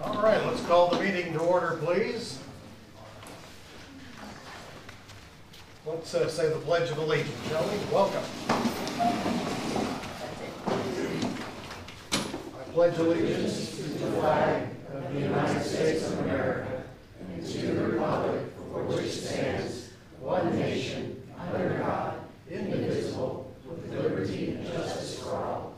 All right, let's call the meeting to order, please. Let's say the Pledge of Allegiance, shall we? Welcome. I pledge allegiance to the flag of the United States of America and to the republic for which it stands, one nation, under God, indivisible, with liberty and justice for all.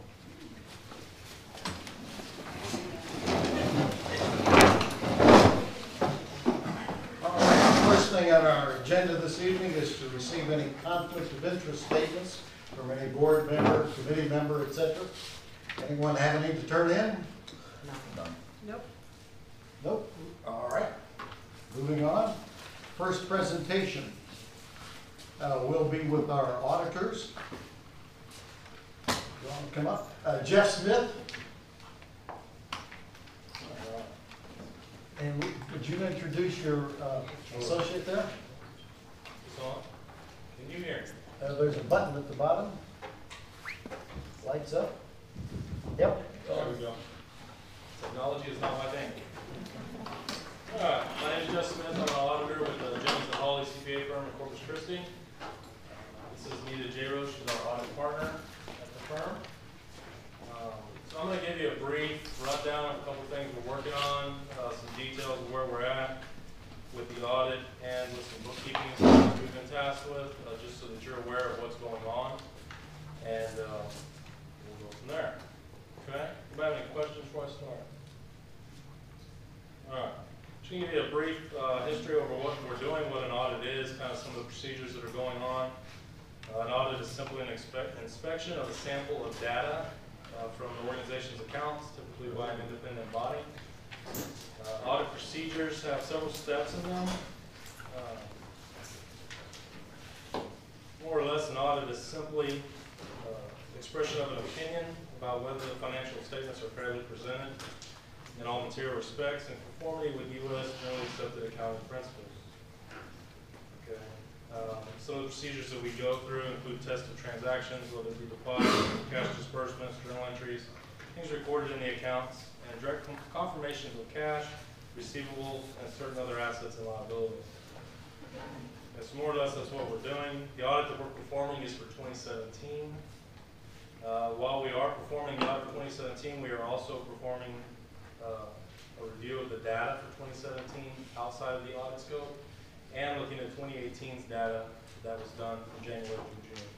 On our agenda this evening is to receive any conflict of interest statements from any board member, committee member, etc. Anyone have any to turn in? No. Nope. Nope. All right. Moving on. First presentation will be with our auditors. You want to come up? Jeff Smith. And would you introduce your associate there? It's on. Can you hear? There's a button at the bottom. Lights up. Yep. There we go. Technology is not my thing. Alright, my name is Jeff Smith. I'm an auditor with the Jones and Hawley CPA firm in Corpus Christi. This is Nita J. Roche. She's our audit partner at the firm. So I'm going to give you a brief rundown of a couple things we're working on, some details of where we're at with the audit, and with some bookkeeping stuff we've been tasked with, just so that you're aware of what's going on, and we'll go from there. Okay? Anybody have any questions before I start? All right. Just going to give you a brief history over what we're doing, what an audit is, kind of some of the procedures that are going on. An audit is simply an inspection of a sample of data from the organization's accounts, typically by an independent body. Audit procedures have several steps in them. More or less, an audit is simply expression of an opinion about whether the financial statements are fairly presented in all material respects in conformity with U.S. generally accepted accounting principles. Okay. Some of the procedures that we go through include test of transactions, whether it be deposits, cash disbursements, journal entries, things recorded in the accounts, and direct confirmations of cash, receivables, and certain other assets and liabilities. That's more or less that's what we're doing. The audit that we're performing is for 2017. While we are performing the audit for 2017, we are also performing a review of the data for 2017 outside of the audit scope, and looking at 2018's data that was done from January through June.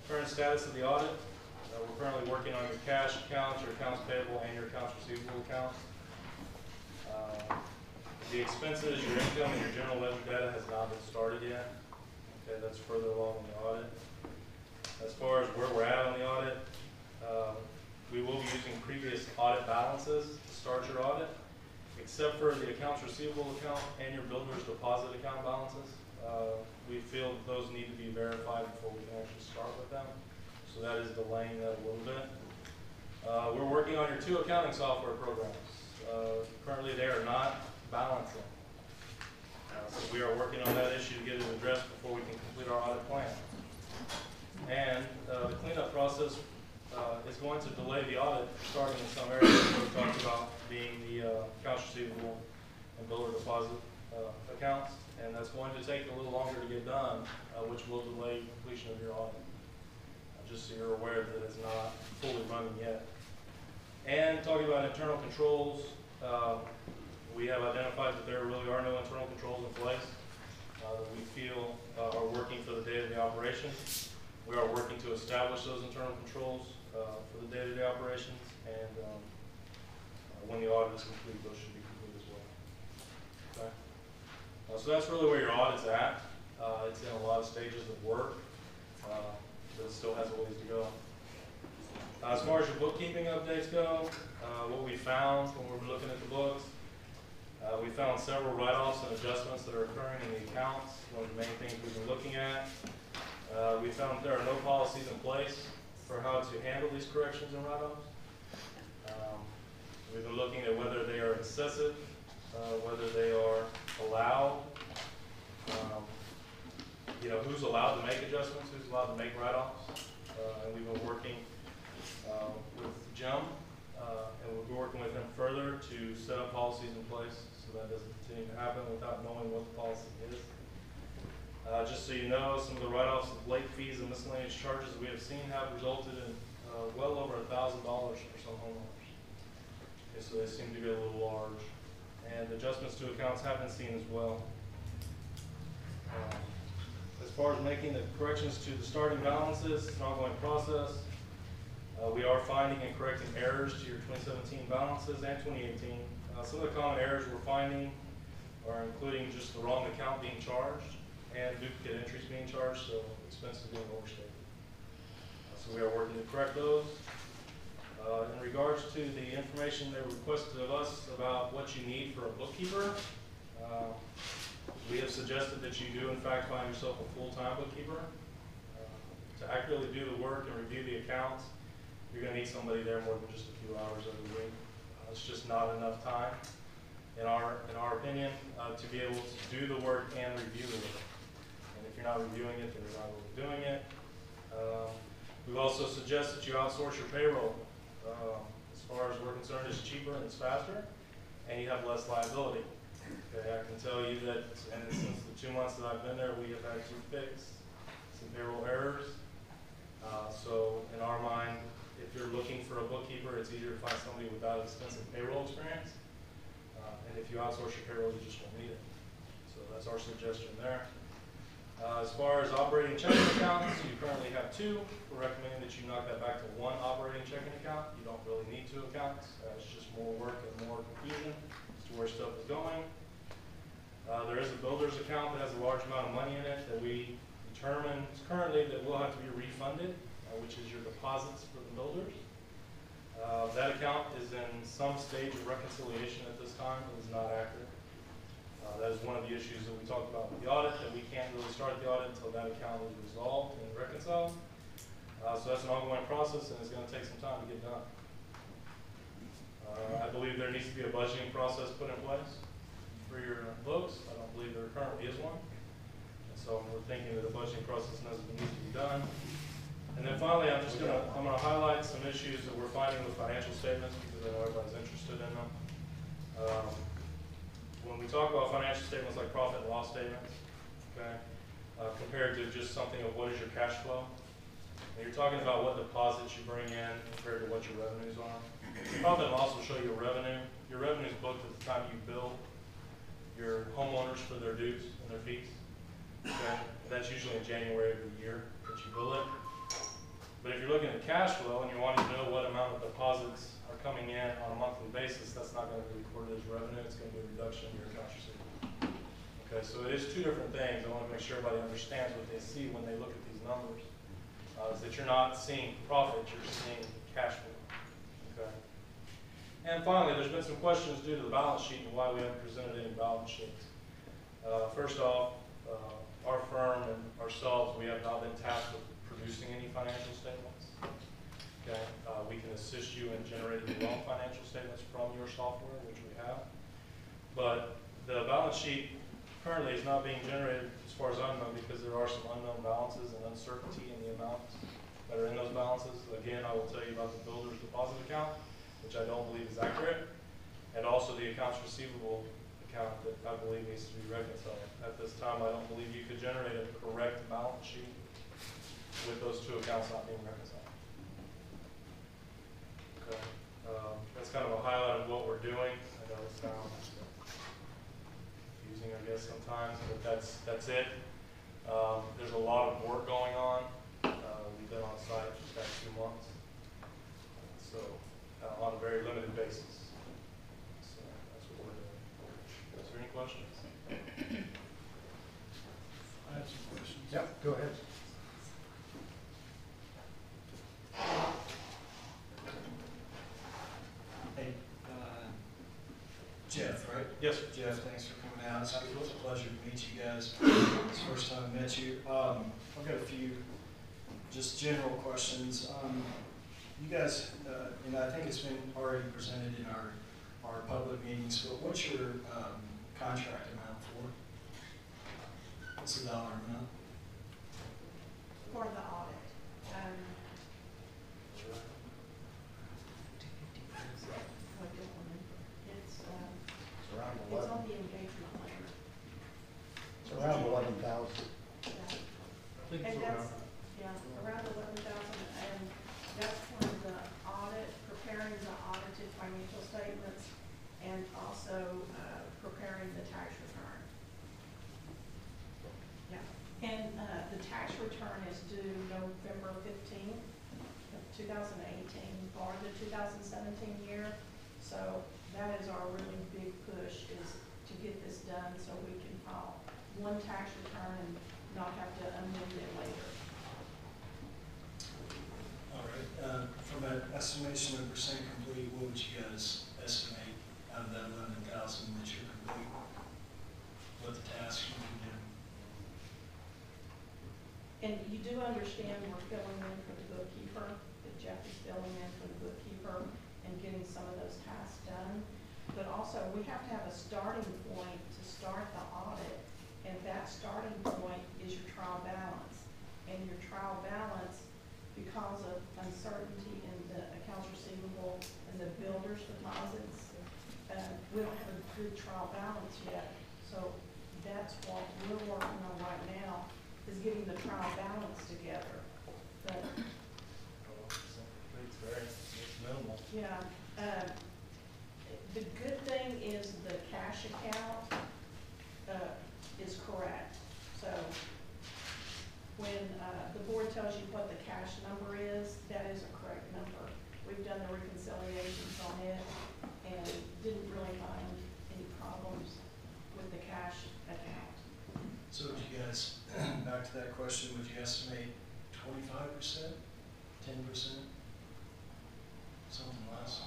Current status of the audit, we're currently working on your cash accounts, your accounts payable, and your accounts receivable accounts. The expenses, your income, and your general ledger data has not been started yet. Okay, that's further along in the audit. As far as where we're at on the audit, we will be using previous audit balances to start your audit, except for the accounts receivable account and your builder's deposit account balances. We feel that those need to be verified before we can actually start with them. So that is delaying that a little bit. We're working on your 2 accounting software programs. Currently they are not balancing. So we are working on that issue to get it addressed before we can complete our audit plan. And the cleanup process is going to delay the audit, starting in some areas that we talked about, being the accounts receivable and builder deposit accounts, and that's going to take a little longer to get done, which will delay completion of your audit. Just so you're aware that it's not fully running yet. And talking about internal controls, we have identified that there really are no internal controls in place that we feel are working for the day-to-day operations. We are working to establish those internal controls for the day-to-day operations, and when the audit is complete, those should be complete as well. Okay. So that's really where your audit's at. It's in a lot of stages of work, but it still has a ways to go. As far as your bookkeeping updates go, what we found when we were looking at the books, we found several write-offs and adjustments that are occurring in the accounts. One of the main things we've been looking at. We found there are no policies in place for how to handle these corrections and write-offs. We've been looking at whether they are excessive, whether they are allowed, who's allowed to make adjustments, who's allowed to make write-offs. And we've been working with Jim and we'll be working with him further to set up policies in place so that doesn't continue to happen without knowing what the policy is. Just so you know, some of the write-offs of late fees and miscellaneous charges we have seen have resulted in well over $1,000 for some homeowners. Okay, so they seem to be a little large. And adjustments to accounts have been seen as well. As far as making the corrections to the starting balances, it's an ongoing process. We are finding and correcting errors to your 2017 balances and 2018. Some of the common errors we're finding are including just the wrong account being charged and duplicate entries being charged, so expenses being overstated. So we are working to correct those. In regards to the information they requested of us about what you need for a bookkeeper, we have suggested that you do in fact find yourself a full-time bookkeeper. To accurately do the work and review the accounts, you're going to need somebody there more than just a few hours every week. It's just not enough time, in our opinion, to be able to do the work and review the work. And if you're not reviewing it, then you're not really doing it. We've also suggested that you outsource your payroll. As far as we're concerned, it's cheaper and it's faster, and you have less liability. Okay, I can tell you that, and since the 2 months that I've been there, we have had to fix some payroll errors. So in our mind, if you're looking for a bookkeeper, it's easier to find somebody without extensive payroll experience. And if you outsource your payroll, you just won't need it. So that's our suggestion there. As far as operating checking accounts, you currently have 2. We're recommending that you knock that back to 1 operating checking account. You don't really need 2 accounts. It's just more work and more confusion as to where stuff is going. There is a builder's account that has a large amount of money in it that we determined currently that will have to be refunded, which is your deposits for the builders. That account is in some stage of reconciliation at this time. It is not accurate. That is one of the issues that we talked about with the audit, that we can't really start the audit until that account is resolved and reconciled. So that's an ongoing process, and it's going to take some time to get done. I believe there needs to be a budgeting process put in place for your books. I don't believe there currently is one. And so we're thinking that a budgeting process needs to be done. And then finally, I'm going to highlight some issues that we're finding with financial statements because I know everybody's interested in them. When we talk about financial statements like profit and loss statements, okay, compared to just something of what is your cash flow, and you're talking about what deposits you bring in compared to what your revenues are. Profit and loss will show you your revenue. Your revenue is booked at the time you bill your homeowners for their dues and their fees. Okay, that's usually in January of the year that you bill it. But if you're looking at cash flow and you're wanting to know what amount of deposits are coming in on a monthly basis, that's not going to be recorded as revenue. It's going to be a reduction in your accounts receivable. Okay, so it is 2 different things. I want to make sure everybody understands what they see when they look at these numbers. Is that you're not seeing profit, you're seeing cash flow. Okay. And finally, there's been some questions due to the balance sheet and why we haven't presented any balance sheets. First off, our firm and ourselves, we have not been tasked with producing any financial statements. Okay, we can assist you in generating your own financial statements from your software, which we have. But the balance sheet currently is not being generated, as far as I know, because there are some unknown balances and uncertainty in the amounts that are in those balances. Again, I will tell you about the builder's deposit account, which I don't believe is accurate, and also the accounts receivable account that I believe needs to be reconciled. At this time, I don't believe you could generate a correct balance sheet with those 2 accounts not being reconciled. Okay. That's kind of a highlight of what we're doing. I know it sounds confusing, I guess, sometimes, but that's it. There's a lot of work going on. We've been on site for the past 2 months, so on a very limited basis. So that's what we're doing. Is there any questions? I have some questions. Yep, go ahead. Hey, Jeff, right? Yes. Jeff, thanks for coming out. It's a pleasure to meet you guys. It's the first time I met you. I've got a few just general questions. You guys, and I think it's been already presented in our public meetings, but what's your contract amount for? What's the dollar amount? For the audit. It's on the engagement letter. It's around 11,000. Yeah. I think And it's that's, around. yeah, around 11,000, and that's for the audit, preparing the audited financial statements, and also, preparing the tax return. Yeah, and, the tax return is due November 15th of 2018 for the 2017 year. So that is our really big push, is to get this done so we can file one tax return and not have to amend it later. All right, from an estimation of percent complete, what would you guys estimate out of that 11,000 that you're complete? What the tasks you can do? And you do understand we're filling in for the bookkeeper, that Jeff is filling in for the bookkeeper and getting some of those tasks done. But also, we have to have a starting point to start the audit, and that starting point is your trial balance. And your trial balance, because of uncertainty in the accounts receivable and the builder's deposits, we don't have a good trial balance yet. So that's what we're working on right now, is getting the trial balance together. But, It's very, it's minimal. yeah, the good thing is the cash account, is correct. So when, the board tells you what the cash number is, that is a correct number. We've done the reconciliations on it and didn't really find any problems with the cash account. So would you guys, back to that question, would you estimate 25%, 10%, something less?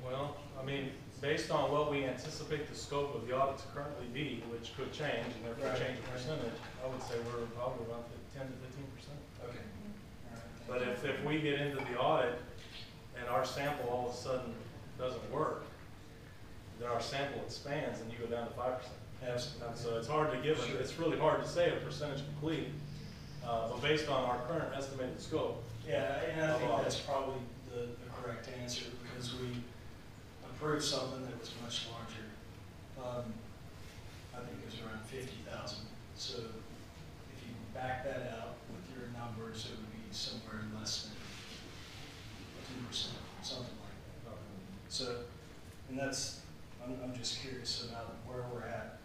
Well, I mean, based on what we anticipate the scope of the audit to currently be, which could change, and therefore Right, change the right. percentage, I would say we're probably around 10 to 15%. Okay. All right, But thank you. if we get into the audit and our sample all of a sudden doesn't work, then our sample expands and you go down to 5%. Absolutely. And so it's hard to give, Sure. it's really hard to say a percentage complete, but based on our current estimated scope. Yeah, and I think that's probably the correct answer, because we approved something that was much larger. I think it was around 50,000. So if you back that out with your numbers, it would be somewhere less than 2%, something like that. So, and that's, I'm just curious about where we're at.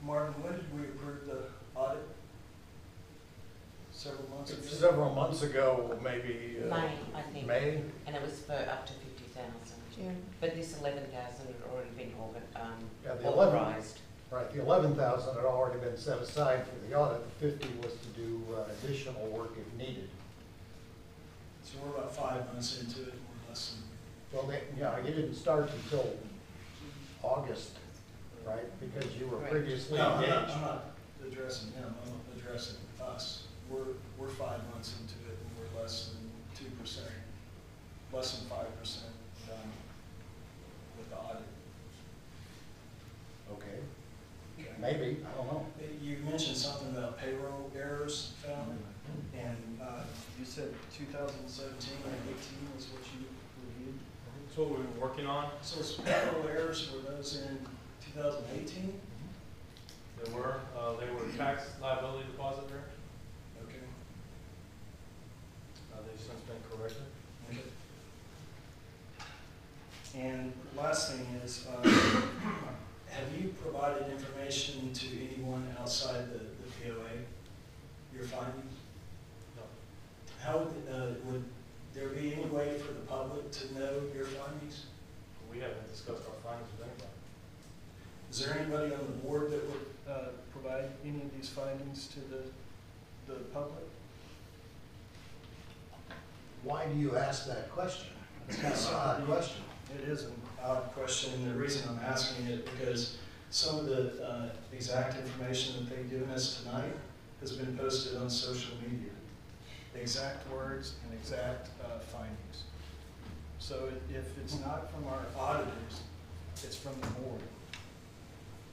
Martin, when did we approve the audit? Several months ago? Several months ago, maybe. May, I think. May? And it was for up to 50,000. June. But this 11,000 had already been Yeah, the 11 authorised. Right, the 11,000 had already been set aside for the audit. The 50 was to do additional work if needed. So we're about 5 months into it, or less than. Well, you didn't start until August, right? Because you were Right. previously No, engaged. I'm not addressing him, I'm addressing us. We're 5 months into it, and we're less than 2%, less than 5% done with the audit. Okay, Okay. maybe, I don't know. You mentioned something about payroll errors found, and you said 2017 and 18 was what you reviewed. That's what we've been working on. So those payroll errors, were those in 2018? They were tax liability deposit errors. Okay. They've since been corrected. Okay. And last thing is, have you provided information to anyone outside the POA, your findings? No. How would there be any way for the public to know your findings? We haven't discussed our findings with anybody. Is there anybody on the board that would provide any of these findings to the public? Why do you ask that question? It's kind of an odd question. It is an odd question, and the reason I'm asking it because some of the exact information that they've given us tonight has been posted on social media. The exact words and exact findings. So if it's not from our auditors, it's from the board.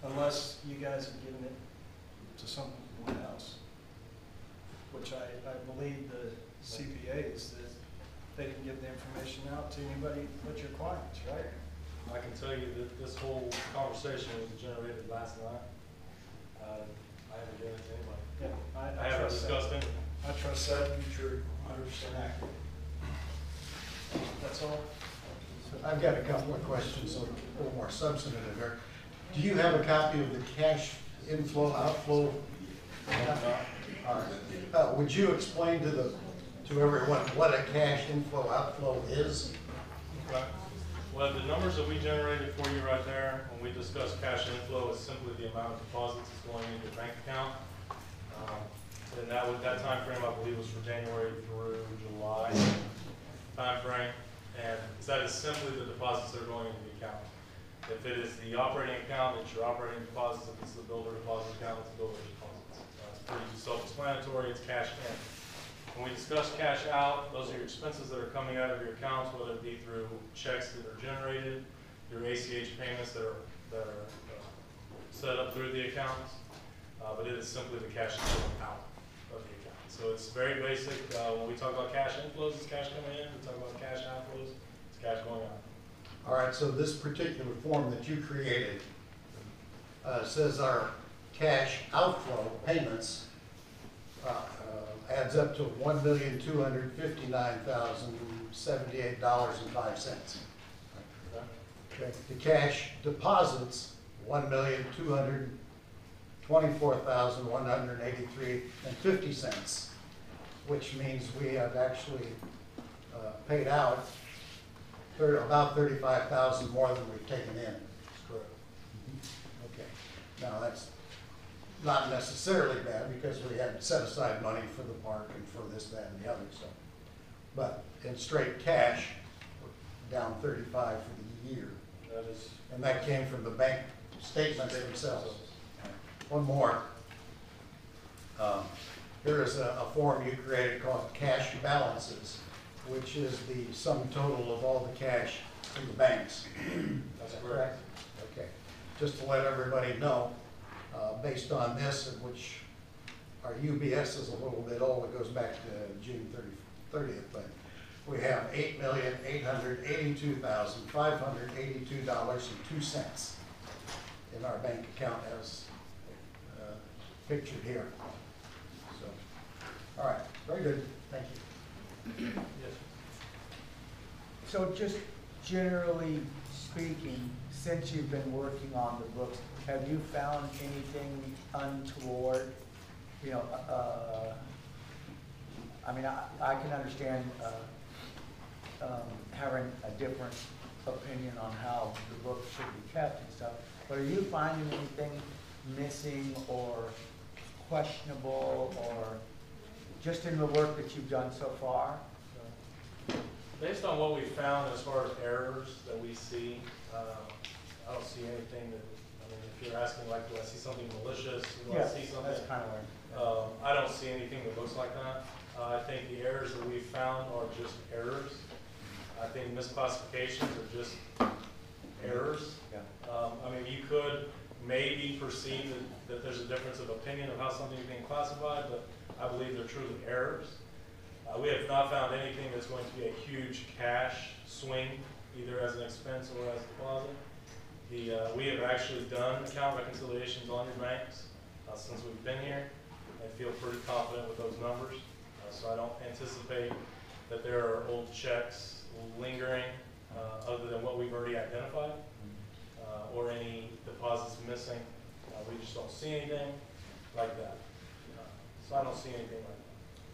Unless you guys have given it to someone else, which I believe the CPAs that they didn't give the information out to anybody but your clients, right? I can tell you that this whole conversation was generated last night. I haven't given it to anybody. Yeah, I haven't discussed it. I trust that to be true, 100% accurate. That's all. So I've got a couple of questions, a little more substantive here. Do you have a copy of the cash inflow, outflow? All right. Would you explain to everyone what a cash inflow, outflow is? Right. Well, the numbers that we generated for you right there, when we discuss cash inflow, is simply the amount of deposits that's going into your bank account. And that time frame, I believe, was from January through July time frame. And that is simply the deposits that are going into the account. If it is the operating account, it's your operating deposits. If it's the builder deposit account, it's the builder's deposits. It's pretty self-explanatory. It's cash in. When we discuss cash out, those are your expenses that are coming out of your accounts, whether it be through checks that are generated, through ACH payments that are set up through the accounts. But it is simply the cash going out of the account. So it's very basic. When we talk about cash inflows, it's cash coming in. We talk about cash outflows, it's cash going out. All right, so this particular form that you created says our cash outflow payments adds up to $1,259,078.05. Okay. The cash deposits $1,224,183.50, which means we have actually paid out about $35,000 more than we've taken in. That's correct. Okay. Now that's not necessarily bad because we had set aside money for the park and for this, that, and the other. So, but in straight cash, we're down 35 for the year. That is. And that came from the bank statements themselves. One more. Here is a form you created called cash balances, which is the sum total of all the cash in the banks. That's correct. Okay. Just to let everybody know, based on this, which our UBS is a little bit old, it goes back to June 30th, but we have $8,882,582.02 in our bank account as pictured here. So, all right, very good, thank you. Yes. So just generally speaking, since you've been working on the books, have you found anything untoward? You know, I mean, I can understand having a different opinion on how the books should be kept and stuff, but are you finding anything missing or questionable, or just in the work that you've done so far? Based on what we found as far as errors that we see, I don't see anything that, I mean, if you're asking like, do I see something malicious? Do I see something? That's kind of weird. I don't see anything that looks like that. I think the errors that we found are just errors. I think misclassifications are just errors. Yeah. I mean, you could maybe perceive that there's a difference of opinion of how something's being classified, but I believe they're truly errors. We have not found anything that's going to be a huge cash swing, either as an expense or as a deposit. We have actually done account reconciliations on your banks since we've been here, and feel pretty confident with those numbers. So I don't anticipate that there are old checks lingering other than what we've already identified, or any deposits missing. We just don't see anything like that. So I don't see anything like that.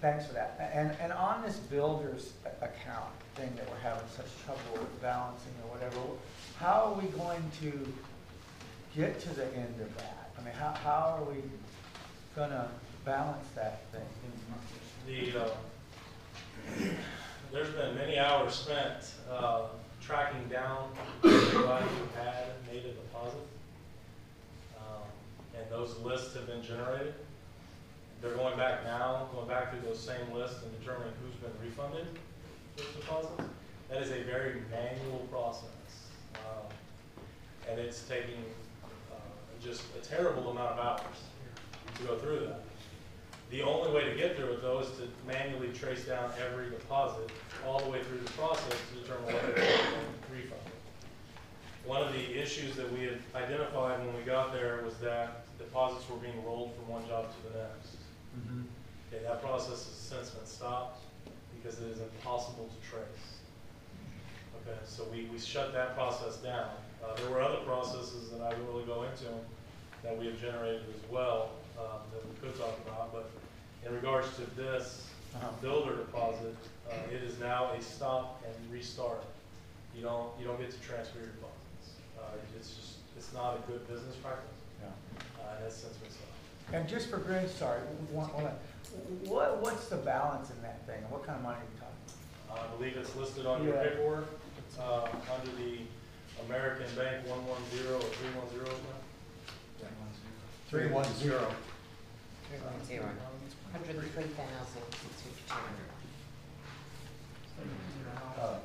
Thanks for that. And on this builder's account thing that we're having such trouble with balancing or whatever, how are we going to get to the end of that? I mean, how are we going to balance that thing? There's been many hours spent tracking down everybody who had made a deposit, and those lists have been generated. They're going back now, going back through those same lists and determining who's been refunded those deposits. That is a very manual process, and it's taking just a terrible amount of hours to go through that. The only way to get through it, though, is to manually trace down every deposit all the way through the process to determine whether they're refunded. one of the issues that we had identified when we got there was that deposits were being rolled from one job to the next. Okay, that process has since been stopped because it is impossible to trace. Okay, so we shut that process down. There were other processes that I will really go into that we have generated as well that we could talk about, but in regards to this builder deposit, it is now a stop and restart. You don't get to transfer your deposits. It's not a good business practice. And it's since been stopped. And just for Grinch, sorry, what's the balance in that thing? What kind of money are you talking about? I believe it's listed on your paperwork under the American Bank 110 or 310. 310. 103,652.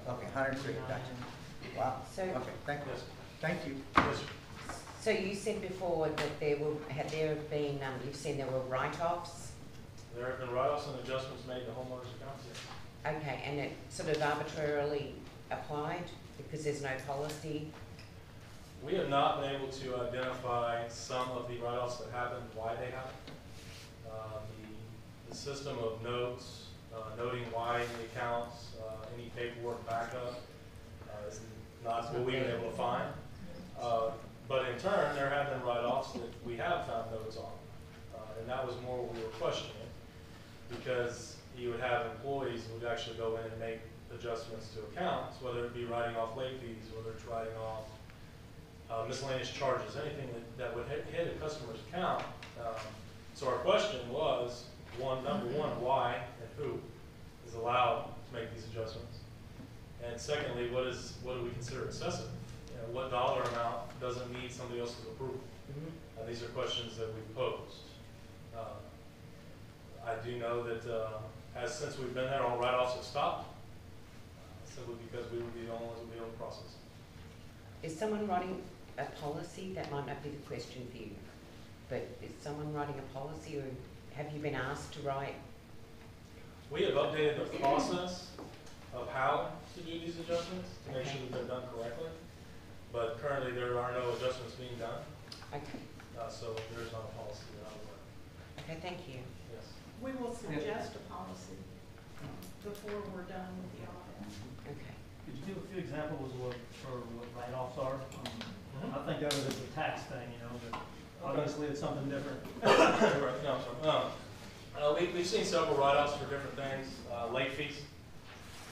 Okay, 103, gotcha. Wow, So- okay, thank you. Yes. Thank you. Yes, sir. So you said before that you've seen there were write-offs? There have been write-offs and adjustments made to homeowners' accounts, yes. Okay, and it sort of arbitrarily applied because there's no policy? We have not been able to identify some of the write-offs that happened, why they happened. The system of notes, noting why the accounts, any paperwork backup, is not what we've been able to find. But in turn, there have been write-offs that we have found notes on. And that was more what we were questioning, because you would have employees who would actually go in and make adjustments to accounts, whether it be writing off late fees, whether it's writing off miscellaneous charges, anything that would hit a customer's account. So our question was, number one, why and who is allowed to make these adjustments? And secondly, what do we consider excessive? What dollar amount doesn't need somebody else's approval? These are questions that we've posed. I do know that since we've been there, all write-offs have stopped, simply because we would be the only ones that would be able to process. Is someone writing a policy? That might not be the question for you, but is someone writing a policy, or have you been asked to write? We have updated the process of how to do these adjustments to make sure that they're done correctly, but currently there are no adjustments being done, Okay. so there's not a policy that I'm aware of. Okay, thank you. Yes. We will suggest a policy before we're done with the audit. Okay. Could you give a few examples of what write-offs are? I think of it as a tax thing, but obviously it's something different. Right. No, I'm sorry. We've seen several write-offs for different things. Late fees.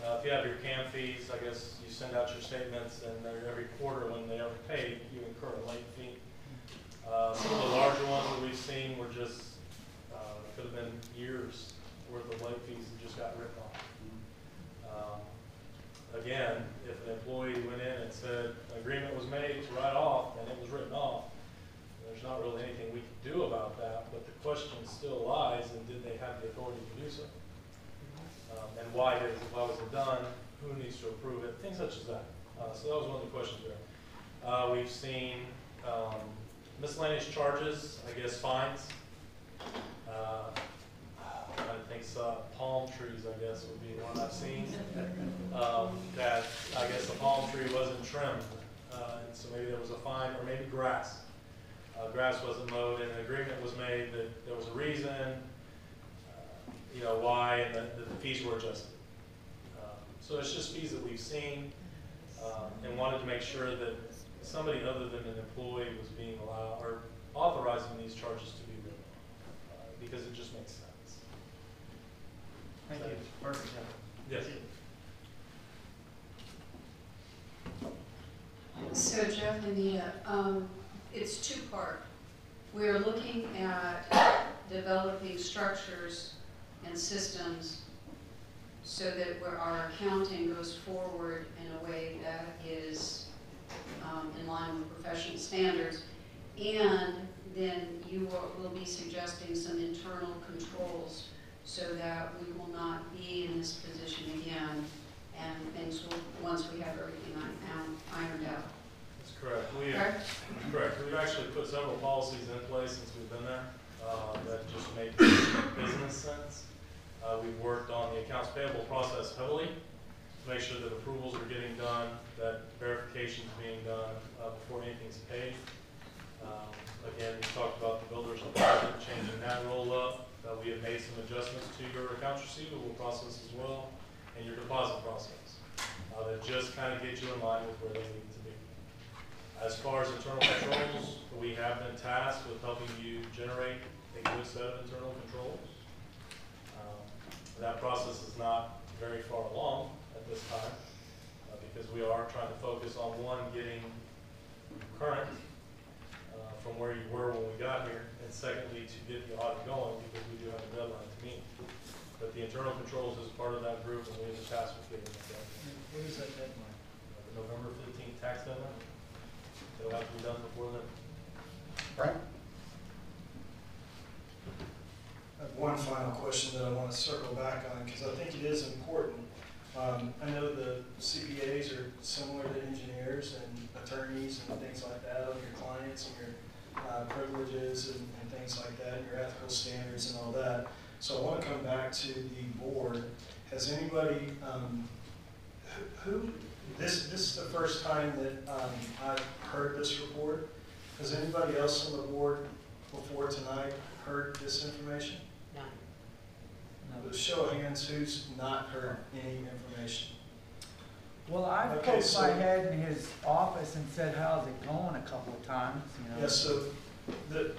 If you have your CAM fees, I guess you send out your statements, and every quarter when they are paid, you incur a late fee. Some of the larger ones that we've seen were just, could have been years worth of late fees that just got ripped off. Again, if an employee went in and said an agreement was made to write off and it was written off, there's not really anything we can do about that, but the question still lies, and did they have the authority to do so? And why was it done? Who needs to approve it? Things such as that. So that was one of the questions there. We've seen miscellaneous charges, I guess fines. I think palm trees, I guess, would be one I've seen. That I guess the palm tree wasn't trimmed, and so maybe there was a fine, or maybe grass. Grass wasn't mowed, and an agreement was made that there was a reason, why, and that the fees were adjusted. So it's just fees that we've seen, and wanted to make sure that somebody other than an employee was being allowed or authorizing these charges to be written off, because it just makes sense. Thank you. Perfect. Yes. So Jeff and Anita, it's two-part. We're looking at developing structures and systems so that our accounting goes forward in a way that is in line with professional standards. And then you will be suggesting some internal controls so that we will not be in this position again, and things will, once we have everything ironed out. That's correct. Correct? Correct. We've actually put several policies in place since we've been there that just make business sense. We've worked on the accounts payable process heavily. make sure that approvals are getting done, that verification is being done before anything's paid. Again, we talked about the builder's deposit, changing that roll up. We have made some adjustments to your accounts receivable process as well, and your deposit process. That just kind of get you in line with where they need to be. As far as internal controls, we have been tasked with helping you generate a good set of internal controls. That process is not very far along at this time because we are trying to focus on one, getting current from where you were when we got here, and secondly, to get the audit going because we do have a deadline to meet. But the internal controls is part of that group, and we have the task with getting it done. What is that deadline? The November 15th tax deadline. It'll have to be done before then. Frank? I have one final question that I want to circle back on because I think it is important. I know the CPAs are similar to engineers and attorneys and things like that on your clients and your privileges and things like that, and your ethical standards and all that. So I want to come back to the board. Has anybody, this is the first time that I've heard this report. Has anybody else on the board before tonight heard this information? No. With a show of hands, who's not heard any information? Well, I've Okay, poked so- my head in his office and said, how's it going, a couple of times, you know. Yeah, so the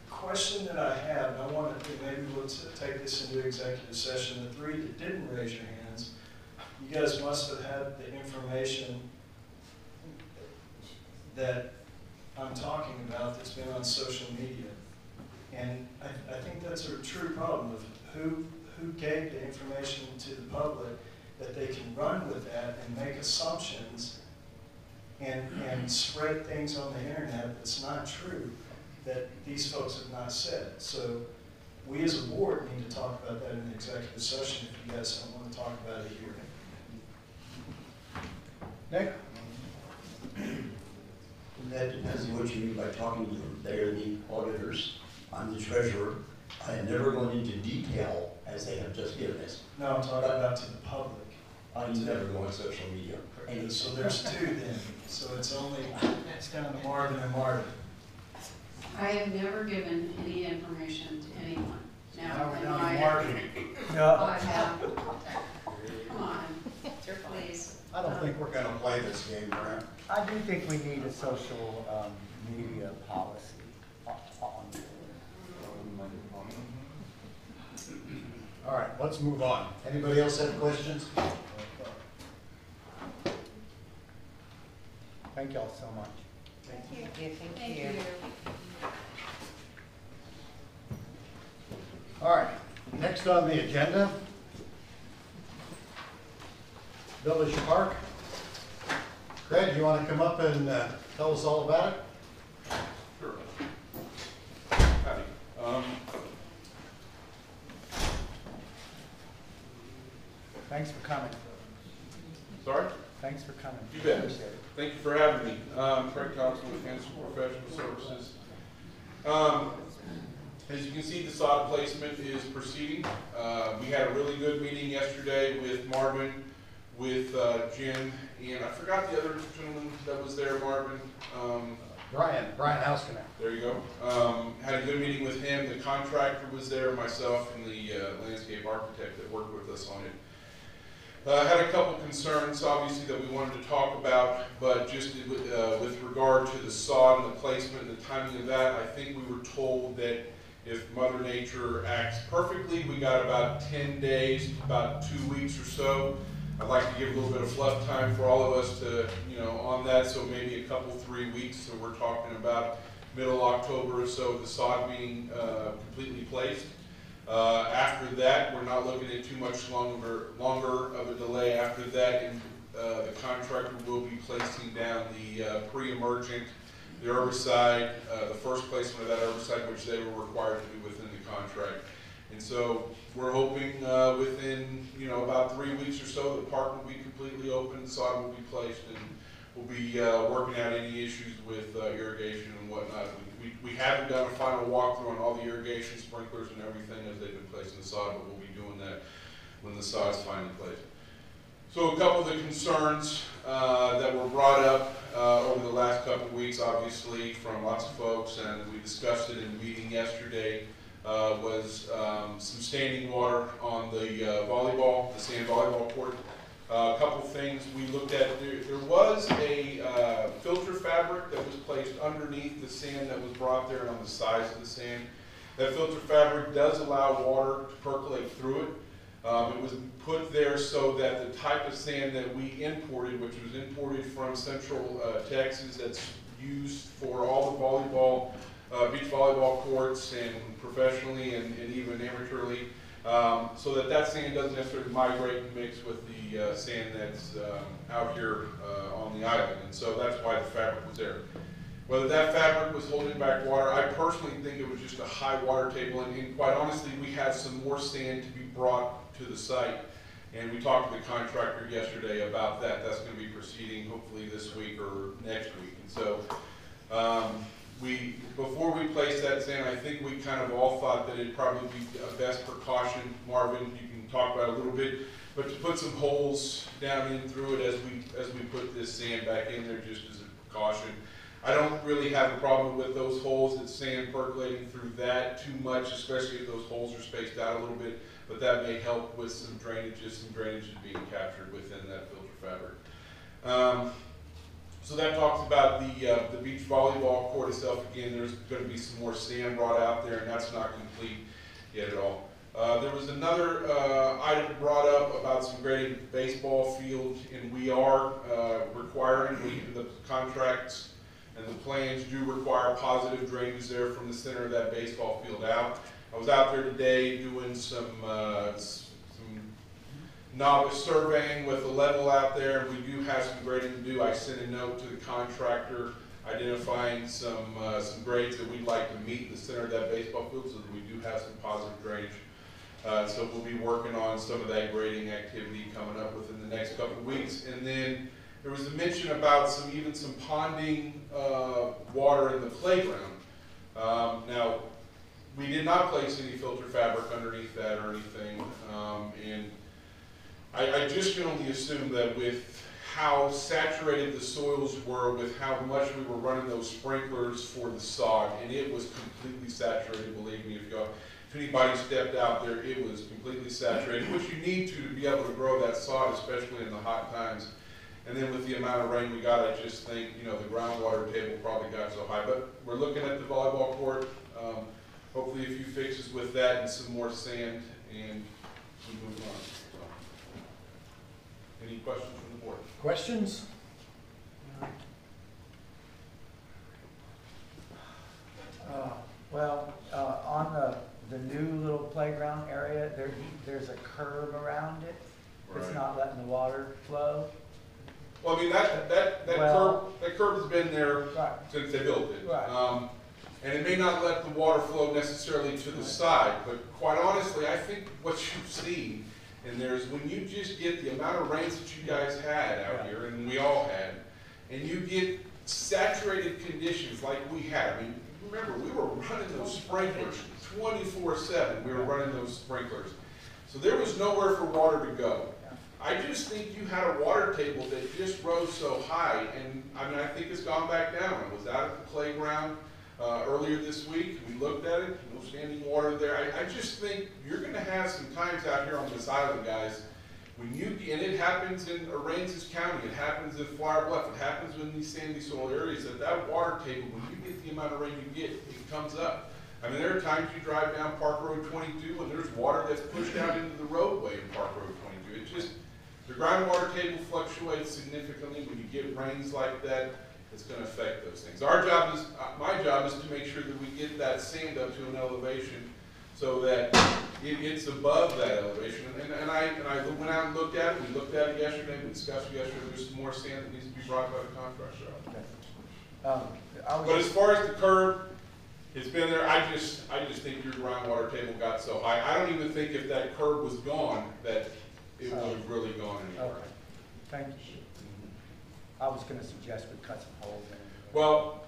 question that I have, and I want to, maybe we'll take this into executive session, the three that didn't raise your hands, you guys must have had the information that I'm talking about that's been on social media. And I think that's a true problem of who gave the information to the public that they can run with that and make assumptions and spread things on the internet that's not true, that these folks have not said. So we as a board need to talk about that in the executive session if you guys don't want to talk about it here. Nick? That depends on what you mean by talking to them. They are the auditors. I'm the treasurer. I have never gone into detail as they have just given us. No, I'm talking about to the public. I never go on social media for anything. So there's two then. So it's down to Marvin and Marvin. I have never given any information to anyone. Now, we're am down to I? Marvin. I have. Come on, please. I don't think we're gonna play this game, Brent. I do think we need a social media policy on. All right, let's move on. Anybody else have questions? Thank y'all so much. Thank you. Thank you. All right, next on the agenda, Billish Park. Craig, you want to come up and tell us all about it? Sure. Happy. Thanks for coming. Sorry? Thanks for coming. You bet. Appreciate it. Thank you for having me. Craig Thompson with Canals and Professional Services. As you can see, the sod placement is proceeding. We had a really good meeting yesterday with Marvin, with Jim, and I forgot the other gentleman that was there, Marvin. Brian Housekener. There you go. Had a good meeting with him. The contractor was there, myself, and the landscape architect that worked with us on it. Had a couple concerns, obviously, that we wanted to talk about, but just with regard to the sod and the placement and the timing of that, I think we were told that if Mother Nature acts perfectly, we got about 10 days, about 2 weeks or so. I'd like to give a little bit of fluff time for all of us to, on that, so maybe a couple, 3 weeks. So we're talking about middle October or so, the sod being completely placed. After that, we're not looking at too much longer of a delay after that, and the contractor will be placing down the pre-emergent, the herbicide, the first placement of that herbicide, which they were required to do within the contract. And so we're hoping within about 3 weeks or so, the park will be completely open, the sod will be placed, and we'll be working out any issues with irrigation and whatnot. We haven't done a final walkthrough on all the irrigation sprinklers and everything as they've been placed in the sod, but we'll be doing that when the sod's finally placed. So a couple of the concerns that were brought up over the last couple of weeks, obviously, from lots of folks, and we discussed it in the meeting yesterday, was some standing water on the the sand volleyball court. A couple things we looked at. There was a filter fabric that was placed underneath the sand that was brought there and on the sides of the sand. That filter fabric does allow water to percolate through it. It was put there so that the type of sand that we imported, which was imported from Central Texas, that's used for all the volleyball, beach volleyball courts and professionally and even amateurly, so that sand doesn't necessarily migrate and mix with the sand that's out here on the island. And so that's why the fabric was there. Whether that fabric was holding back water, I personally think it was just a high water table, and quite honestly, we have some more sand to be brought to the site. And we talked to the contractor yesterday about that. That's going to be proceeding hopefully this week or next week. And so before we placed that sand, I think we kind of all thought that it'd probably be a best precaution. Marvin, you can talk about it a little bit, but to put some holes down in through it as we put this sand back in there just as a precaution. I don't really have a problem with those holes, that sand percolating through that too much, especially if those holes are spaced out a little bit, but that may help with some drainage being captured within that filter fabric. So that talks about the beach volleyball court itself. Again, there's going to be some more sand brought out there, and that's not complete yet at all. There was another item brought up about some grading baseball field, and we are requiring the contracts and the plans do require positive drainage there from the center of that baseball field out. I was out there today doing some novice surveying with the level out there, and we do have some grading to do. I sent a note to the contractor identifying some grades that we'd like to meet in the center of that baseball field so that we do have some positive drainage. So we'll be working on some of that grading activity coming up within the next couple of weeks. And then there was a mention about some ponding water in the playground. Now, we did not place any filter fabric underneath that or anything, and I just can only assume that with how saturated the soils were, with how much we were running those sprinklers for the sod, and it was completely saturated, believe me, if anybody stepped out there, it was completely saturated, which you need to be able to grow that sod, especially in the hot times. And then with the amount of rain we got, I just think, the groundwater table probably got so high. But we're looking at the volleyball court. Hopefully a few fixes with that and some more sand, and we move on. So, any questions from the board? Questions? On the new little playground area, there's a curb around it. It's Right. not letting the water flow. Well, I mean, that curb has been there Right. since they built it. Right. And it may not let the water flow necessarily to the side, but quite honestly, I think what you've seen, and there's when you just get the amount of rains that you guys had out here, and we all had, and you get saturated conditions like we had. I mean, remember, we were running those sprinklers 24/7. We were running those sprinklers. So there was nowhere for water to go. I just think you had a water table that just rose so high, and I mean, I think it's gone back down. I was out at the playground earlier this week. We looked at it, no standing water there. I just think you're going to have some times out here on this island, guys, when and it happens in Aransas County, it happens in Flower Bluff, it happens in these sandy soil areas, that water table, when you get the amount of rain you get, it comes up. I mean, there are times you drive down Park Road 22 and there's water that's pushed out into the roadway in Park Road 22. It just, the groundwater table fluctuates significantly. When you get rains like that, it's going to affect those things. Our job is, my job is to make sure that we get that sand up to an elevation so that it's above that elevation. And I went out and looked at it. We looked at it yesterday. We discussed it yesterday. There's some more sand that needs to be brought by the contractor. But as far as the curb, it's been there. I just think your groundwater table got so high. I don't even think if that curb was gone that it would have really gone anywhere. Okay, thank you. I was going to suggest we cut some holes in it. Well,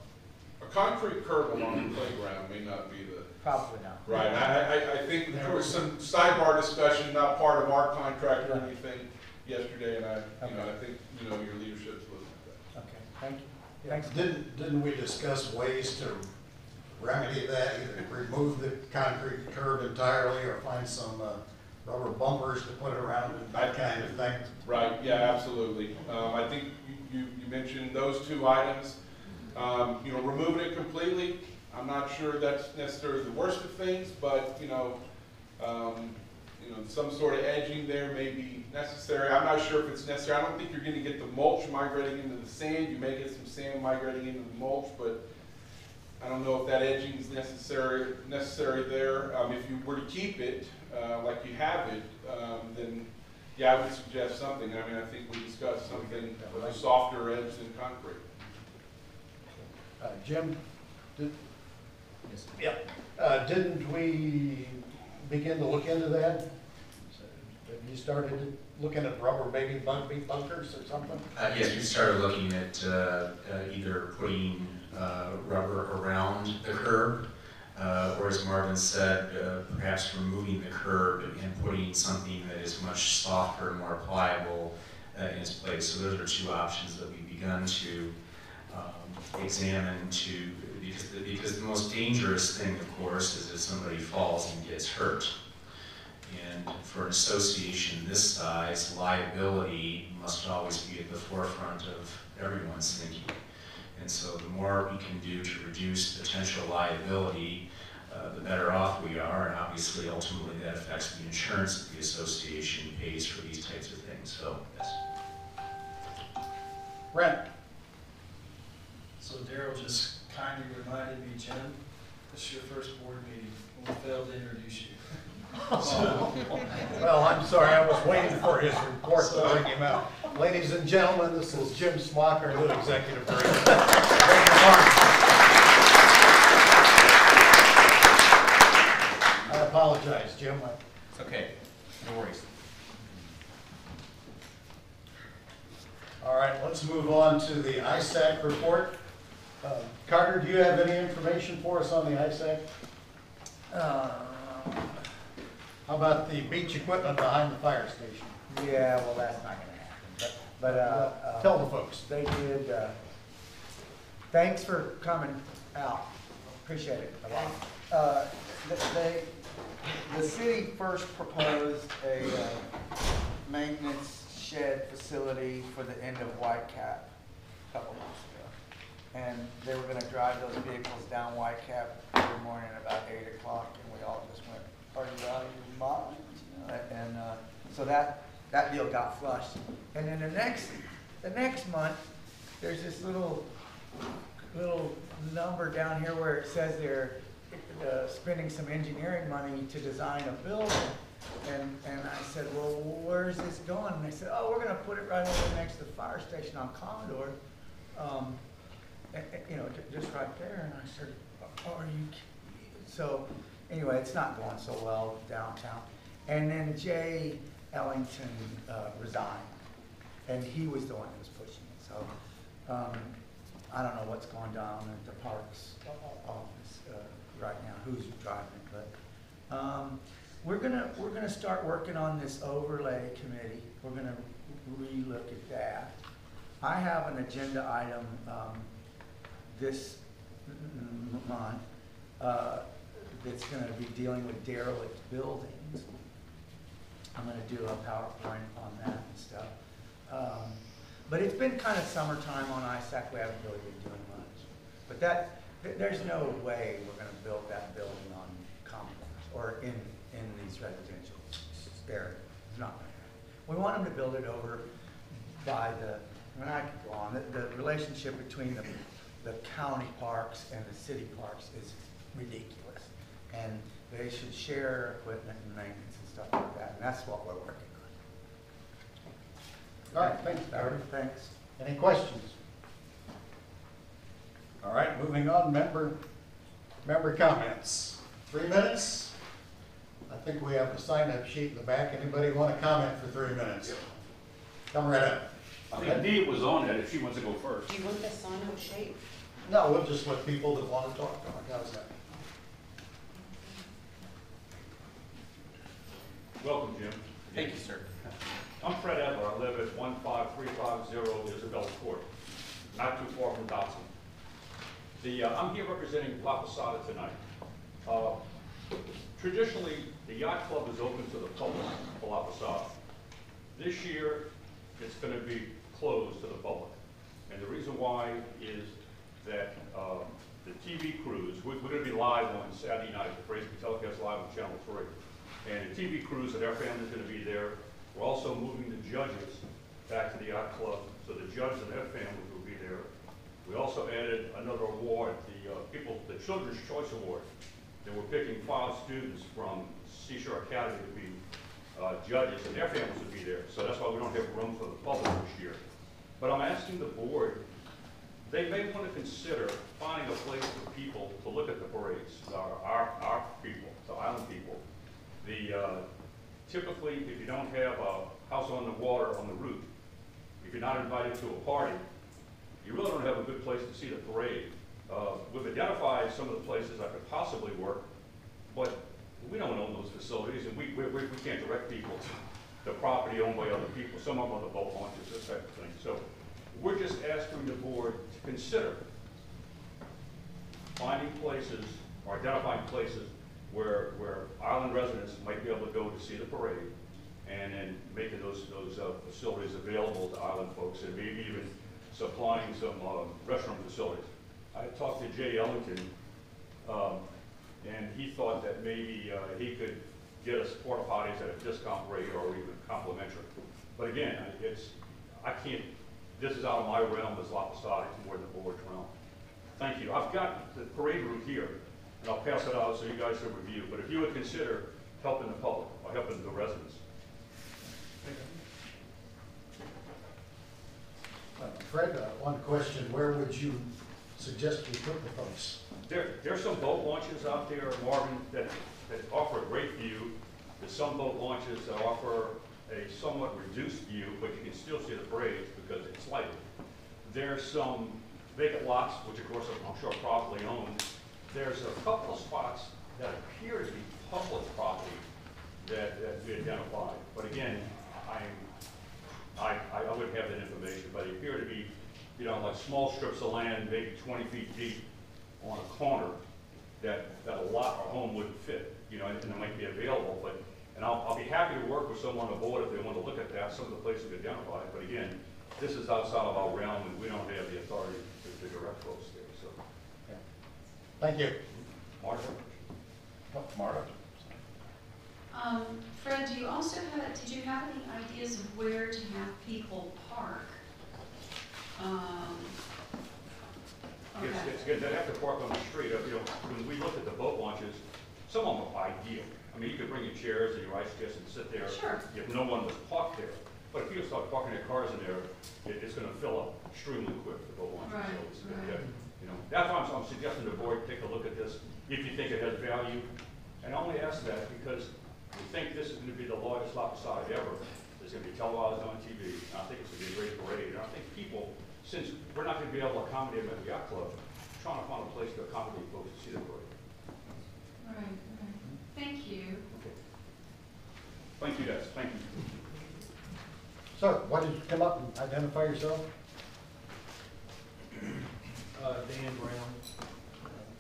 a concrete curb along the playground may not be the... Probably not. Right. I think there was some sidebar discussion, not part of our contract or anything, yesterday, and I Okay. think, your leadership's looking at that. Okay, thank you. Thanks. Didn't we discuss ways to remedy that, either remove the concrete curb entirely or find some rubber bumpers to put around it, that kind of thing? Right, yeah, absolutely. I think you mentioned those two items. Removing it completely, I'm not sure that's necessarily the worst of things, but, some sort of edging there may be necessary. I'm not sure if it's necessary. I don't think you're going to get the mulch migrating into the sand. You may get some sand migrating into the mulch, but I don't know if that edging is necessary there. If you were to keep it like you have it, then yeah, I would suggest something. I think we discussed something with a softer edge than concrete. Jim, didn't we begin to look into that? Have you started looking at rubber baby bunkers or something? Yes, we started looking at either putting rubber around the curb, or as Marvin said, perhaps removing the curb and putting something that is much softer and more pliable in its place. So those are two options that we've begun to examine because the most dangerous thing, of course, is if somebody falls and gets hurt. And for an association this size, liability must always be at the forefront of everyone's thinking. And so the more we can do to reduce potential liability, the better off we are, and obviously ultimately that affects the insurance that the association pays for these types of things. So yes. Brent? So Daryl just kindly reminded me, Jim, this is your first board meeting, and we failed to introduce you. Well, I'm sorry, I was waiting for his report to bring him out. Ladies and gentlemen, this is Jim Smocker, new executive director. I apologize, Jim. It's okay. No worries. All right, let's move on to the ISAC report. Carter, do you have any information for us on the ISAC? How about the beach equipment behind the fire station? Yeah, well, that's not gonna happen, but Tell the folks. they did, thanks for coming out, appreciate it a lot. The city first proposed a maintenance shed facility for the end of Whitecap a couple months ago. And they were gonna drive those vehicles down Whitecap every morning at about 8 o'clock, and we all just went, are you out of your mind? You know, and so that deal got flushed. And then the next month, there's this little number down here where it says they're spending some engineering money to design a building. And I said, well, where's this going? And they said, oh, we're gonna put it right over next to the fire station on Commodore. Just right there. And I said, are you kidding? So anyway, it's not going so well downtown. And then Jay Ellington resigned, and he was the one who was pushing it. So I don't know what's going down at the Parks office right now, who's driving it, but we're gonna start working on this overlay committee. We're gonna relook at that. I have an agenda item this month that's going to be dealing with derelict buildings. I'm going to do a PowerPoint on that and stuff. But it's been kind of summertime on ISAC. We haven't really been doing much. But there's no way we're going to build that building on Commons or in these residential areas. It's not going to happen. We want them to build it over by I could go on. The relationship between the county parks and the city parks is ridiculous. And they should share equipment and maintenance and stuff like that. And that's what we're working on. All right, thanks, Carter. Thanks. Any questions? All right, moving on, member comments. 3 minutes. I think we have a sign-up sheet in the back. Anybody want to comment for 3 minutes? Come right up. I think Dee was on it if she wants to go first. Do you want the sign-up sheet? No, we'll just let people that want to talk. How's that? Welcome, Jim. Thank you, sir. I'm Fred Edler. I live at 15350 Isabella Court, not too far from Dotson. I'm here representing La Posada tonight. Traditionally, the yacht club is open to the public for La Posada. This year, it's going to be closed to the public. And the reason why is that the TV crews, we're going to be live on Saturday night. The phrase we telecast live on Channel 3. And the TV crews and their families are going to be there. We're also moving the judges back to the yacht club, so the judges and their families will be there. We also added another award, the Children's Choice Award. And we're picking 5 students from Seashore Academy to be judges, and their families will be there. So that's why we don't have room for the public this year. But I'm asking the board, they may want to consider finding a place for people to look at the parades, our people, the island people. Typically, if you don't have a house on the water on the route, if you're not invited to a party, you really don't have a good place to see the parade. We've identified some of the places that could possibly work, but we don't own those facilities, and we can't direct people to the property owned by other people. Some of them are the boat launches, this type of thing. So we're just asking the board to consider finding places or identifying places where island residents might be able to go to see the parade, and then making those facilities available to island folks, and maybe even supplying some restaurant facilities. I talked to Jay Ellington, and he thought that maybe he could get us porta potties at a discount rate or even complimentary. But again, I can't, this is out of my realm as La Posada, it's more than the board's realm. Thank you. I've got the parade route here, and I'll pass it out so you guys can review. But if you would consider helping the public or helping the residents. Fred, one question, where would you suggest we put the folks? There's some boat launches out there, Marvin, that offer a great view. There's some boat launches that offer a somewhat reduced view, but you can still see the parades because it's lighted. There's some vacant lots, which of course I'm sure properly owned. There's a couple of spots that appear to be public property that we identified. But again, I wouldn't have that information, but they appear to be, you know, like small strips of land, maybe 20 feet deep on a corner that a lot or home wouldn't fit, you know, and it might be available. And I'll be happy to work with someone on the board if they want to look at that, some of the places we identified. But again, this is outside of our realm, and we don't have the authority to direct folks there. So, Yeah. Thank you. Martha? Martha. Fred, did you have any ideas of where to have people park? Okay. It's good. They have to park on the street. You know, when we look at the boat launches, some of them are ideal. I mean, you could bring your chairs and your ice chests and sit there. Sure. If no one was parked there. But if people start parking their cars in there, it's going to fill up extremely quick, the boat launches. Right, So it's, right. you know, that's why I'm suggesting the board take a look at this if you think it has value. And I only ask that because we think this is going to be the largest La Posada ever. It's going to be televised on TV. And I think it's going to be a great parade. And I think people, since we're not going to be able to accommodate them at the yacht club, trying to find a place to accommodate folks to see the parade. Right, right. Thank you. Okay. Thank you, guys. Thank you. So, why don't you come up and identify yourself? Dan Brown.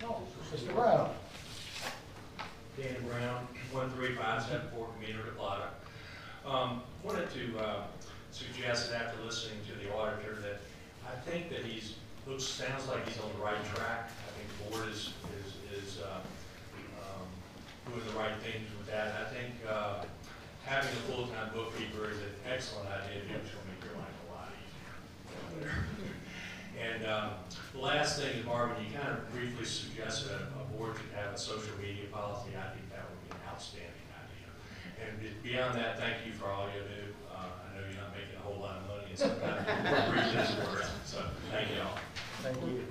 Oh, Mr. Brown. Dan Brown, 13574 Camino de Plata. Wanted to suggest that after listening to the auditor that I think that sounds like he's on the right track. I think the board is doing the right things with that. I think having a full-time bookkeeper is an excellent idea. It's going to make your life a lot easier. And the last thing is, Marvin, you kind of briefly suggested a board should have a social media policy. I think that would be an outstanding idea. And beyond that, thank you for all you do. I know you're not making a whole lot of money, and sometimes you reach this word. So thank you all. Thank you.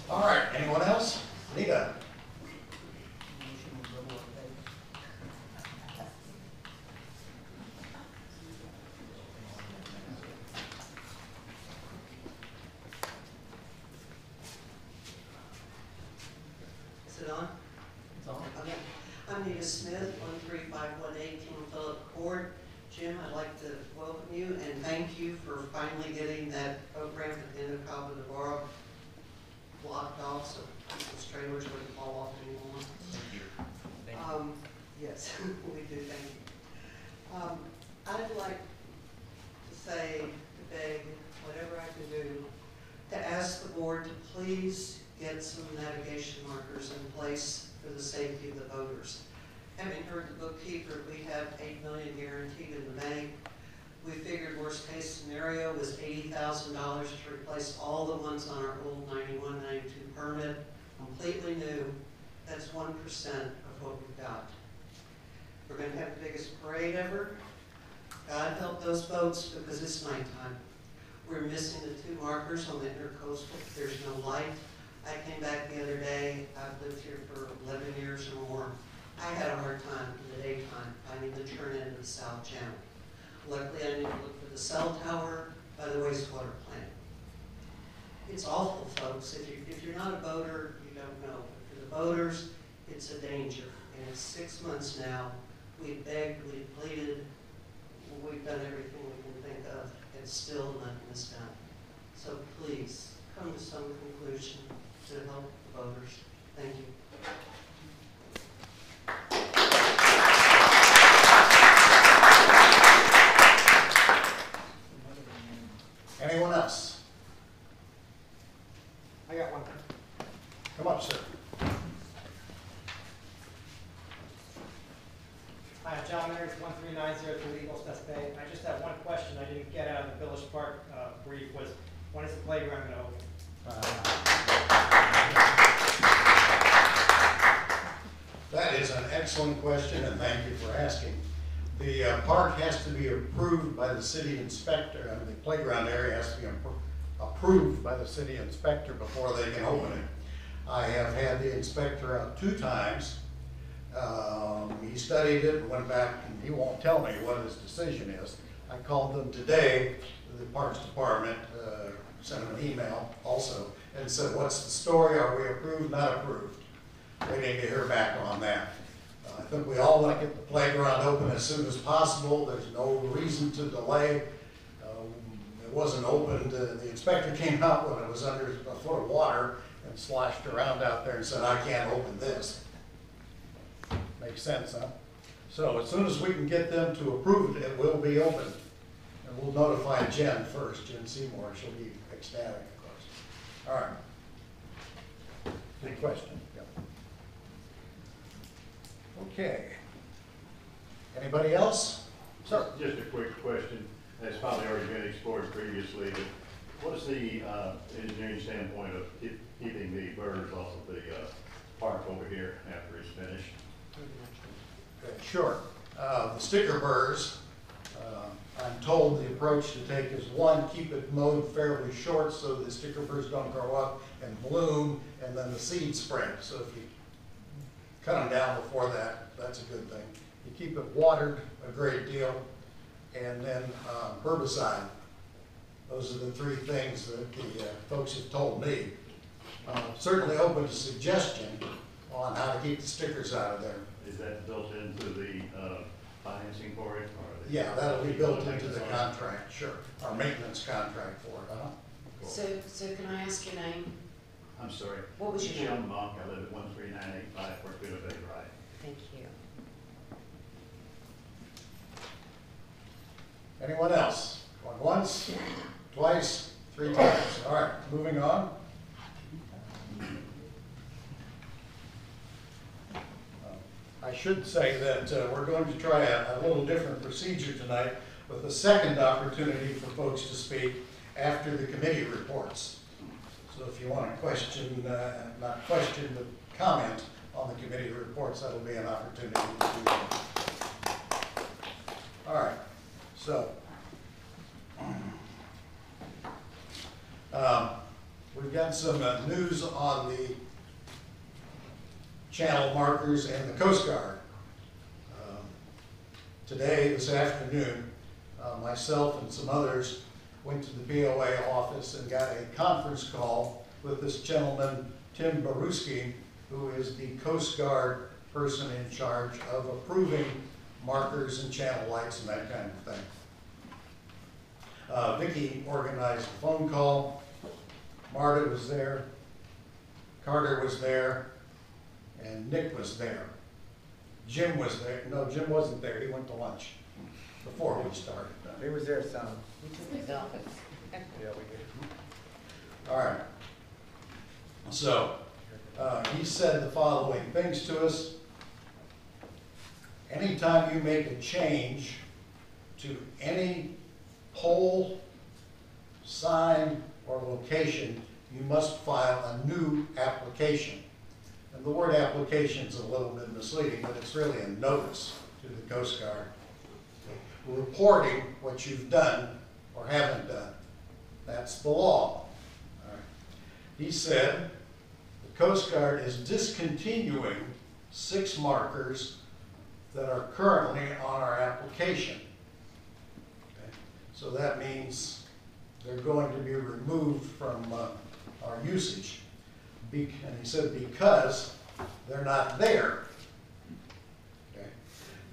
All right, anyone else? Nita? Is it on? It's on. thank you for finally getting that boat ramp at the end of Cabo de Boro blocked off so people's trailers wouldn't fall off anymore. Thank you. Yes, we do, thank you. I'd like to say, to beg, whatever I can do, to ask the board to please get some navigation markers in place for the safety of the boaters. Having heard the bookkeeper, we have $8 million guaranteed in the bank. We figured worst case scenario was $80,000 to replace all the ones on our old 91, 92 permit, completely new. That's 1% of what we've got. We're going to have the biggest parade ever. God help those boats because it's nighttime. We're missing the 2 markers on the intercoastal. There's no light. I came back the other day. I've lived here for 11 years or more. I had a hard time in the daytime finding the turn into the South Channel. Luckily, I didn't look for the cell tower by the wastewater plant. It's awful, folks. If you're not a boater, you don't know. But for the boaters, it's a danger. And it's 6 months now. We've begged, we've pleaded, we've done everything we can think of, and still nothing is done. So please, come to some conclusion to help the boaters. Thank you. Anyone else? I got one. Come up, sir. Hi, I'm John Myers, 13903 Eagles Nest Bay. I just have one question I didn't get out of the Billish Park brief was, when is the playground going to open? That is an excellent question, and thank you for asking. The park has to be approved by the city inspector, and the playground area has to be approved by the city inspector before they can open it. I have had the inspector out 2 times. He studied it and went back, and he won't tell me what his decision is. I called them today, the Parks Department, sent him an email also, and said, what's the story? Are we approved, not approved? Waiting to hear back on that. I think we all want to get the playground open as soon as possible. There's no reason to delay. It wasn't opened. The inspector came out when it was under a foot of water and sloshed around out there and said, I can't open this. Makes sense, huh? So as soon as we can get them to approve it, it will be open. And we'll notify Jen first, Jen Seymour. She'll be ecstatic, of course. All right. Good question. Yep. Okay. Anybody else? Sir? Just a quick question. That's probably already been explored previously. But what is the engineering standpoint of keeping the birds off of the park over here after it's finished? Sure. The sticker burrs, I'm told the approach to take is 1, keep it mowed fairly short so the sticker burrs don't grow up and bloom and then the seeds spread. So if you cut them down before that, that's a good thing. You keep it watered a great deal, and then herbicide. Those are the 3 things that the folks have told me. Certainly open to suggestion on how to keep the stickers out of there. Is that built into the financing for it? Or Yeah, that'll be built into the contract, sure. Our maintenance contract for it, huh? Cool. So can I ask your name? I'm sorry. What was your name? Jim Monk. I live at 13985 Fort Bay Drive. Thank you. Anyone else? Going once, twice, 3 times. All right, moving on. I should say that we're going to try a little different procedure tonight with a second opportunity for folks to speak after the committee reports. So if you want to question, not question, but comment on the committee reports, that'll be an opportunity to do that. All right, so we've got some news on the channel markers and the Coast Guard. Today, this afternoon, myself and some others went to the POA office and got a conference call with this gentleman, Tim Baruski, who is the Coast Guard person in charge of approving markers and channel lights and that kind of thing. Vicky organized a phone call. Marta was there. Carter was there. And Nick was there. Jim was there. No, Jim wasn't there. He went to lunch before we started. He was there some. We took his office. Yeah, we did. All right. So, he said the following things to us. Anytime you make a change to any pole, sign, or location, you must file a new application. And the word application is a little bit misleading, but it's really a notice to the Coast Guard reporting what you've done or haven't done. That's the law. All right. He said the Coast Guard is discontinuing 6 markers that are currently on our application. Okay. So that means they're going to be removed from our usage. And he said because they're not there. Okay.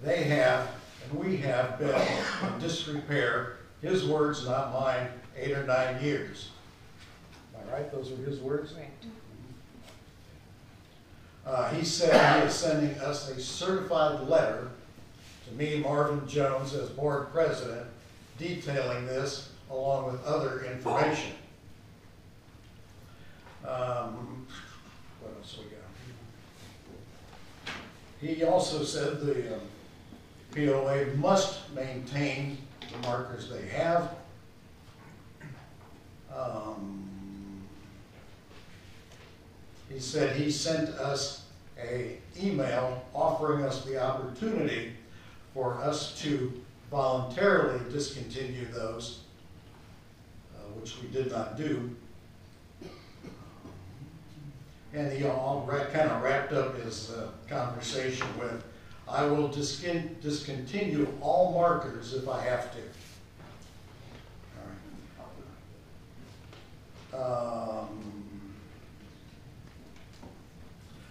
They have, and we have been in disrepair, his words, not mine, 8 or 9 years. Am I right? Those are his words? Correct. He said he is sending us a certified letter to me, Marvin Jones, as board president, detailing this along with other information. What else we got? He also said the POA must maintain the markers they have. He said he sent us an email offering us the opportunity for us to voluntarily discontinue those, which we did not do. And he all kind of wrapped up his conversation with, I will discontinue all markers if I have to. All right.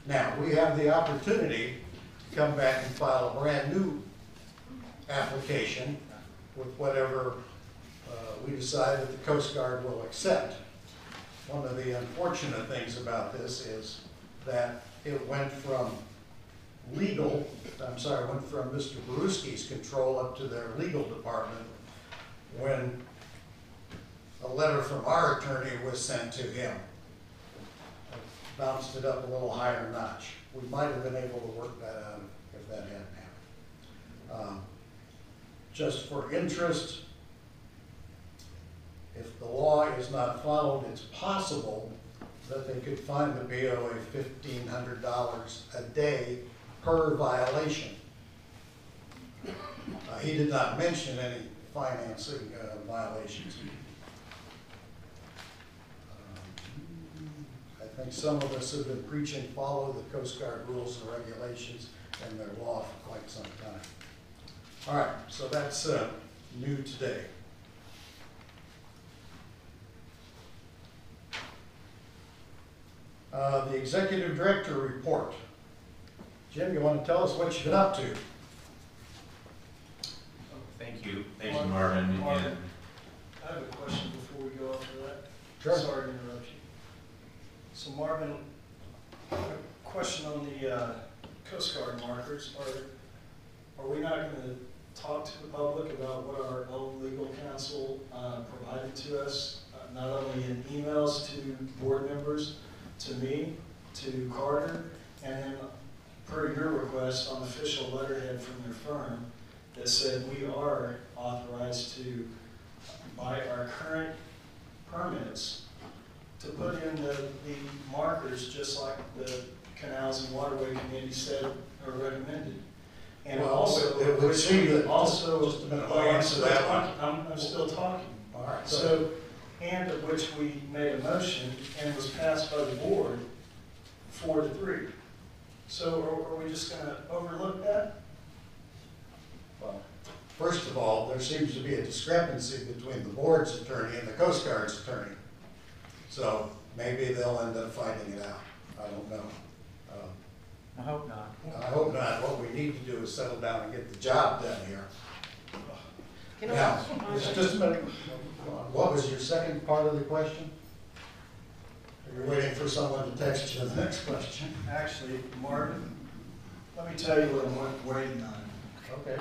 Now, we have the opportunity to come back and file a brand new application with whatever we decide that the Coast Guard will accept. One of the unfortunate things about this is that it went from went from Mr. Baruski's control up to their legal department when a letter from our attorney was sent to him. Bounced it up a little higher notch. We might have been able to work that out if that hadn't happened. Just for interest, if the law is not followed, it's possible that they could fine the POA $1,500 a day per violation. He did not mention any financing violations. I think some of us have been preaching follow the Coast Guard rules and regulations and their law for quite some time. All right, so that's new today. The Executive Director report. Jim, you want to tell us what you've been up to? Thank you, Marvin. Marvin, I have a question before we go off of that. Sure. Sorry to interrupt you. So Marvin, a question on the Coast Guard markers. Are we not going to talk to the public about what our own legal counsel provided to us, not only in emails to board members, to me, to Carter, and then per your request on official letterhead from their firm that said we are authorized to, by our current permits, to put in the markers just like the Canals and Waterway Committee said or recommended. And well, also, it would seem that also, just a minute, I'm still talking. All right. So, and of which we made a motion and was passed by the board 4-3. So are we just going to overlook that? Well, first of all, there seems to be a discrepancy between the board's attorney and the Coast Guard's attorney. So maybe they'll end up fighting it out. I don't know. I hope not. I hope not. What we need to do is settle down and get the job done here. Can Now, I just a minute. What was your second part of the question? Are you waiting for someone to text you the next question? Actually, Marvin, let me tell you what I'm waiting on. Okay.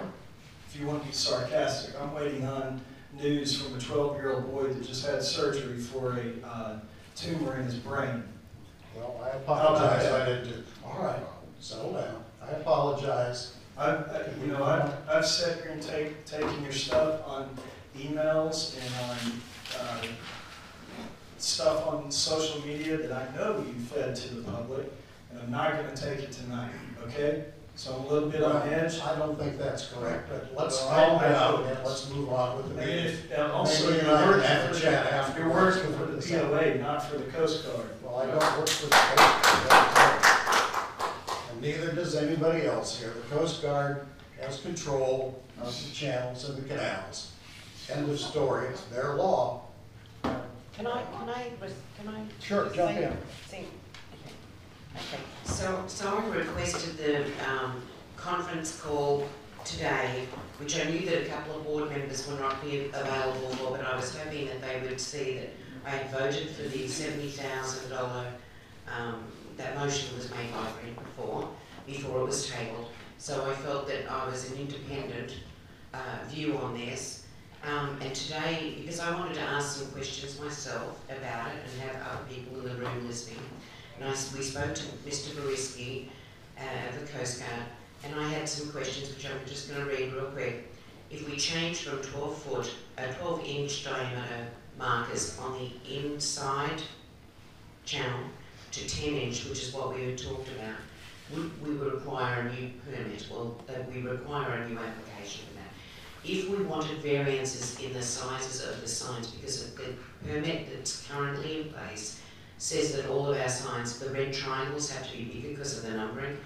If you want to be sarcastic, I'm waiting on news from a 12-year-old boy that just had surgery for a tumor in his brain. Well, I apologize, I didn't do, all right, settle down. I apologize. I've sat here and taken your stuff on emails and on stuff on social media that I know you fed to the public, and I'm not going to take it tonight, okay? So I'm a little bit on edge. I don't think that's correct, but let's Well, calm I down know. and let's move on with the meeting. Also, Maybe you're I can working have for a chat the, after. you're working for the POA, not for the Coast Guard. Well, I don't work for the Coast Guard. And neither does anybody else here. The Coast Guard has control of the channels and the canals. End of story. It's their law. Can I? Sure, jump in. Okay. So I requested the conference call today, which I knew that a couple of board members would not be available for, but I was hoping that they would see that I had voted for the $70,000, that motion was made by Brent before it was tabled. So I felt that I was an independent view on this. And today, because I wanted to ask some questions myself about it and have other people in the room listening, and we spoke to Mr. Boriski of the Coast Guard, and I had some questions which I'm just going to read real quick. If we change from 12-inch diameter markers on the inside channel to 10-inch, which is what we had talked about, would we require a new permit? Well, we require a new application for that. If we wanted variances in the sizes of the signs, because the permit that's currently in place says that all of our signs, the red triangles have to be bigger because of the numbering,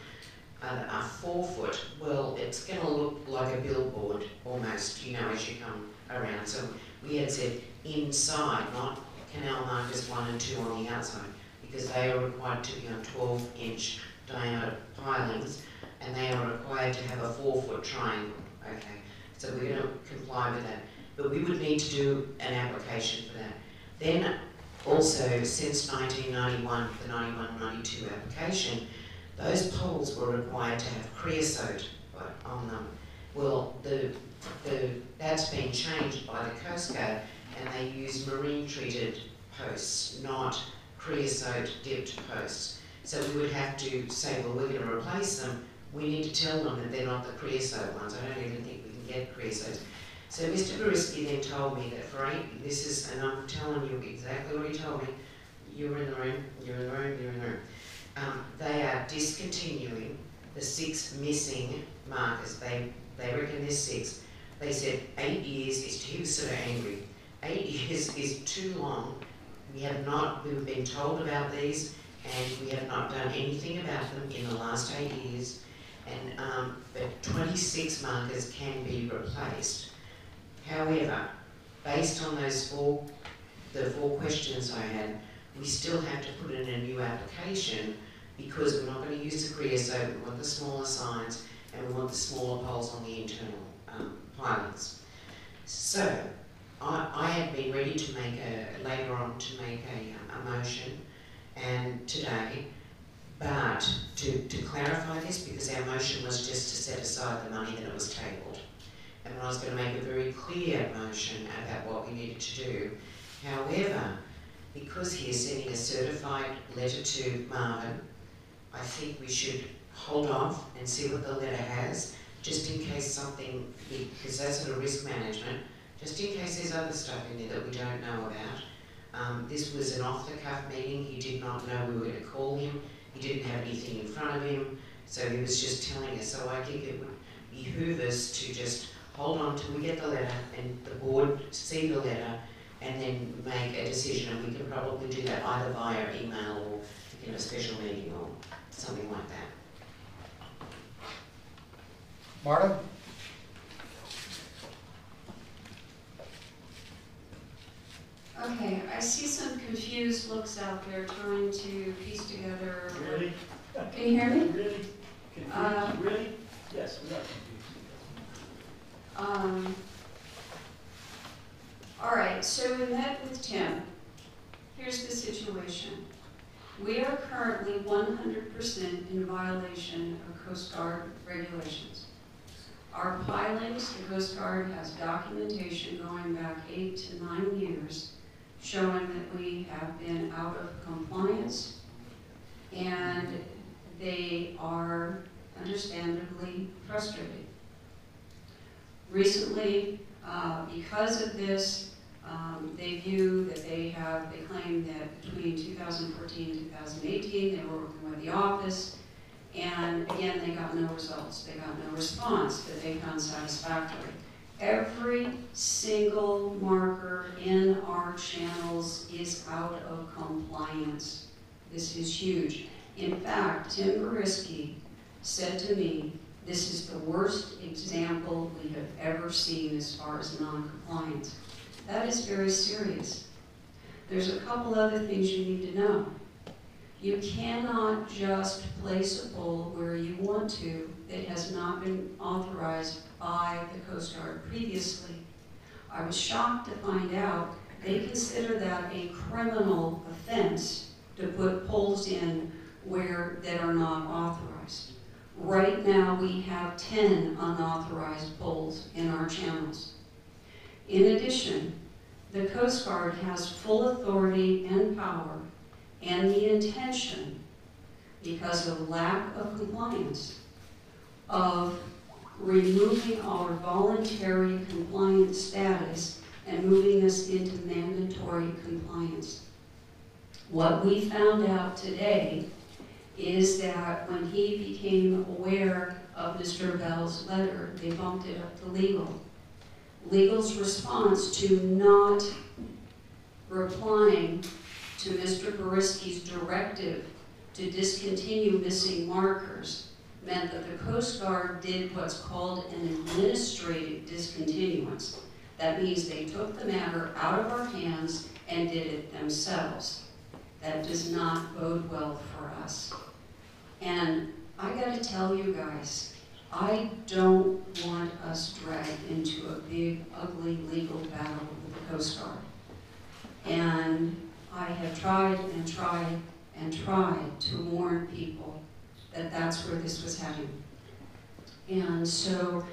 are 4 foot. Well, it's going to look like a billboard almost, as you come around. So we had said inside, not canal markers 1 and 2 on the outside, because they are required to be on 12-inch diameter pilings, and they are required to have a 4-foot triangle. Okay, so we're going to comply with that, but we would need to do an application for that. Then also, since 1991, the 91-92 application, those poles were required to have creosote on them. Well, that's been changed by the Coast Guard, and they use marine treated posts, not creosote dipped posts. So we would have to say, well, we're going to replace them. We need to tell them that they're not the creosote ones. I don't even think we can get creosote. So Mr. Boriski then told me that for and I'm telling you exactly what he told me. You were in the room, you're in the room, you're in the room. They are discontinuing the 6 missing markers. They reckon there's 6. They said 8 years he was sort of angry. 8 years is too long. We've been told about these, and we have not done anything about them in the last 8 years. And but 26 markers can be replaced. However, based on the 4 questions I had, we still have to put in a new application because we're not going to use the creosote. We want the smaller signs, and we want the smaller poles on the internal pilings. So I had been ready to make later on to make a motion, and today, but to clarify this, because our motion was just to set aside the money that it was tabled, and I was going to make a very clear motion about what we needed to do. However, because he is sending a certified letter to Marvin, I think we should hold off and see what the letter has, just in case something, because that's sort of risk management, just in case there's other stuff in there that we don't know about. This was an off-the-cuff meeting. He did not know we were going to call him. He didn't have anything in front of him, so he was just telling us. So I think it would behoove us to just hold on till we get the letter and the board see the letter, and then make a decision. And we can probably do that either via email or in a special meeting or something like that. Martin? Okay, I see some confused looks out there trying to piece together. Really? Can you hear me? Really? Confused? Really? Yes, we are confused. All right, so we met with Tim. Here's the situation. We are currently 100% in violation of Coast Guard regulations. Our pilings, the Coast Guard has documentation going back 8 to 9 years showing that we have been out of compliance, and they are understandably frustrated. Recently, because of this, they view that they claim that between 2014 and 2018, they were working with the office, and again, they got no results. They got no response that they found satisfactory. Every single marker in our channels is out of compliance. This is huge. In fact, Tim Boriski said to me, this is the worst example we have ever seen as far as non-compliance. That is very serious. There's a couple other things you need to know. You cannot just place a pole where you want to that has not been authorized by the Coast Guard previously. I was shocked to find out they consider that a criminal offense to put poles in that are not authorized. Right now we have 10 unauthorized poles in our channels. In addition, the Coast Guard has full authority and power and the intention, because of lack of compliance, of removing our voluntary compliance status and moving us into mandatory compliance. What we found out today is that when he became aware of Mr. Bell's letter, they bumped it up to legal. Legal's response to not replying to Mr. Boriski's directive to discontinue missing markers meant that the Coast Guard did what's called an administrative discontinuance. That means they took the matter out of our hands and did it themselves. That does not bode well for us. And I gotta tell you guys, I don't want us dragged into a big, ugly legal battle with the Coast Guard. And I have tried and tried and tried to warn people that that's where this was heading. And so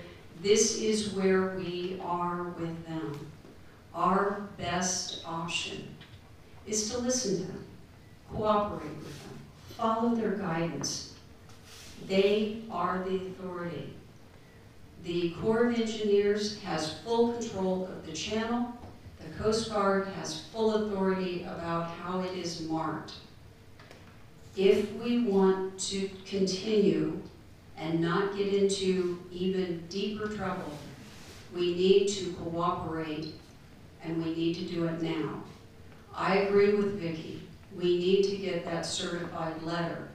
this is where we are with them. Our best option is to listen to them, cooperate with them, follow their guidance. They are the authority. The Corps of Engineers has full control of the channel. The Coast Guard has full authority about how it is marked. If we want to continue and not get into even deeper trouble, we need to cooperate, and we need to do it now. I agree with Vicki. We need to get that certified letter.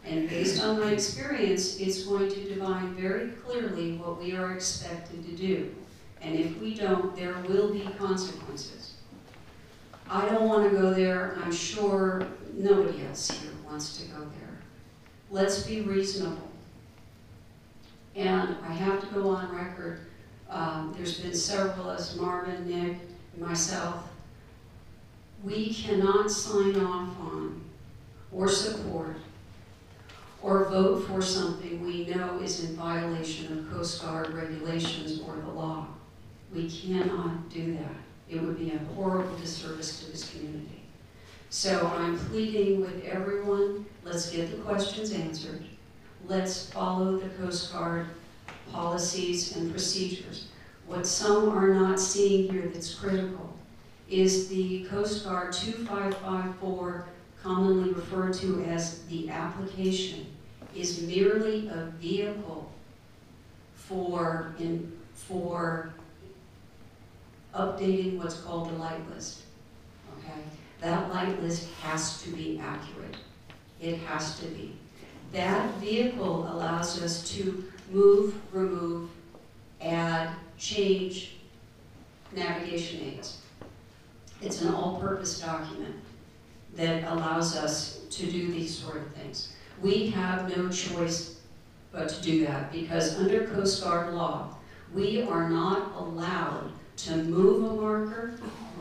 And based on my experience, it's going to define very clearly what we are expected to do. And if we don't, there will be consequences. I don't want to go there. I'm sure nobody else here wants to go there. Let's be reasonable. And I have to go on record. There's been several, as Marvin, Nick, myself. We cannot sign off on or support or vote for something we know is in violation of Coast Guard regulations or the law. We cannot do that. It would be a horrible disservice to this community. So I'm pleading with everyone, let's get the questions answered. Let's follow the Coast Guard policies and procedures. What some are not seeing here that's critical is the Coast Guard 2554, commonly referred to as the application, is merely a vehicle for updating what's called a light list, okay? That light list has to be accurate. It has to be. That vehicle allows us to move, remove, add, change navigation aids. It's an all-purpose document that allows us to do these sort of things. We have no choice but to do that because under Coast Guard law, we are not allowed to move a marker,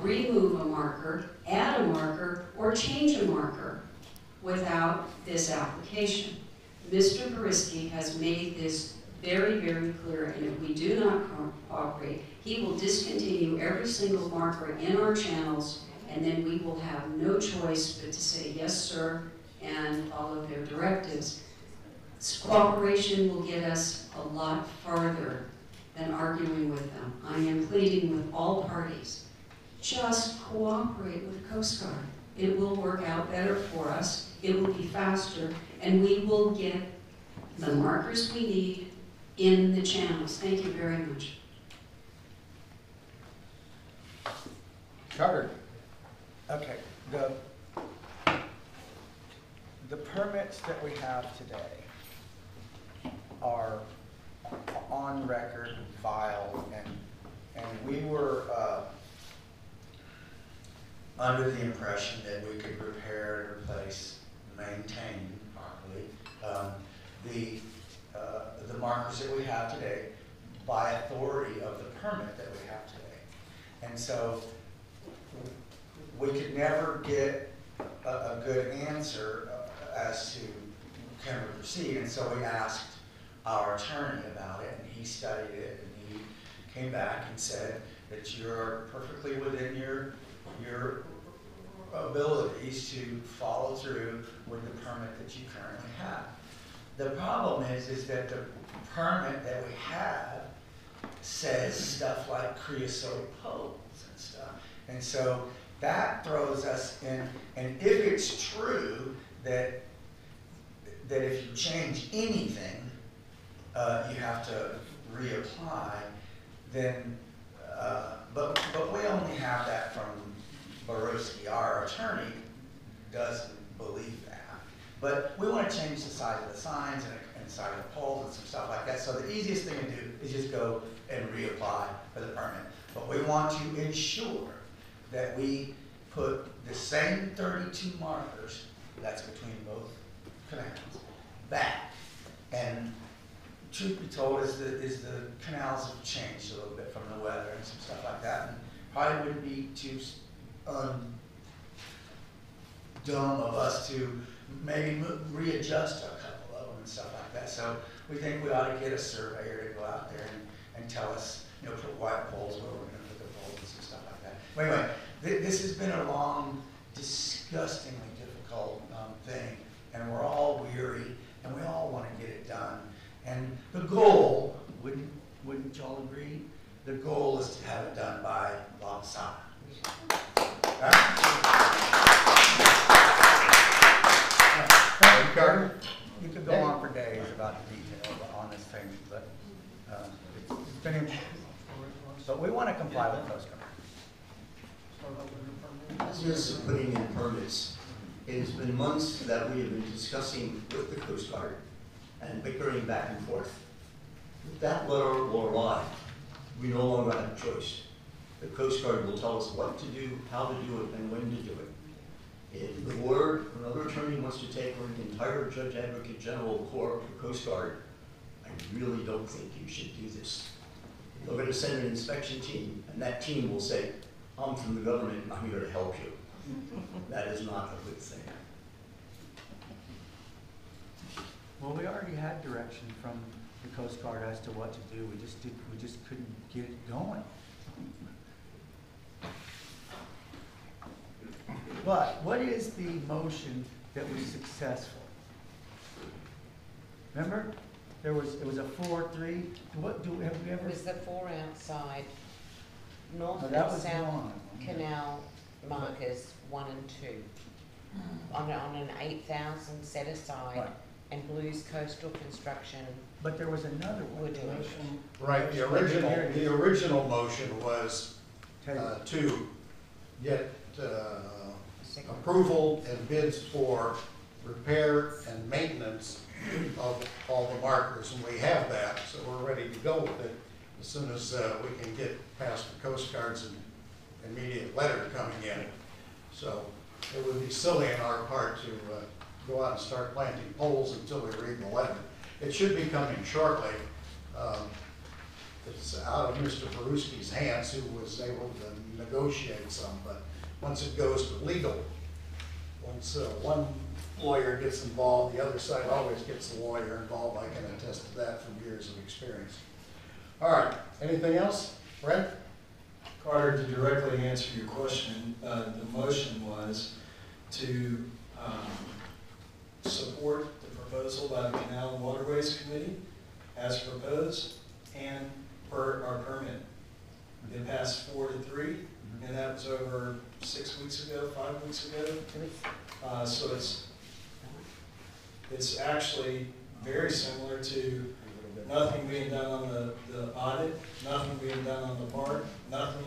remove a marker, add a marker, or change a marker without this application. Mr. Boriski has made this very, very clear, and if we do not cooperate, he will discontinue every single marker in our channels, and then we will have no choice but to say yes, sir, and follow their directives. Cooperation will get us a lot farther than arguing with them. I am pleading with all parties. Just cooperate with the Coast Guard. It will work out better for us. It will be faster, and we will get the markers we need in the channels. Thank you very much. Carter. Okay, the permits that we have today are on record, filed, and we were under the impression that we could repair, replace, maintain properly the markers that we have today by authority of the permit that we have today. And so we could never get a good answer as to can we proceed, and so we asked our attorney about it, and he studied it, and he came back and said that you're perfectly within your abilities to follow through with the permit that you currently have. The problem is that the permit that we have says stuff like creosote poles and stuff, and so that throws us in. And if it's true that if you change anything, you have to reapply, then, but we only have that from Boriski. Our attorney doesn't believe that. But we want to change the size of the signs and the size of the poles and some stuff like that. So the easiest thing to do is just go and reapply for the permit. But we want to ensure that we put the same 32 markers, that's between both canals, back. And truth be told is the canals have changed a little bit from the weather and some stuff like that, and probably wouldn't be too dumb of us to maybe readjust a couple of them and stuff like that. So we think we ought to get a surveyor to go out there and tell us, put white poles where we're going to put the poles and some stuff like that. But anyway, this has been a long, disgustingly difficult thing, and we're all weary, and we all want to get it done. And the goal, wouldn't y'all agree? The goal is to have it done by Longside. You could go on for days about the details on this thing, but it's been. But we want to comply with Coast Guard. As is putting in permits, it has been months that we have been discussing with the Coast Guard and bickering back and forth. If that letter will arrive, we no longer have a choice. The Coast Guard will tell us what to do, how to do it, and when to do it. If the board or another attorney wants to take on the entire Judge Advocate General Corps of the Coast Guard, I really don't think you should do this. They're going to send an inspection team, and that team will say, I'm from the government, I'm here to help you. That is not a good thing. Well, we already had direction from the Coast Guard as to what to do. We just couldn't get it going. But what is the motion that was successful? Remember, it was a 4-3. What have we ever? It was the 4 outside, north No, and that was south one. canal markers 1 and 2 on an 8,000 set aside, Right. and Blues Coastal Construction. But there was another one. We're doing. Right, the original motion was to get approval and bids for repair and maintenance of all the markers, and we have that, so we're ready to go with it as soon as we can get past the Coast Guard's immediate letter coming in. So it would be silly on our part to go out and start planting poles until we read the letter. It should be coming shortly. it's out of Mr. Peruski's hands, who was able to negotiate some, but once it goes to legal, once one lawyer gets involved, the other side always gets the lawyer involved. I can attest to that from years of experience. All right, anything else? Brent? Carter, to directly answer your question, the motion was to support the proposal by the Canal and Waterways Committee as proposed and per our permit. It passed 4-3, and that was over 6 weeks ago, 5 weeks ago. So it's actually very similar to nothing being done on the audit, nothing being done on the park, nothing.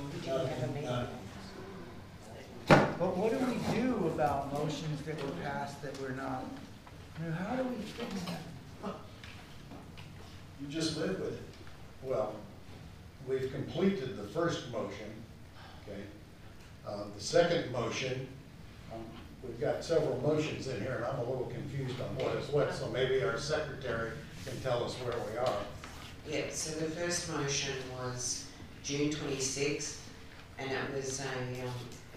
But what do we do about motions that were passed that were not? I mean, how do we fix that? You just live with it. Well, we've completed the first motion, okay? The second motion, we've got several motions in here, and I'm a little confused on what is what, so maybe our secretary can tell us where we are. Yeah, so the first motion was June 26th, and it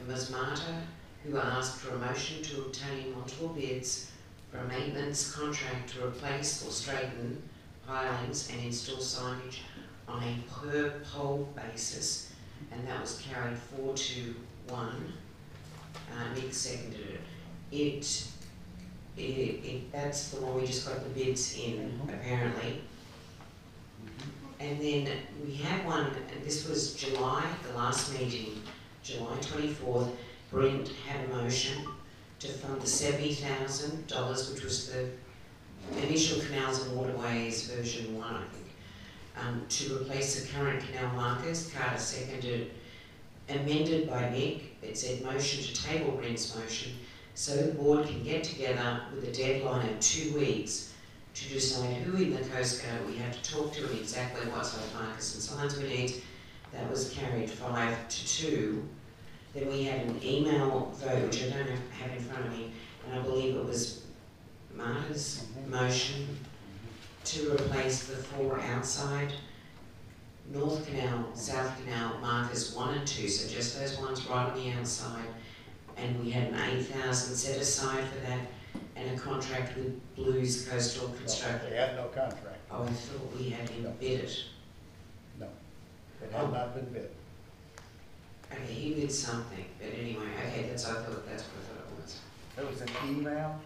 was Marta who asked for a motion to obtain multiple bids for a maintenance contract to replace or straighten pilings and install signage on a per pole basis, and that was carried 4-1. Nick seconded it. That's the one we just got the bids in, apparently. And then we had one, and this was July, the last meeting, July 24th. Brent had a motion to fund the $70,000, which was the initial Canals and Waterways version 1, I think, to replace the current canal markers. Carter seconded, amended by Nick. It said motion to table Brent's motion so the board can get together with a deadline of 2 weeks to decide who in the Coast Guard we have to talk to and exactly what sort of markers and signs we need. That was carried 5-2. Then we had an email vote, which I don't have in front of me, and I believe it was Marta's motion to replace the 4 outside North Canal, South Canal markers 1 and 2, so just those ones right on the outside. And we had an $8,000 set aside for that, and a contract with Blues Coastal Construction. They had no contract. Oh, I thought we had him bid it. No, it had not been bid. Okay, he bid something, but anyway, okay, that's what I thought it was. There was an email.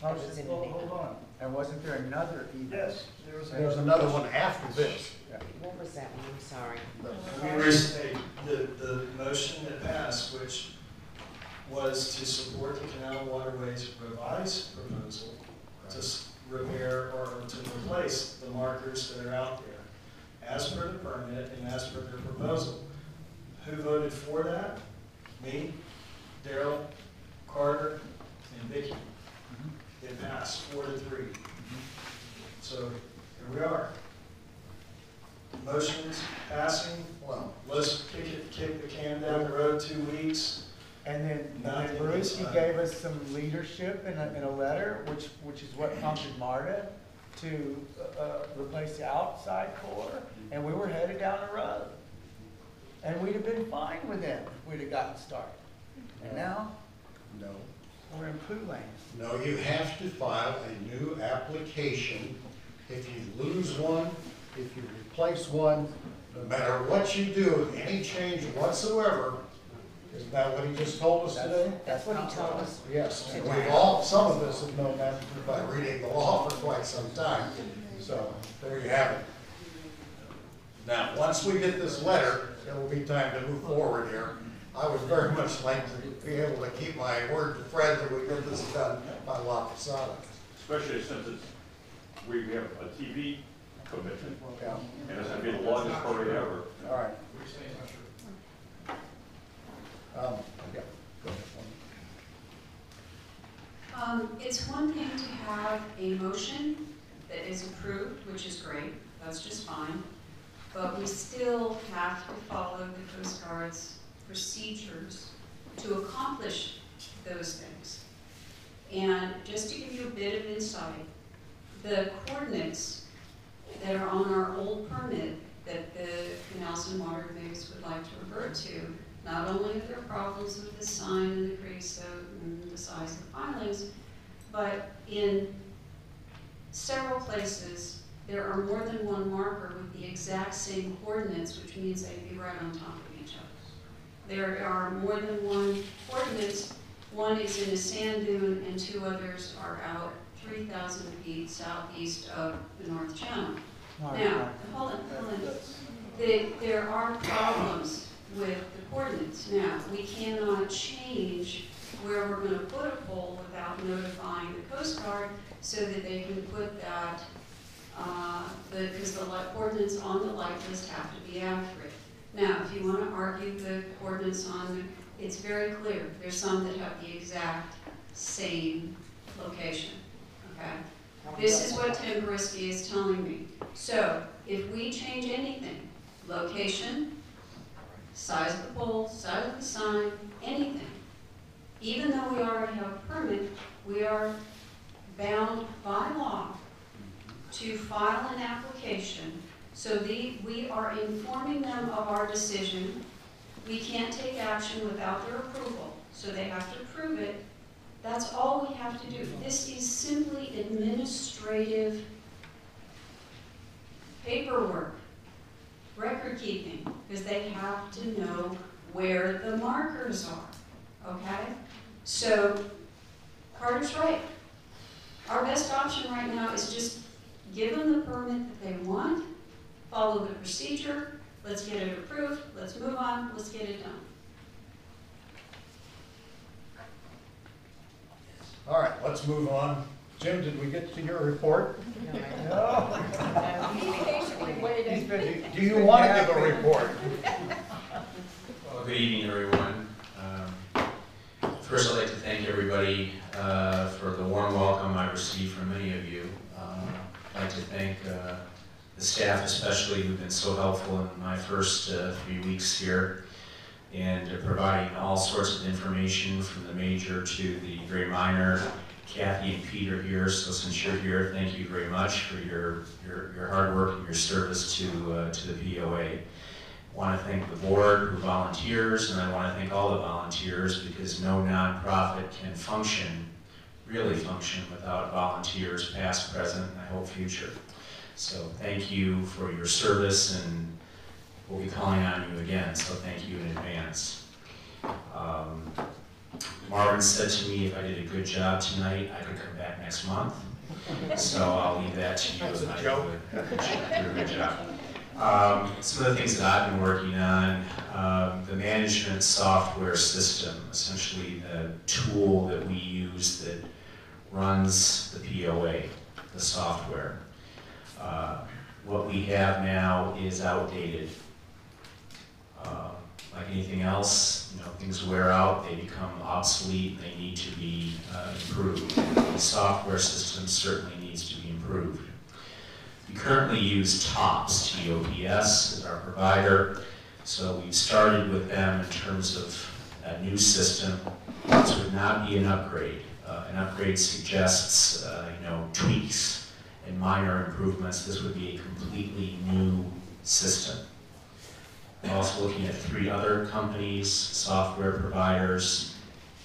Hold on. And wasn't there another email? Yes, There was another one after this. What was that one? I'm sorry. The motion that passed, which was to support the Canal and Waterways revised proposal to repair or to replace the markers that are out there as per the permit and as per their proposal. Who voted for that? Me, Daryl, Carter, and Vicki. It passed 4-3. So here we are. Motion's passing. Well, let's kick the can down the road 2 weeks. And then Bruce, he gave us some leadership in a letter, which is what prompted Marta to replace the outside core, and we were headed down the road. And we'd have been fine with them if we'd have gotten started. And now, no, we're in poo land. No, you have to file a new application. If you lose one, if you replace one, no matter what you do, any change whatsoever, isn't that what he just told us today? That's what he told us. Yes, and we've all, some of us have known that by reading the law for quite some time. So there you have it. Now, once we get this letter, it will be time to move forward here. I would very much like to be able to keep my word to Fred that we get this done by La Posada. Especially since we have a TV commitment, Yeah. and it's going to be the longest parade ever. All right. Yeah. Go ahead. It's one thing to have a motion that is approved, which is great, that's just fine, but we still have to follow the Coast Guard's procedures to accomplish those things. And just to give you a bit of insight, the coordinates that are on our old permit that the Canals and Waterways would like to revert to. Not only are there problems with the sign and the creosote and the size of the pilings, but in several places, there are more than one marker with the exact same coordinates, which means they'd be right on top of each other. There are more than one coordinates. One is in a sand dune and two others are out 3,000 feet southeast of the North Channel. Now, hold on. There are problems with the coordinates. Now, we cannot change where we're going to put a pole without notifying the Coast Guard so that they can put that, because the coordinates on the light list have to be accurate. Now, if you want to argue the coordinates on it's very clear. There's some that have the exact same location, okay? This is what Tim Brisky is telling me. So, if we change anything, location, size of the pole, size of the sign, anything, even though we already have a permit, we are bound by law to file an application. So we are informing them of our decision. We can't take action without their approval, so they have to approve it. That's all we have to do. This is simply administrative paperwork, record keeping, because they have to know where the markers are, okay? So, Carter's right. Our best option right now is just give them the permit that they want, follow the procedure, let's get it approved, let's move on, let's get it done. All right, let's move on. Jim, did we get to your report? No. Do you want to give a report? Well, good evening, everyone. First, I'd like to thank everybody for the warm welcome I received from many of you. I'd like to thank the staff especially, who've been so helpful in my first 3 weeks here, and providing all sorts of information from the major to the very minor. Kathy and Peter here, so since you're here, thank you very much for your hard work and your service to the POA. I want to thank the board who volunteers, and I want to thank all the volunteers, because no nonprofit can function, really function, without volunteers, past, present, and I hope future. So thank you for your service, and we'll be calling on you again, so thank you in advance. Marvin said to me if I did a good job tonight, I could come back next month. So I'll leave that to you. That's a joke. Do a good job. Some of the things that I've been working on, the management software system, essentially the tool that we use that runs the POA, the software. What we have now is outdated. Like anything else, things wear out, they become obsolete, they need to be improved. The software system certainly needs to be improved. We currently use TOPS, T-O-P-S, as our provider, so we've started with them in terms of a new system. This would not be an upgrade. An upgrade suggests tweaks and minor improvements. This would be a completely new system. I'm also looking at 3 other companies, software providers,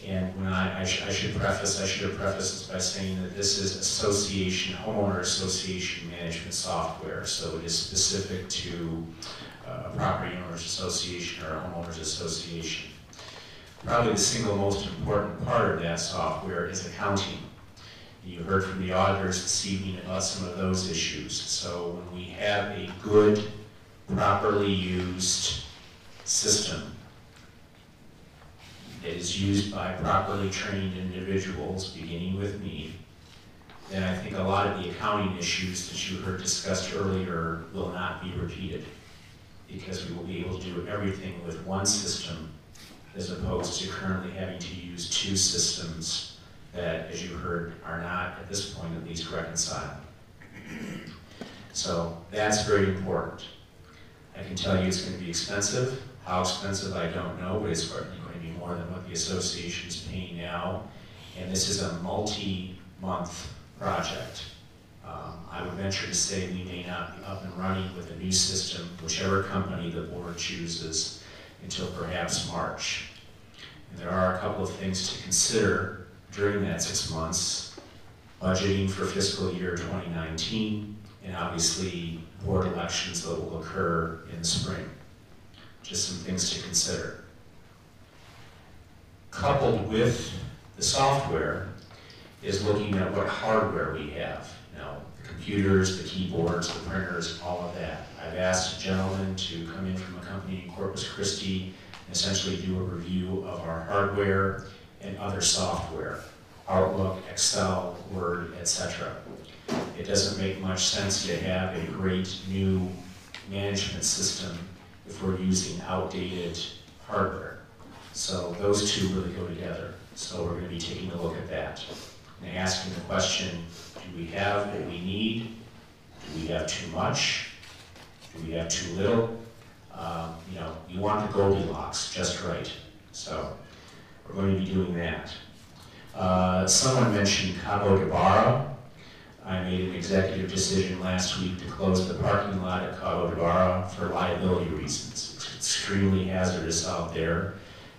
and when I should have prefaced this by saying that this is homeowner association management software, so it is specific to a property owners association or a homeowners association. Probably the single most important part of that software is accounting. You heard from the auditors this evening about some of those issues. So when we have a good, properly used system that is used by properly trained individuals, beginning with me, then I think a lot of the accounting issues that you heard discussed earlier will not be repeated, because we will be able to do everything with one system as opposed to currently having to use 2 systems that, as you heard, are not, at this point at least, reconciled. So that's very important. I can tell you it's going to be expensive. How expensive, I don't know, but it's certainly going to be more than what the association is paying now. And this is a multi-month project. I would venture to say we may not be up and running with a new system, whichever company the board chooses, until perhaps March. And there are a couple of things to consider during that 6 months: budgeting for fiscal year 2019, and obviously board elections that will occur in the spring. Just some things to consider. Coupled with the software is looking at what hardware we have. Now, the computers, the keyboards, the printers, all of that. I've asked a gentleman to come in from a company in Corpus Christi and essentially do a review of our hardware and other software, Outlook, Excel, Word, etc. It doesn't make much sense to have a great new management system if we're using outdated hardware. So those two really go together. So we're going to be taking a look at that and asking the question, do we have what we need? Do we have too much? Do we have too little? You know, you want the Goldilocks just right. So we're going to be doing that. Someone mentioned Cabo de Barra. I made an executive decision last week to close the parking lot at Cabo de Barra for liability reasons. It's extremely hazardous out there.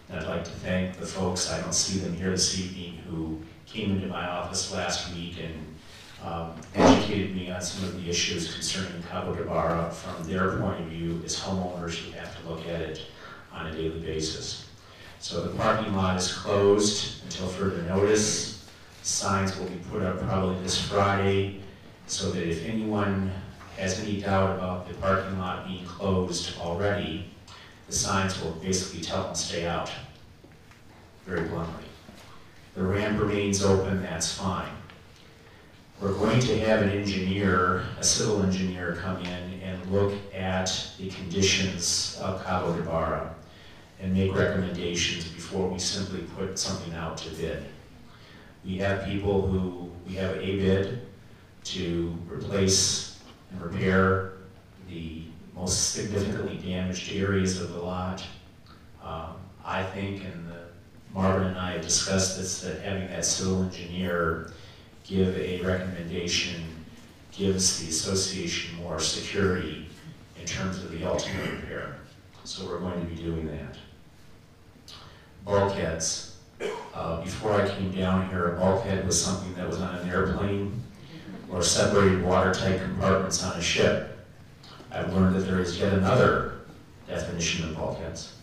And I'd like to thank the folks, I don't see them here this evening, who came into my office last week and educated me on some of the issues concerning Cabo de Barra from their point of view as homeowners who have to look at it on a daily basis. So the parking lot is closed until further notice. Signs will be put up probably this Friday, so that if anyone has any doubt about the parking lot being closed already, the signs will basically tell them stay out, very bluntly. The ramp remains open, that's fine. We're going to have an engineer, a civil engineer, come in and look at the conditions of Cabo de Barra and make recommendations before we simply put something out to bid. We have people who, we have a bid to replace and repair the most significantly damaged areas of the lot. I think, and Marvin and I have discussed this, that having that civil engineer give a recommendation gives the association more security in terms of the ultimate repair. So we're going to be doing that. Bulkheads. Before I came down here, a bulkhead was something that was on an airplane or separated watertight compartments on a ship. I've learned that there is yet another definition of bulkheads.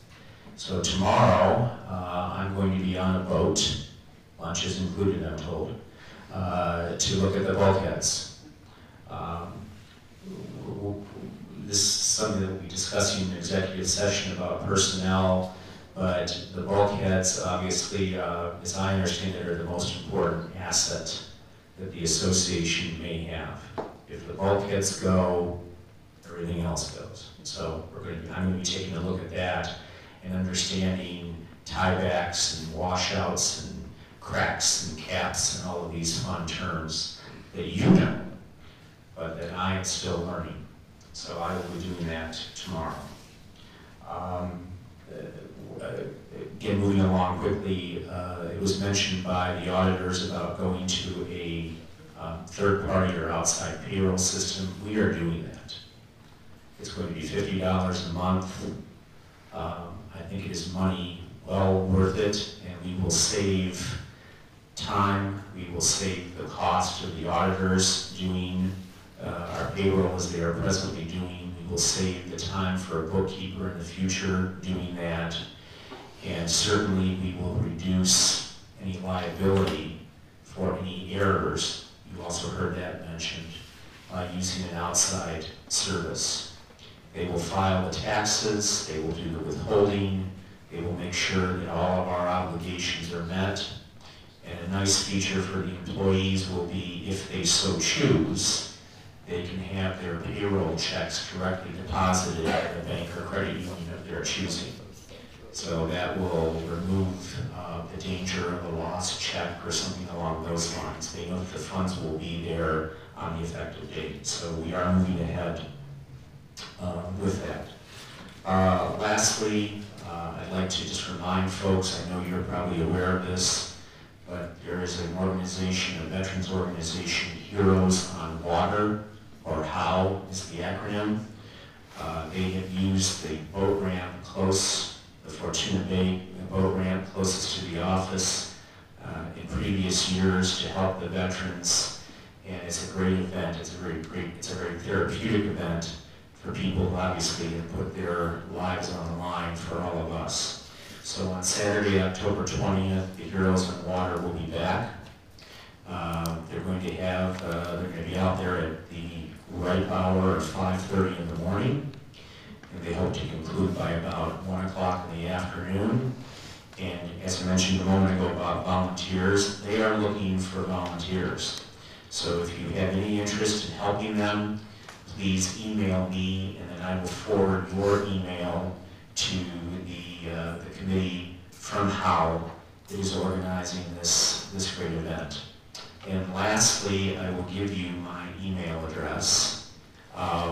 So tomorrow, I'm going to be on a boat, lunch is included, I'm told, to look at the bulkheads. This is something that we'll be discussing in executive session about personnel, but the bulkheads, obviously, as I understand it, are the most important asset that the association may have. If the bulkheads go, everything else goes. So I'm going to be taking a look at that and understanding tiebacks and washouts and cracks and caps and all of these fun terms that you know, but that I am still learning. So I will be doing that tomorrow. Again, moving along quickly, it was mentioned by the auditors about going to a third-party or outside payroll system. We are doing that. It's going to be $50 a month. I think it is money well worth it, and we will save time. We will save the cost of the auditors doing our payroll as they are presently doing. We will save the time for a bookkeeper in the future doing that. And certainly we will reduce any liability for any errors. You also heard that mentioned, by using an outside service. They will file the taxes, they will do the withholding, they will make sure that all of our obligations are met. And a nice feature for the employees will be, if they so choose, they can have their payroll checks directly deposited at the bank or credit union of their choosing. So that will remove the danger of a lost check or something along those lines. They know that the funds will be there on the effective date. So we are moving ahead with that. Lastly, I'd like to just remind folks, I know you're probably aware of this, but there is an organization, a veterans organization, Heroes on Water, or HOW is the acronym. They have used the boat ramp the Fortuna Bay boat ramp closest to the office in previous years to help the veterans, and it's a great event. It's a very therapeutic event for people, obviously, that put their lives on the line for all of us. So on Saturday, October 20th, the Heroes on Water will be back. They're going to be out there at the right hour of 5:30 in the morning, and they hope to conclude by about 1 o'clock in the afternoon. And as I mentioned a moment ago about volunteers, they are looking for volunteers. So if you have any interest in helping them, please email me, and then I will forward your email to the committee from HOW that is organizing this great event. And lastly, I will give you my email address.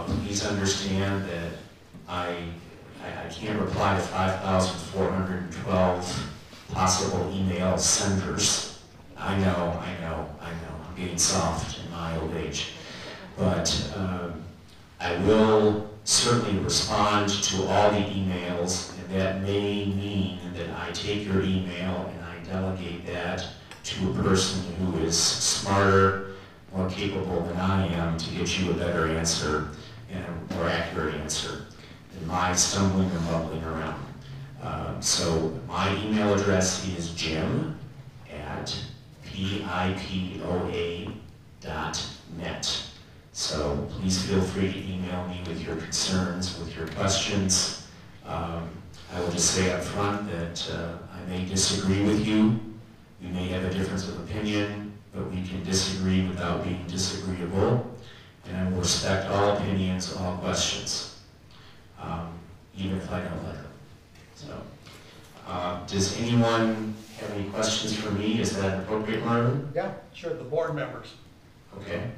Please understand that I can't reply to 5,412 possible email senders. I know, I'm getting soft in my old age. But I will certainly respond to all the emails, and that may mean that I take your email and I delegate that to a person who is smarter, more capable than I am to get you a better answer and a more accurate answer than my stumbling and mumbling around. So my email address is jim@pipoa.net. So please feel free to email me with your concerns, with your questions. I will just say up front that I may disagree with you. We may have a difference of opinion, but we can disagree without being disagreeable. And I will respect all opinions, all questions, even if I don't like them. So, does anyone have any questions for me? Is that appropriate, Marvin? Yeah, sure, the board members. Okay.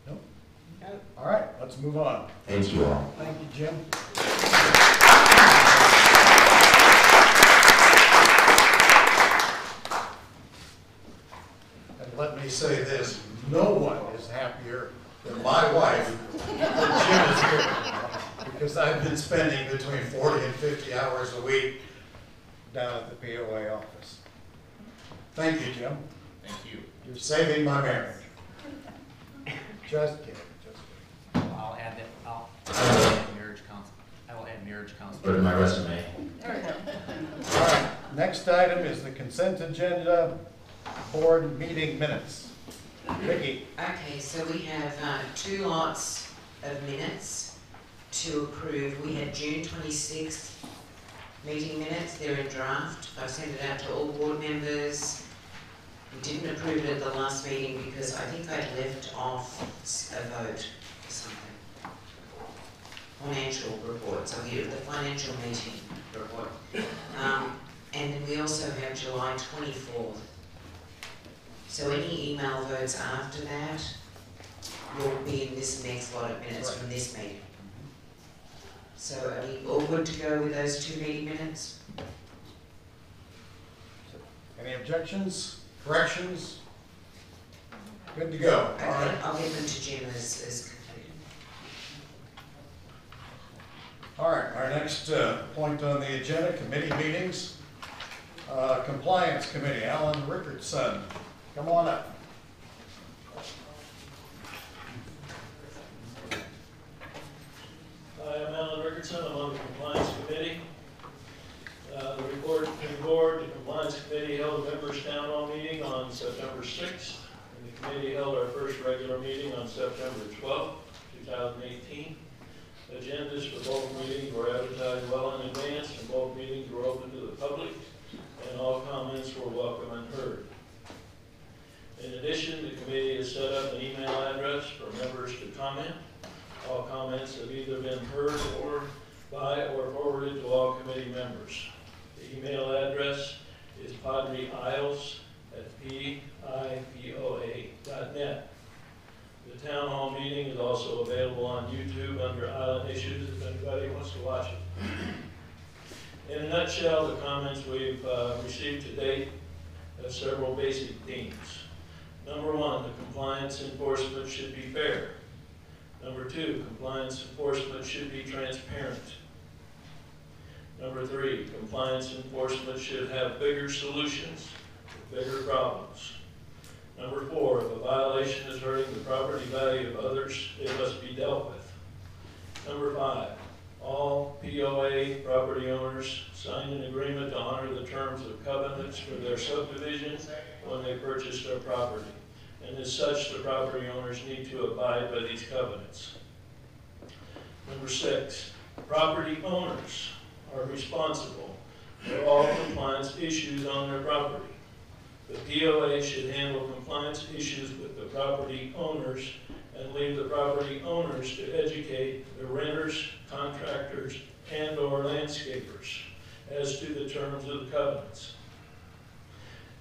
Nope. All right, let's move on. Thank you all. Thank you, Jim. And let me say this, no one is happier than my wife that Jim is here. Because I've been spending between 40 and 50 hours a week down at the POA office. Thank you, Jim. Thank you. You're saving my marriage. Just kidding, just kidding. I'll add that, I'll add marriage counsel. I will add marriage counsel. Put it in my resume. There we go. All right, next item is the consent agenda, board meeting minutes. Vicki. Okay, so we have 2 lots of minutes to approve. We had June 26th meeting minutes. They're in draft. I've sent it out to all board members. We didn't approve it at the last meeting because I think I'd left off a vote for something. Financial report, so we have the financial meeting report. And then we also have July 24th. So any email votes after that will be in this next lot of minutes from this meeting. So are we all good to go with those 2 meeting minutes? Any objections, corrections? Good to go. Okay, All right. I'll give them to Jim as completed. All right, our next point on the agenda, committee meetings. Compliance Committee, Alan Rickardson. Come on up. Hi, I'm Alan Rickardson. I'm on the Compliance Committee. The report from the board, the Compliance Committee held a members' town hall meeting on September 6th, and the committee held our first regular meeting on September 12th, 2018. Agendas for both meetings were advertised well in advance, and both meetings were open to the public, and all comments were welcome and heard. In addition, the committee has set up an email address for members to comment. All comments have either been heard by or forwarded to all committee members. The email address is padreiles@pipoa.net. The town hall meeting is also available on YouTube under Island Issues if anybody wants to watch it. In a nutshell, the comments we've received to date have several basic themes. Number one, the compliance enforcement should be fair. Number two, compliance enforcement should be transparent. Number three, compliance enforcement should have bigger solutions for bigger problems. Number four, if a violation is hurting the property value of others, it must be dealt with. Number five, all POA property owners sign an agreement to honor the terms of covenants for their subdivision when they purchase their property. And as such, the property owners need to abide by these covenants. Number six, property owners are responsible for all compliance issues on their property. The POA should handle compliance issues with the property owners and leave the property owners to educate the renters, contractors, and/or landscapers as to the terms of the covenants.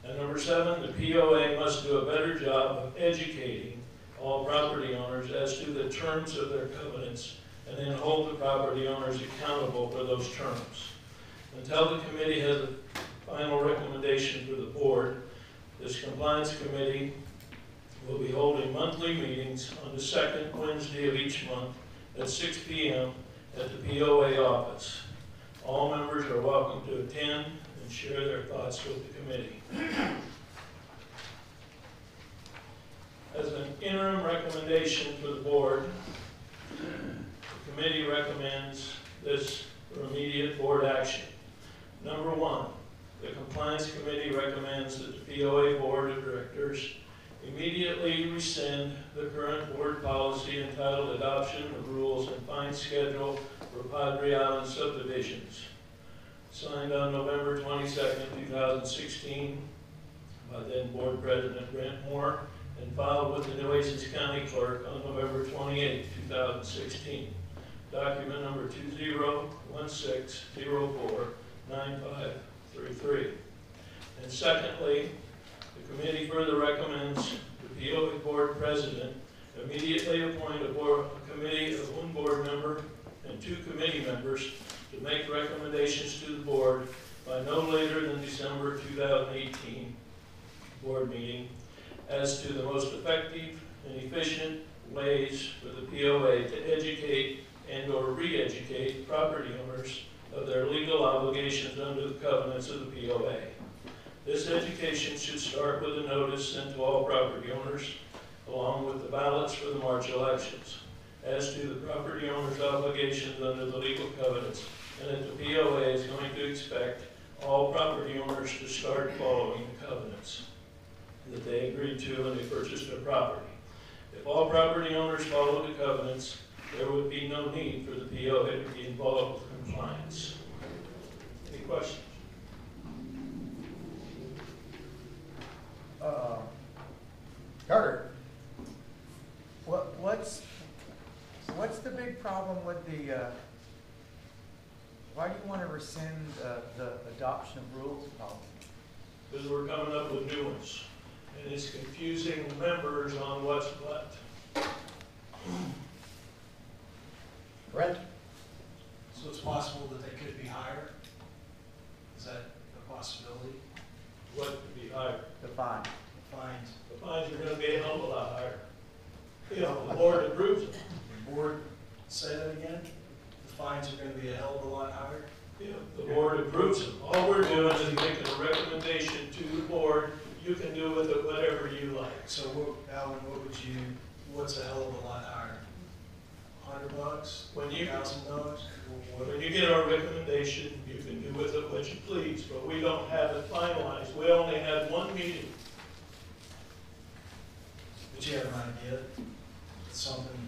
And number seven, the POA must do a better job of educating all property owners as to the terms of their covenants and then hold the property owners accountable for those terms. Until the committee has a final recommendation for the board, this compliance committee will be holding monthly meetings on the second Wednesday of each month at 6 p.m. at the POA office. All members are welcome to attend and share their thoughts with the committee. As an interim recommendation for the board, the committee recommends this for immediate board action. Number one, the compliance committee recommends that the POA board of directors immediately rescind the current board policy entitled Adoption of Rules and Fine Schedule for Padre Island Subdivisions, signed on November 22nd, 2016 by then Board President Brent Moore and filed with the Nueces County Clerk on November 28, 2016. Document number 2016049533. And secondly, the committee further recommends the POA board president immediately appoint a committee of one board member and 2 committee members to make recommendations to the board by no later than December 2018 board meeting as to the most effective and efficient ways for the POA to educate and/or re-educate property owners of their legal obligations under the covenants of the POA. This education should start with a notice sent to all property owners, along with the ballots for the March elections, as to the property owners' obligations under the legal covenants, and that the POA is going to expect all property owners to start following the covenants that they agreed to when they purchased their property. If all property owners follow the covenants, there would be no need for the POA to be involved with compliance. Any questions? Carter, what's the big problem with the, why do you want to rescind the adoption of rules policy? Because we're coming up with new ones, and it's confusing members on what's what. Brent? So it's possible that they could be higher? Is that a possibility? What could be higher? The fine. The fines? The fines are going to be a hell of a lot higher. You know, the board approves them. The board, say that again? The fines are going to be a hell of a lot higher? Yeah, the board approves them. All we're doing is making a recommendation to the board. You can do with it whatever you like. So, Alan, what's a hell of a lot higher? $100? When you $1,000? When you get our recommendation, you can do with it what you please, but we don't have it finalized. We only had one meeting. But you have an idea? It's something?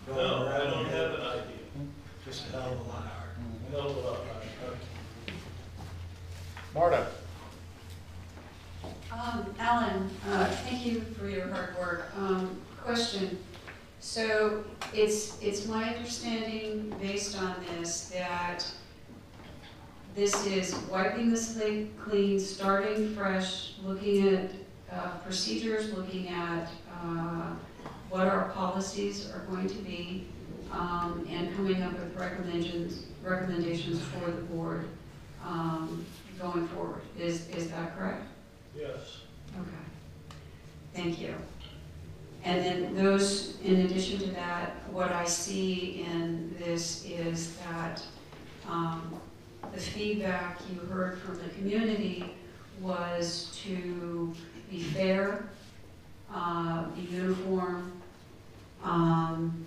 No, I don't have an idea. Just a hell of a lot higher. A hell of a lot higher. Marta? Alan, thank you for your hard work. Question. So it's my understanding, based on this, that this is wiping the slate clean, starting fresh, looking at procedures, looking at what our policies are going to be, and coming up with recommendations for the board. going forward. Is that correct? Yes. Okay. Thank you. And then those, in addition to that, what I see in this is that the feedback you heard from the community was to be fair, be uniform, and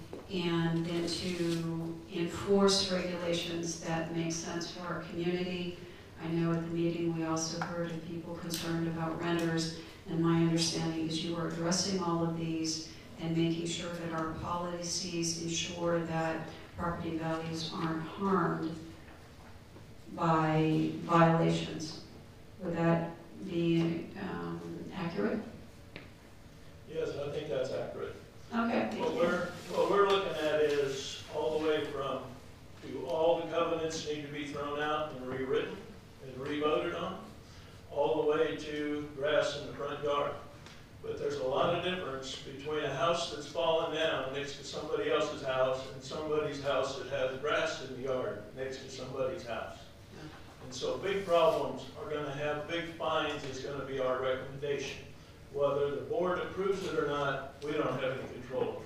then to enforce regulations that make sense for our community. I know at the meeting we also heard of people concerned about renters, and my understanding is you are addressing all of these and making sure that our policies ensure that property values aren't harmed by violations. Would that be accurate? Yes, I think that's accurate. Okay. What we're looking at is all the way from, do all the covenants need to be thrown out and rewritten and re-voted on, all the way to grass in the front yard. But there's a lot of difference between a house that's fallen down next to somebody else's house and somebody's house that has grass in the yard next to somebody's house. And so big problems are going to have big fines is going to be our recommendation. Whether the board approves it or not, we don't have any control over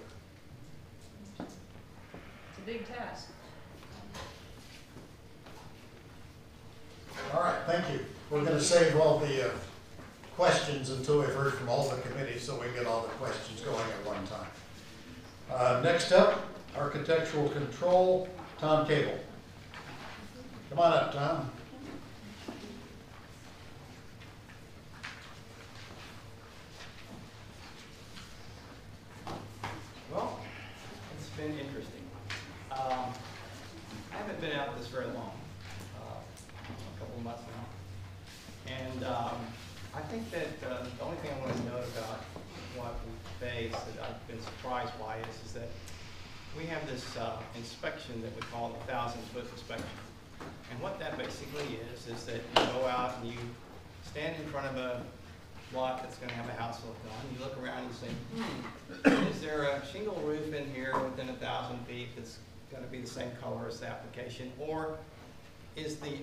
it. It's a big task. All right, thank you. We're going to save all the questions until we've heard from all the committees so we can get all the questions going at one time. Next up, Architectural Control, Tom Cable. Come on up, Tom. Well, it's been interesting. I haven't been out this very long, a couple of months now. And I think that the only thing I want to note about what we face that I've been surprised by is that we have this inspection that we call the 1,000-foot inspection. And what that basically is that you go out and you stand in front of a lot that's going to have a house look on. You look around and you say, is there a shingle roof in here within 1,000 feet that's going to be the same color as the application? Or is the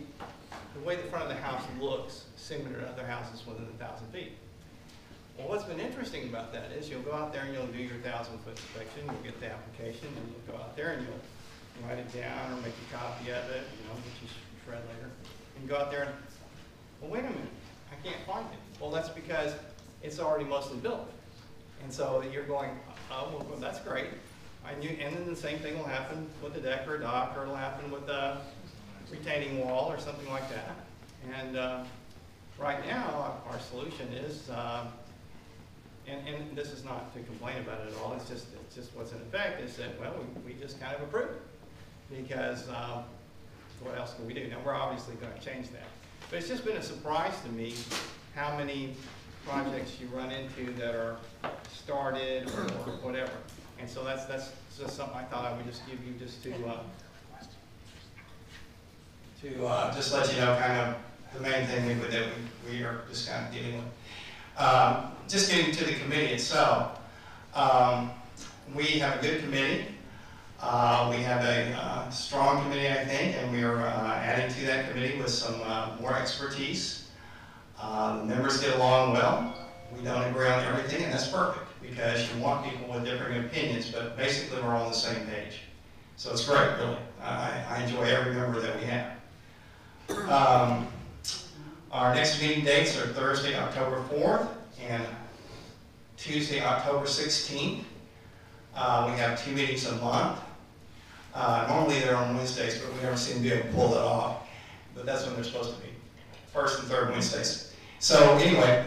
way the front of the house looks similar to other houses within 1,000 feet? Well, what's been interesting about that is you'll go out there and you'll do your 1,000-foot inspection, you'll get the application, and you'll go out there and you'll write it down or make a copy of it, which you shred later, and go out there and, well, wait a minute, I can't find it. Well, that's because it's already mostly built. And so you're going, oh, well, that's great. And then the same thing will happen with a deck or a dock, or it'll happen with a retaining wall or something like that. And right now, our solution is, and this is not to complain about it at all, it's just what's in effect, is that, well, we just kind of approve it. Because what else can we do? Now, we're obviously going to change that. But it's just been a surprise to me how many projects you run into that are started or whatever. And so that's just something I thought I would just give you just to just let you know kind of the main thing that we are just kind of dealing with. Just getting to the committee itself, we have a good committee. We have a strong committee, I think, and we are adding to that committee with some more expertise. The members get along well. We don't agree on everything, and that's perfect, because you want people with different opinions, but basically we're all on the same page. So it's great, really. I enjoy every member that we have. Our next meeting dates are Thursday, October 4th, and Tuesday, October 16th. We have 2 meetings a month. Normally they're on Wednesdays, but we never seem to be able to pull that off. But that's when they're supposed to be, first and third Wednesdays. So anyway,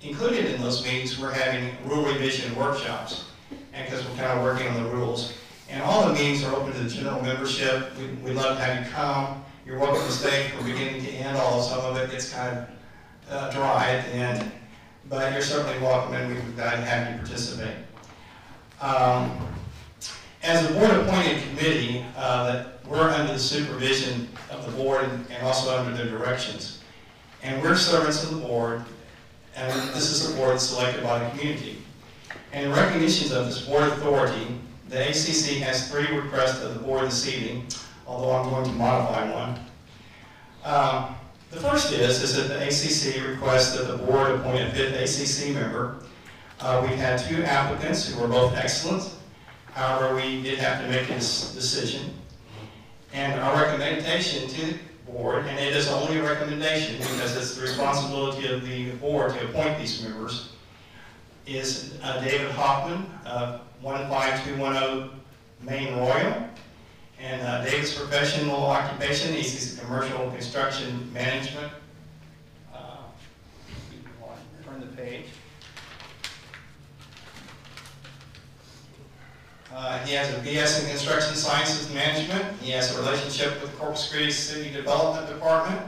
included in those meetings, we're having rule revision workshops, and because we're kind of working on the rules. And all the meetings are open to the general membership. We'd love to have you come. You're welcome to stay from beginning to end, although some of it gets kind of dry at the end. But you're certainly welcome, and we'd be glad to have you participate. As a board-appointed committee, that we're under the supervision of the board and also under their directions. And we're servants of the board, and this is the board selected by the community. And in recognition of this board authority, the ACC has 3 requests of the board this evening, although I'm going to modify one. The first is that the ACC requests that the board appoint a 5th ACC member. We've had 2 applicants who were both excellent. However, we did have to make this decision. And our recommendation to the board, and it is only a recommendation because it's the responsibility of the board to appoint these members, is David Hoffman of 15210 Main Royal. And David's professional occupation, he's commercial construction management. Turn the page. He has a BS in Construction Sciences Management. He has a relationship with the Corpus Christi City Development Department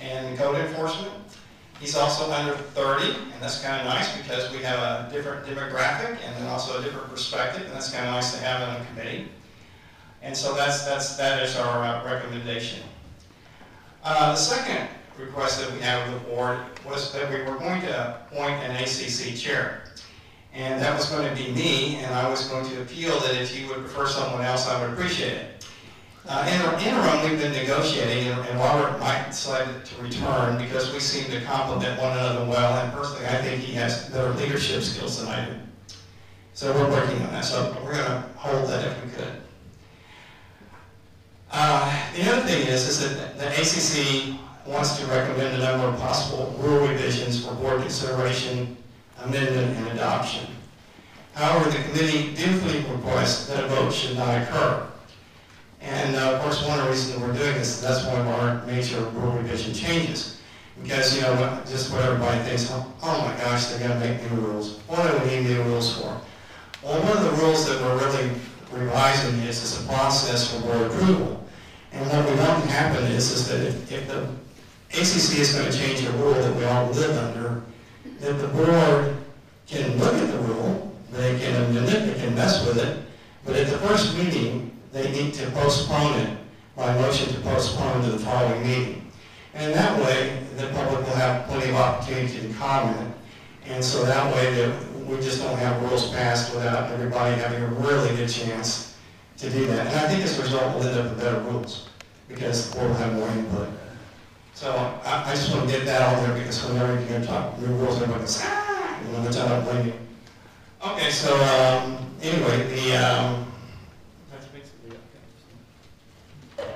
and Code Enforcement. He's also under 30, and that's kind of nice because we have a different demographic and then also a different perspective, and that's kind of nice to have on a committee. And so that is our recommendation. The second request that we have of the board was that we were going to appoint an ACC chair. And that was going to be me, and I was going to appeal that if you would prefer someone else, I would appreciate it. In the interim, we've been negotiating, and Robert might decide to return because we seem to complement one another well, and personally, I think he has better leadership skills than I do. So we're working on that, so we're going to hold that if we could. The other thing is that the ACC wants to recommend a number of possible rule revisions for board consideration, amendment, and adoption. However, the committee dutifully requests that a vote should not occur. And of course, one of the reasons we're doing this, that's one of our major rule revision changes. Because, you know, just what everybody thinks, oh my gosh, they're going to make new rules. What do we need new rules for? Well, one of the rules that we're really revising is a process for board approval. And what we want to happen is that if the ACC is going to change a rule that we all live under, that the board can look at the rule, they can amend it, they can mess with it, but at the first meeting, they need to postpone it by motion to postpone to the following meeting. And that way, the public will have plenty of opportunity to comment. And so that way, we just don't have rules passed without everybody having a really good chance to do that. And I think as a result, we'll end up with better rules because the board will have more input. So I just want to get that out there because whenever you're going to talk new rules, everybody goes, ah, you know, which I don't blame you. Okay, so anyway, that's basically okay.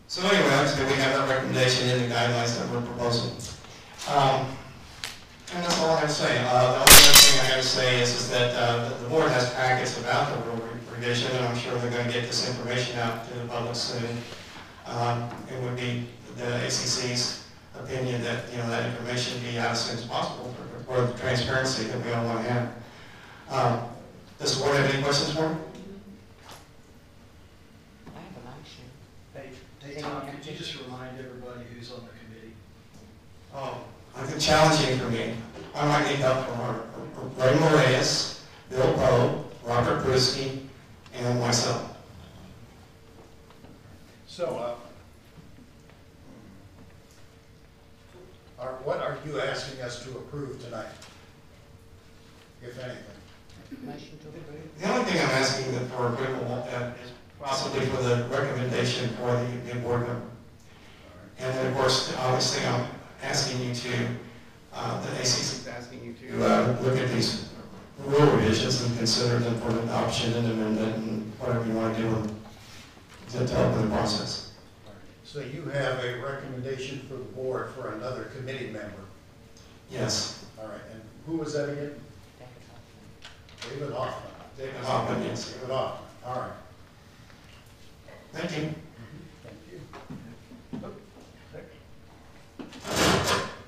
So anyway, obviously we have that recommendation in the guidelines that we're proposing. And that's all I have to say. The only other thing I have to say is that the board has packets about the rule revision, and I'm sure they're going to get this information out to the public soon. It would be the ACC's opinion that, you know, that information be out as soon as possible for the transparency that we all want to have. Does the board have any questions for me? I have a motion. Hey, Tom, could you just remind everybody who's on the committee? Oh, I think challenging for me. I might need help from Ray Moraes, Bill Poe, Robert Brusky, and myself. So, what are you asking us to approve tonight, if anything? The only thing I'm asking for approval is possibly for the recommendation for the new board member. And then, of course, obviously, I'm asking you to, the ACC is asking you to look at these rule revisions and consider them for adoption and amendment and whatever you want to do with them to help in the process. So you have a recommendation for the board for another committee member? Yes. All right, and who was that again? David Hoffman. David Hoffman, yes. David Hoffman, all right. Thank you. Thank you.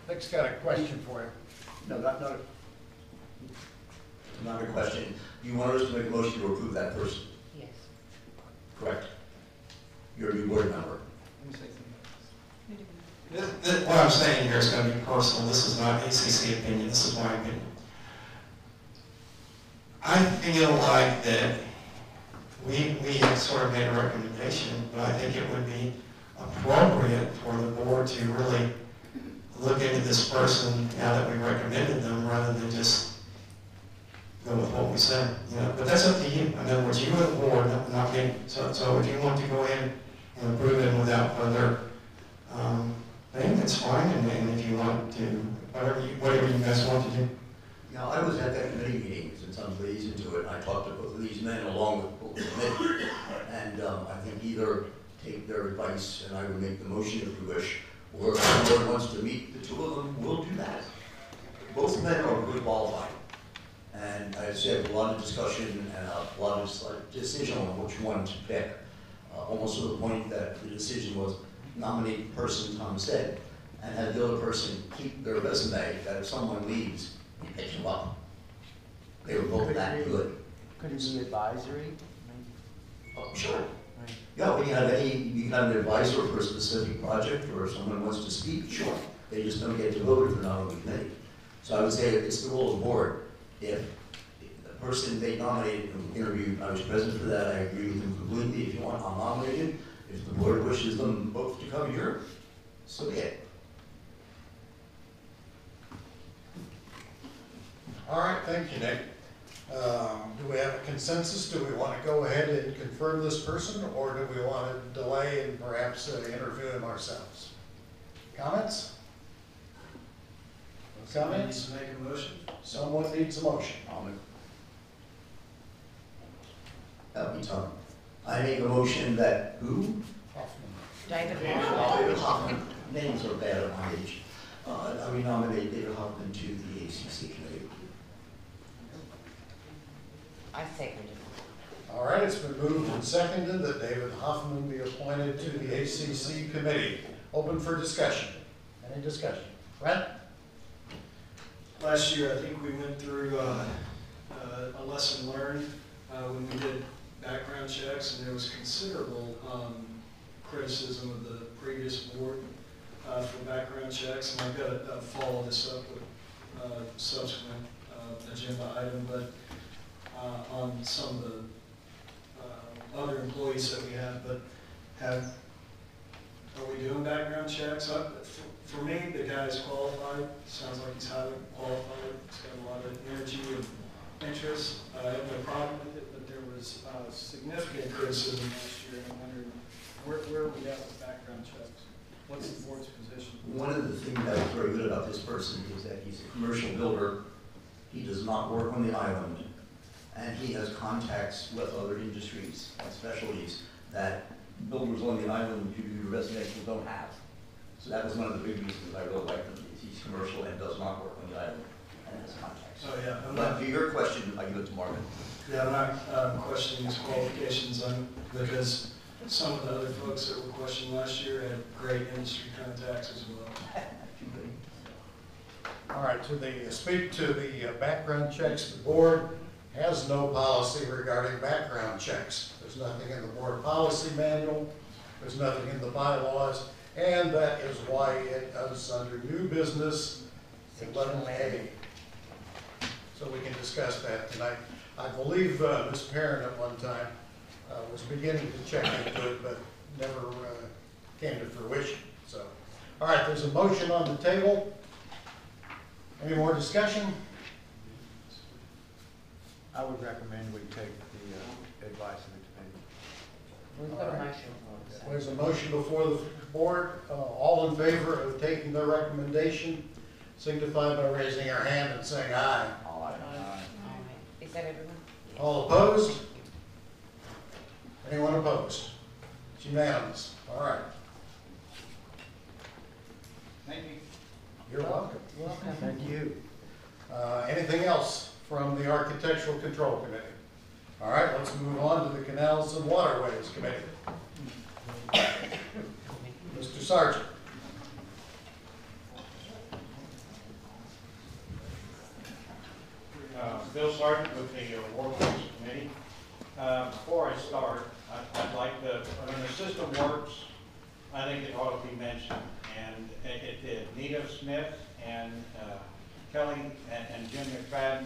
Nick's got a question for you. No, not Not a question. You want us to make a motion to approve that person? Yes. Correct. You're a new board member. What I'm saying here is going to be personal. This is not ACC opinion. This is my opinion. I feel like that we have sort of made a recommendation, but I think it would be appropriate for the board to really look into this person now that we recommended them rather than just go with what we say, you know, but that's up to you. In other words, you are the board, not me. So if you want to go ahead and approve it without further thing, that's fine, and if you want to, whatever you guys want to do. Now, I was at that committee meeting, since I'm liaison to it, and I talked to both of these men along with both the committee, and I think either take their advice, and I would make the motion if you wish, or if the board wants to meet the two of them, we'll do that. Both men are really qualified, and I said a lot of discussion and a lot of decision on which one to pick, almost to the point that the decision was nominate the person Tom said, and have the other person keep their resume, that if someone leaves, you pick him up. They were both that good. Could it be advisory? Oh, sure. Yeah, when you have you can have an advisor for a specific project, or if someone wants to speak, sure. They just don't get to vote if they're not on the committee. So I would say it's the role of the board. If the person they nominated and interviewed, I was present for that, I agree with them completely. If you want, I'm nominated. If the board wishes them both to come here, so be it. All right, thank you, Nick. Do we have a consensus? Do we want to go ahead and confirm this person, or do we want to delay and perhaps interview him ourselves? Comments? No comments? Someone needs to make a motion. Someone needs a motion. That'll be Tom. I make a motion that who? David David Hoffman. Names are bad at my age. I would nominate David Hoffman to the ACC committee. I second it. All right, it's been moved and seconded that David Hoffman be appointed to the ACC committee. Open for discussion. Any discussion? Brent? Last year, I think we went through a lesson learned when we did background checks, and there was considerable criticism of the previous board for background checks, and I've got to follow this up with subsequent agenda item, but on some of the other employees that we have, but are we doing background checks? For me, the guy is qualified. Sounds like he's highly qualified. He's got a lot of energy and interest. I have no problem with it, but there was significant criticism last year, and I'm wondering where are we at with background checks? What's the board's position? One of the things that is very good about this person is that he's a commercial builder. He does not work on the island, and he has contacts with other industries and specialties that builders on the island who do residential don't have. So that was one of the big reasons I really liked him, is he's commercial and does not work on the island and has contacts. Oh, yeah. But to your question, I give it to Marvin. Yeah, I'm not questioning his qualifications because some of the other folks that were questioned last year had great industry contacts as well. All right, speak to the background checks. The board has no policy regarding background checks. There's nothing in the board policy manual. There's nothing in the bylaws. And that is why it is under new business 11A. So we can discuss that tonight. I believe Ms. Perrin at one time was beginning to check into it, but never came to fruition. So, all right, there's a motion on the table. Any more discussion? I would recommend we take the advice of the committee. We've got a motion. There's a motion before the board. All in favor of taking the recommendation, signify by raising your hand and saying aye. Aye. Is that everyone? All opposed? Anyone opposed? It's unanimous. All right. Thank you. You're welcome. Welcome. Thank you. Anything else from the Architectural Control Committee? All right, let's move on to the Canals and Waterways Committee. Mr. Sargent. Bill Sargent with the Waterways Committee. Before I start, I'd like to, when the system works, I think it ought to be mentioned. And it did. Nita Smith and Kelly and Jim McFadden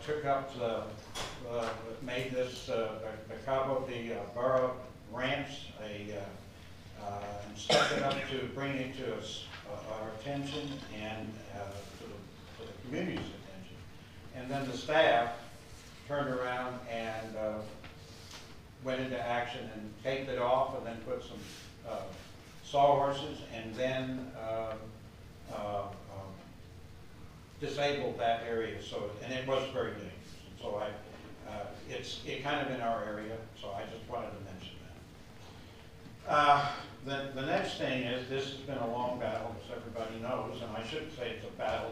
took up made this, the Cabo, the borough ramps, and stepped it up to bring it to our attention and to the community's attention. And then the staff turned around and went into action and taped it off and then put some sawhorses and then disabled that area. So, and it was very dangerous. So it's kind of in our area, so I just wanted to mention that. The next thing is, this has been a long battle, as everybody knows, and I shouldn't say it's a battle.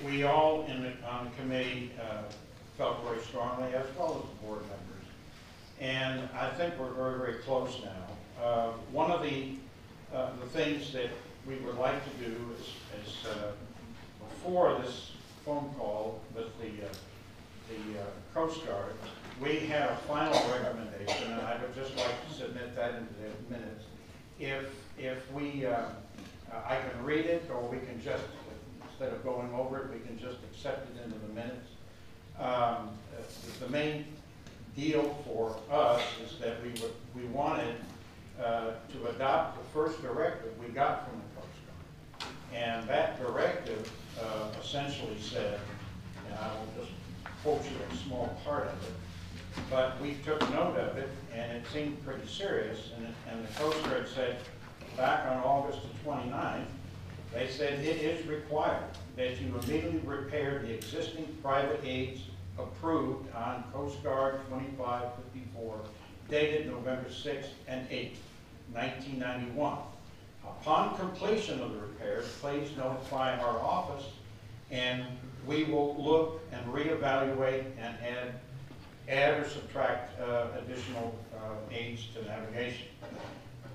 We all on the committee felt very strongly, as well as the board members. And I think we're very, very close now. One of the things that we would like to do is before this phone call with the Coast Guard, we had a final recommendation, and I would just like to submit that into the minutes. If we, I can read it, or we can just, instead of going over it, we can just accept it into the minutes. The main deal for us is that we wanted to adopt the first directive we got from the Coast Guard. And that directive essentially said, and I will just quote you a small part of it, but we took note of it, and it seemed pretty serious, and the Coast Guard said, back on August the 29th, they said it is required that you immediately repair the existing private aids approved on Coast Guard 2554, dated November 6th and 8th, 1991. Upon completion of the repairs, please notify our office, and we will look and reevaluate and add or subtract additional aids to navigation.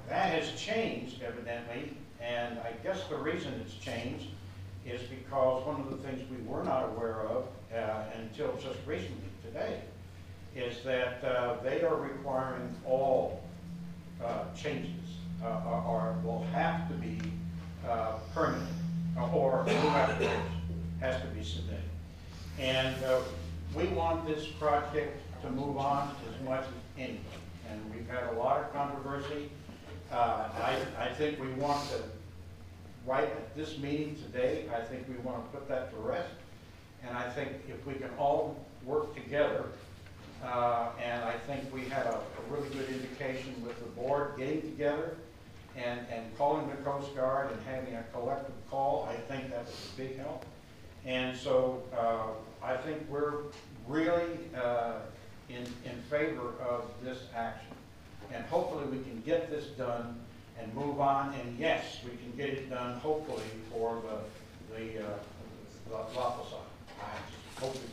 That has changed, evidently, and I guess the reason it's changed is because one of the things we were not aware of until just recently today is that they are requiring all changes or will have to be permanent, or new application has to be submitted. And we want this project to move on as much as anything. And we've had a lot of controversy. I think we want to, right at this meeting today, I think we want to put that to rest. And I think if we can all work together, and I think we had a really good indication with the board getting together and calling the Coast Guard and having a collective call, I think that was a big help. And so I think we're really in favor of this action. And hopefully we can get this done and move on. And yes, we can get it done hopefully for the Lapasai. I just hope we can.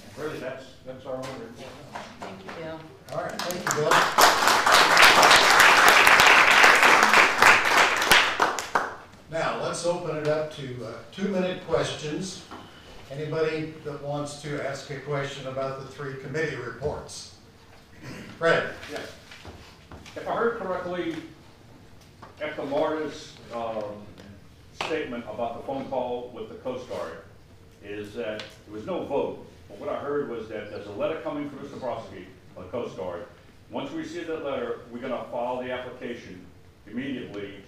And really, that's our only report. Thank you, Bill. All right, thank you, Bill. Now, let's open it up to 2-minute questions. Anybody that wants to ask a question about the 3 committee reports? Fred? Yes. If I heard correctly, Echo Marta's statement about the phone call with the Coast Guard is that there was no vote. But what I heard was that there's a letter coming from Mr. Brodsky of the Coast Guard. Once we receive that letter, we're going to file the application immediately.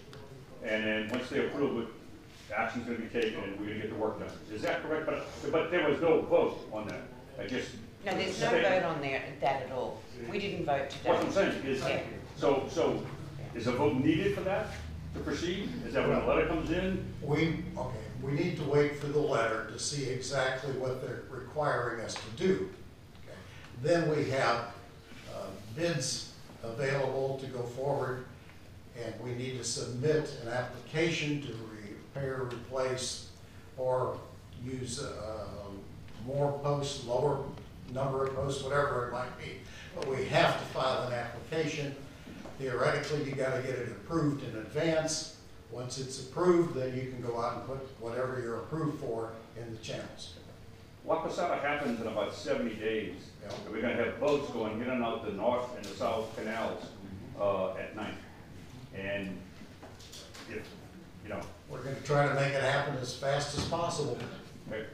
And then once they approve it, action's going to be taken and we're going to get the work done. Is that correct? But there was no vote on that. No, there's no vote on that at all. We didn't vote today. What I'm saying is, so is a vote needed for that to proceed? Is that when a letter comes in? We need to wait for the letter to see exactly what they're requiring us to do. Okay. Then we have bids available to go forward, and we need to submit an application to repair, replace, or use more posts, lower number of posts, whatever it might be. But we have to file an application. Theoretically, you got to get it approved in advance. Once it's approved, then you can go out and put whatever you're approved for in the channels. Lapasai happens in about 70 days. Yep. We're going to have boats going in and out the north and the south canals at night. And if, you know. We're going to try to make it happen as fast as possible. Okay.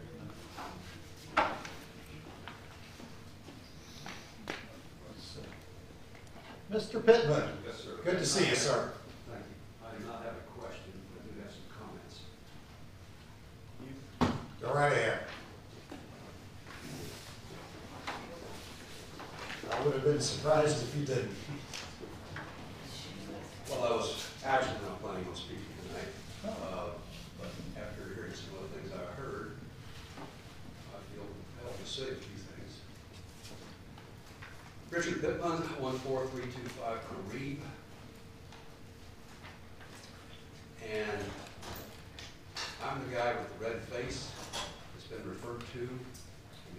Mr. Pittman. Yes, sir. Good to see you, sir. Thank you. I do not have a question, but I do have some comments. Go right ahead. been surprised if you didn't. Well, I was actually not planning on speaking tonight, but after hearing some of the things I heard, I feel compelled to say a few things. Richard Pittman, 14325 Kareeb. And I'm the guy with the red face that's been referred to in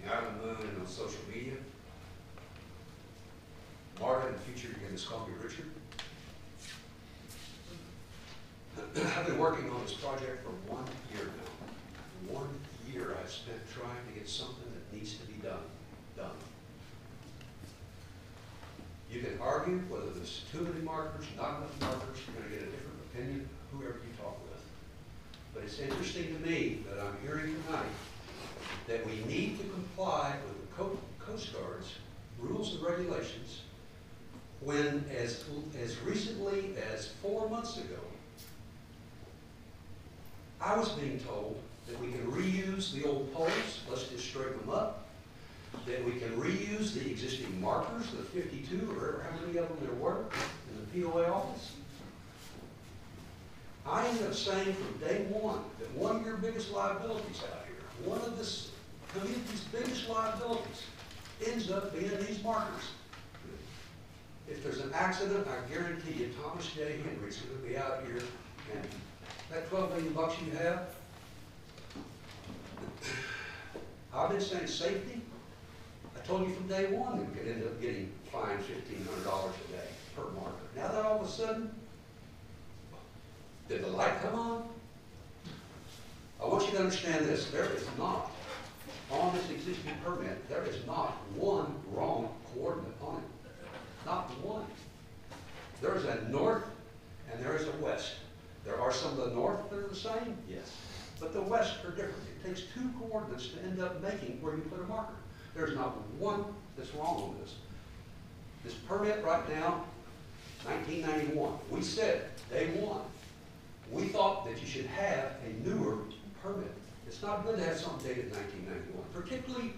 the Island Moon and on social media. Marta, in the future, you're going to call me Richard. I've been working on this project for 1 year now. 1 year I've spent trying to get something that needs to be done. You can argue whether there's too many markers, not enough markers. You're going to get a different opinion, whoever you talk with. But it's interesting to me that I'm hearing tonight that we need to comply with the Coast Guard's rules and regulations when, as recently as 4 months ago, I was being told that we can reuse the old poles, let's just straighten them up, that we can reuse the existing markers, the 52 or how many of them there were in the POA office. I ended up saying from day one that one of your biggest liabilities out here, one of this community's biggest liabilities, ends up being these markers. If there's an accident, I guarantee you Thomas J. Henry's going to be out here, and that $12 million you have, I've been saying safety. I told you from day one that we could end up getting fined $1,500 a day per marker. Now that all of a sudden, did the light come on? I want you to understand this. There is not, on this existing permit, there is not one wrong coordinate on it. Not one. There is a north and there is a west. There are some of the north that are the same, yes. But the west are different. It takes two coordinates to end up making where you put a marker. There's not one that's wrong on this. This permit right now, 1991, we said, day one, we thought that you should have a newer permit. It's not good to have something dated 1991, particularly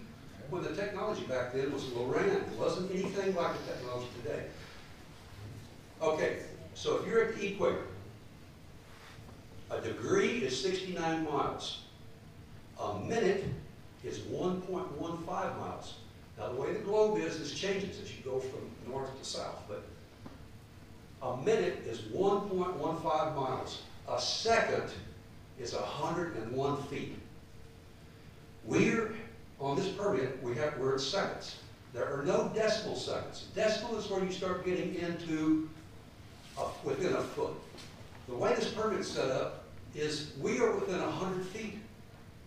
when the technology back then was Loran. It wasn't anything like the technology today. Okay, so if you're at the equator, a degree is 69 miles. A minute is 1.15 miles. Now the way the globe is, this changes as you go from north to south, but a minute is 1.15 miles. A second is 101 feet. We're, on this permit, we're at seconds. There are no decimal seconds. Decimal is where you start getting into within a foot. The way this permit's set up is we are within 100 feet.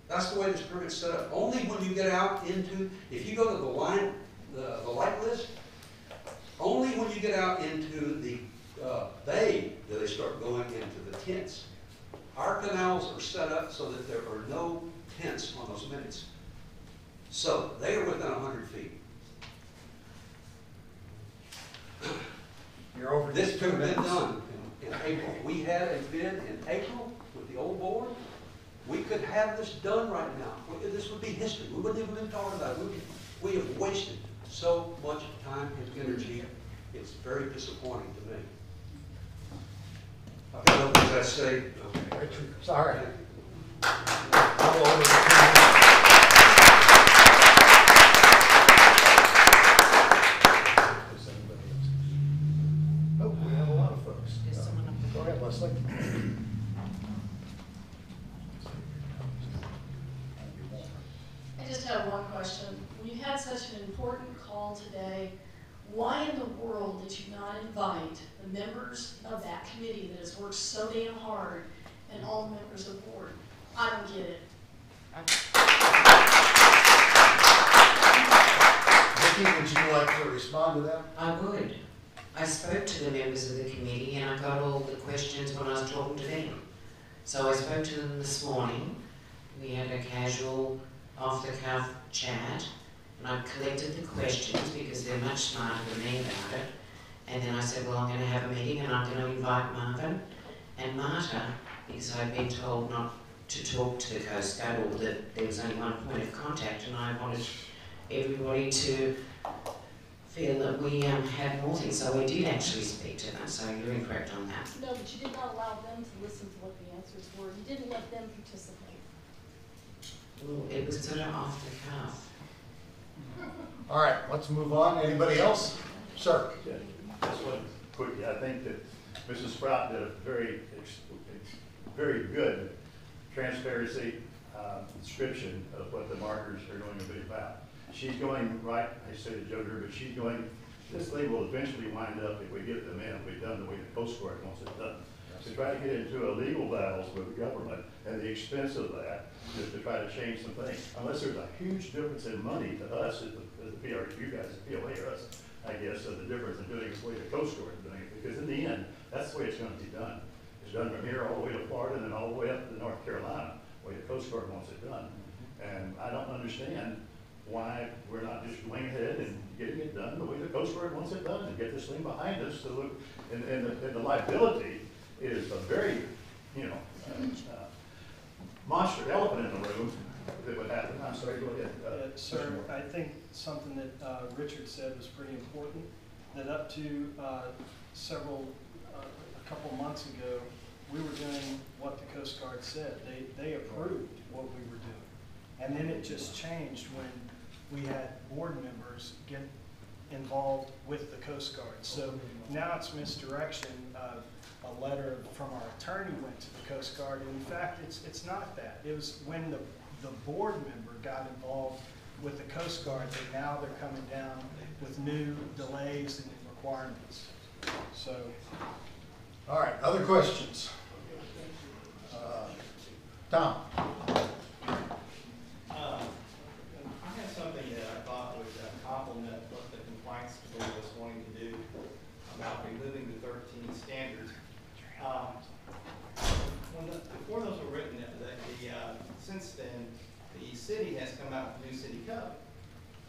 That's the way this permit's set up. Only when you get out into, if you go to the light list, only when you get out into the bay do they start going into the tents. Our canals are set up so that there are no tents on those minutes. So they are within 100 feet. You're over. This could have been done in April. We had a bid in April with the old board. We could have this done right now. This would be history. We wouldn't even been talking about it. We have wasted so much time and energy. It's very disappointing to me. I've got other things I say. Okay. Richard, sorry. Oh, we have a lot of folks. Go ahead, Leslie. I just have one question. When you had such an important call today, why in the world did you not invite the members of that committee that has worked so damn hard and all the members of the board? I don't get it. Vicki, would you like to respond to that? I would. I spoke to the members of the committee and I got all the questions when I was talking to them. So I spoke to them this morning. We had a casual, off-the-cuff chat, and I collected the questions because they're much smarter than me about it. And then I said, well, I'm going to have a meeting and I'm going to invite Marvin and Marta, because I've been told not to talk to the Coast Guard, or that there was only one point of contact, and I wanted everybody to feel that we had more things, so we did actually speak to them, so you're incorrect on that. No, but you did not allow them to listen to what the answers were. You didn't let them participate. Well, it was sort of off the cuff. All right, let's move on. Anybody else? Sir? Just one quickly, I think that Mrs. Sprout did a very good transparency description of what the markers are going to be about. She's going right, I say to Joe but she's going, this thing will eventually wind up, if we get them in, we've done the way the Coast Guard wants it done. To try to get into a legal battles with the government and the expense of that, just to try to change some things. Unless there's a huge difference in money to us, as the PR, you guys, the POA or us, I guess, of the difference in doing it the way the Coast Guard is doing it. Because in the end, that's the way it's going to be done. It's done from here all the way to Florida and then all the way up to North Carolina, the way the Coast Guard wants it done. And I don't understand why we're not just going ahead and getting it done the way the Coast Guard wants it done and get this thing behind us to look, and the liability is a very, monster elephant in the room that would happen. I'm sorry, go ahead. Sir, I think something that Richard said was pretty important, that up to a couple months ago, we were doing what the Coast Guard said. They approved what we were doing. And then it just changed when we had board members get involved with the Coast Guard. So now it's misdirection. A letter from our attorney went to the Coast Guard. And in fact, it's not that. It was when the board member got involved with the Coast Guard that now they're coming down with new delays and requirements. So. All right, other questions? Tom? I have something that I thought would complement what the compliance committee was wanting to do about removing the 13 standards. Before those were written, since then, the city has come out with a new city code.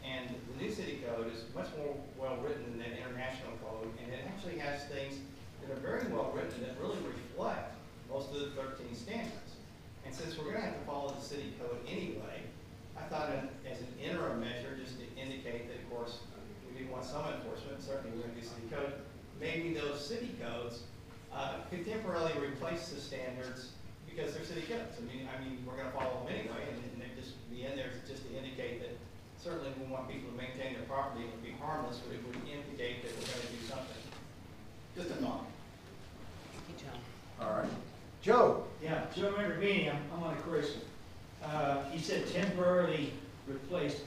And the new city code is much more well written than that international code, and it actually has things that are very well written that really reflect most of the 13 standards. And since we're going to have to follow the city code anyway, I thought as an interim measure, just to indicate that, of course, we do want some enforcement, certainly we're going to do city code, maybe those city codes could temporarily replace the standards because they're city codes. I mean, we're going to follow them anyway, and they'd just be in there just to indicate that certainly we want people to maintain their property. It would be harmless, but it would indicate that we're going to do something. Just a thought. Thank you, John. All right. Joe? Yeah, Joe Megarini, I'm on the question. He said temporarily replaced.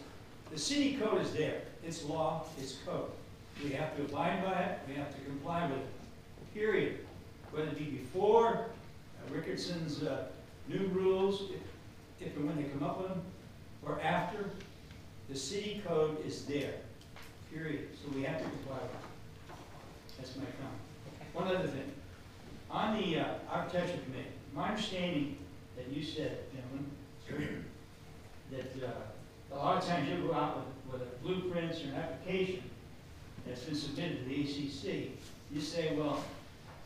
The city code is there. It's law, it's code. We have to abide by it, we have to comply with it, period. Whether it be before Rickardson's new rules, if and when they come up with them, or after, the city code is there, period. So we have to comply with it. That's my comment. One other thing. On the architecture committee, my understanding that you said, gentlemen, that a lot of times you go out with a blueprints or an application that's been submitted to the ACC, you say, well,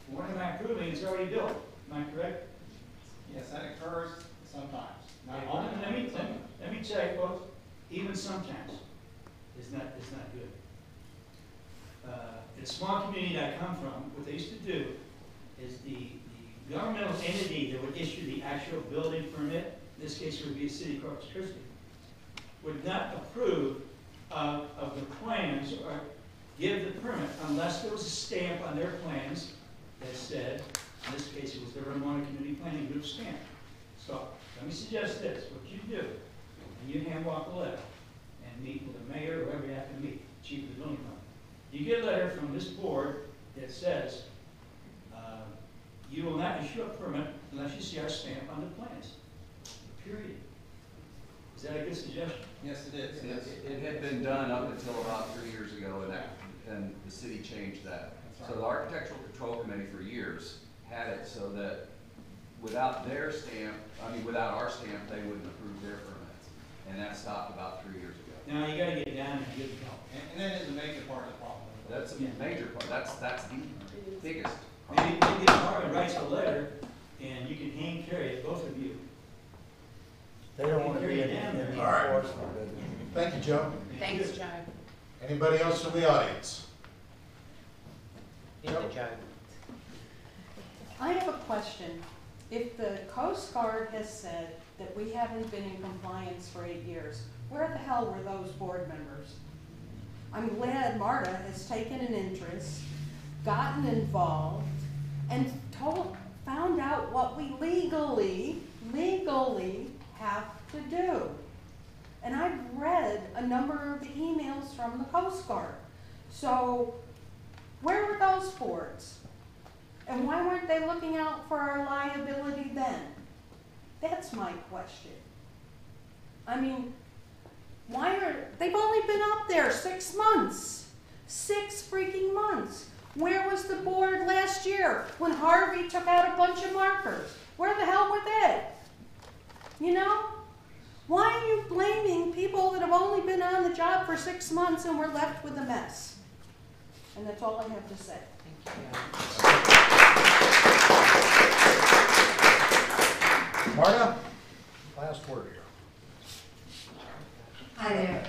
what am I approving? It's already built. Am I correct? Yes, that occurs sometimes. Not Okay, all the let time. me tell you, folks, even sometimes it's not good. The small community that I come from, what they used to do is the governmental entity that would issue the actual building permit, in this case it would be a city Corpus Christi, would not approve of the plans or give the permit unless there was a stamp on their plans that said, in this case it was the Ramona Community Planning Group stamp. So let me suggest this, what you do, and you hand walk a letter and meet with the mayor or whoever you have to meet, chief of the building company. You get a letter from this board that says, you will not issue a permit unless you see our stamp on the plans, period. Is that a good suggestion? Yes, it is. It had been done up until about 3 years ago, and the city changed that. So the Architectural Control Committee for years had it so that without their stamp, without our stamp, they wouldn't approve their permits. And that stopped about 3 years ago. Now you gotta get down and get it going. And that is a major part of the problem. That's a major part. That's the biggest. Maybe the department writes a letter and you can hand carry it, both of you. They don't want to be in the All right. enforcement business. Thank you, Joe. Thanks, Joe. Anybody else from the audience? Joe. I have a question. If the Coast Guard has said that we haven't been in compliance for 8 years, where the hell were those board members? I'm glad Marta has taken an interest, gotten involved, and found out what we legally have to do. And I've read a number of the emails from the Coast Guard. So where were those boards? And why weren't they looking out for our liability then? That's my question. I mean, they've only been up there 6 months. 6 freaking months. Where was the board last year when Harvey took out a bunch of markers? Where the hell were they? You know? Why are you blaming people that have only been on the job for 6 months and we're left with a mess? And that's all I have to say. Marta, last word here. Hi there.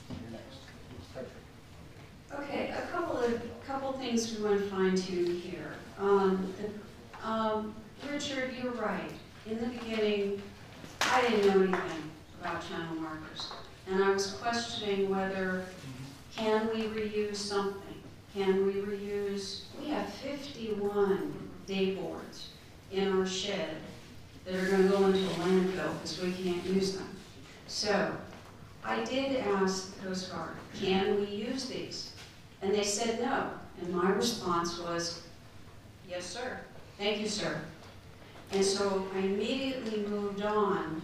You're next. Okay, a couple things we want to fine tune here. Richard, you're right. In the beginning, I didn't know anything about channel markers. And I was questioning whether, can we reuse something? Can we reuse, we have 51 day boards in our shed that are going to go into a landfill because we can't use them. So I did ask the Coast Guard, can we use these? And they said no. And my response was, yes, sir. Thank you, sir. And so I immediately moved on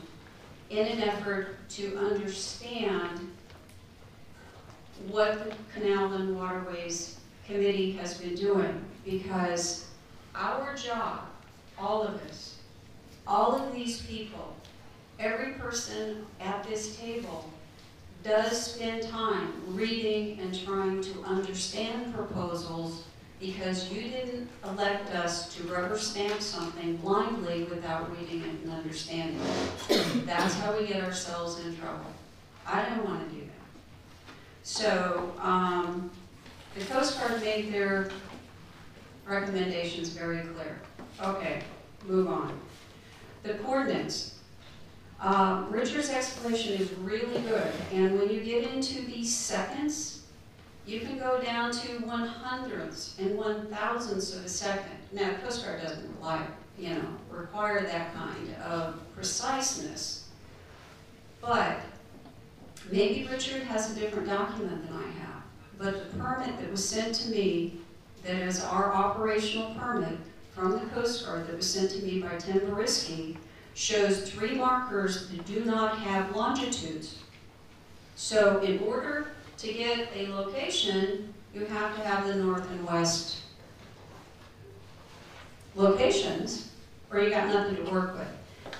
in an effort to understand what the Canals and Waterways Committee has been doing, because our job, all of us, all of these people, every person at this table does spend time reading and trying to understand proposals, because you didn't elect us to rubber stamp something blindly without reading it and understanding it. That's how we get ourselves in trouble. I don't want to do that. So the Coast Guard made their recommendations very clear. Okay, move on. The coordinates. Richard's explanation is really good, and when you get into these seconds, you can go down to 1/100ths and 1,000ths of a second. Now, the Coast Guard doesn't require that kind of preciseness, but maybe Richard has a different document than I have. But the permit that was sent to me, that is our operational permit from the Coast Guard that was sent to me by Tim Boriski, shows 3 markers that do not have longitudes. So in order to get a location, you have to have the north and west locations, or you got nothing to work with.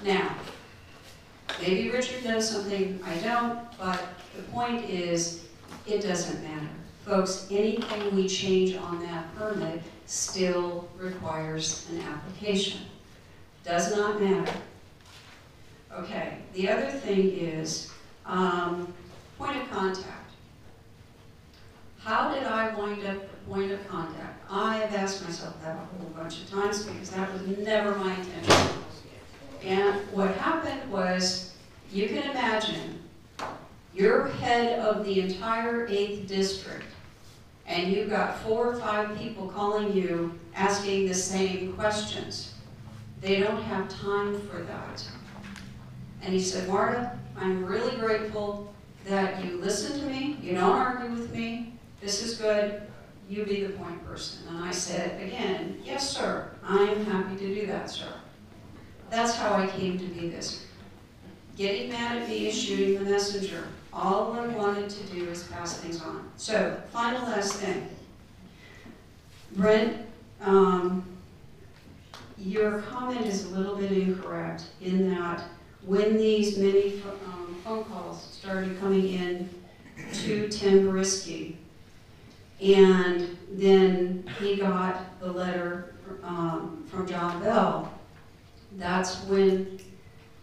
Now, maybe Richard knows something I don't, but the point is, it doesn't matter. Folks, anything we change on that permit still requires an application. Does not matter. Okay, the other thing is point of contact. How did I wind up the point of contact? I have asked myself that a whole bunch of times because that was never my intention. And what happened was, you can imagine, you're head of the entire 8th district, and you've got 4 or 5 people calling you asking the same questions. They don't have time for that. And he said, Marta, I'm really grateful that you listen to me, you don't argue with me, this is good, you be the point person. And I said, again, yes, sir, I am happy to do that, sir. That's how I came to be this. Getting mad at me is shooting the messenger. All I wanted to do is pass things on. So, final last thing. Brent, your comment is a little bit incorrect in that when these many phone calls started coming in to Tim Boriski, and then he got the letter from John Bell, that's when,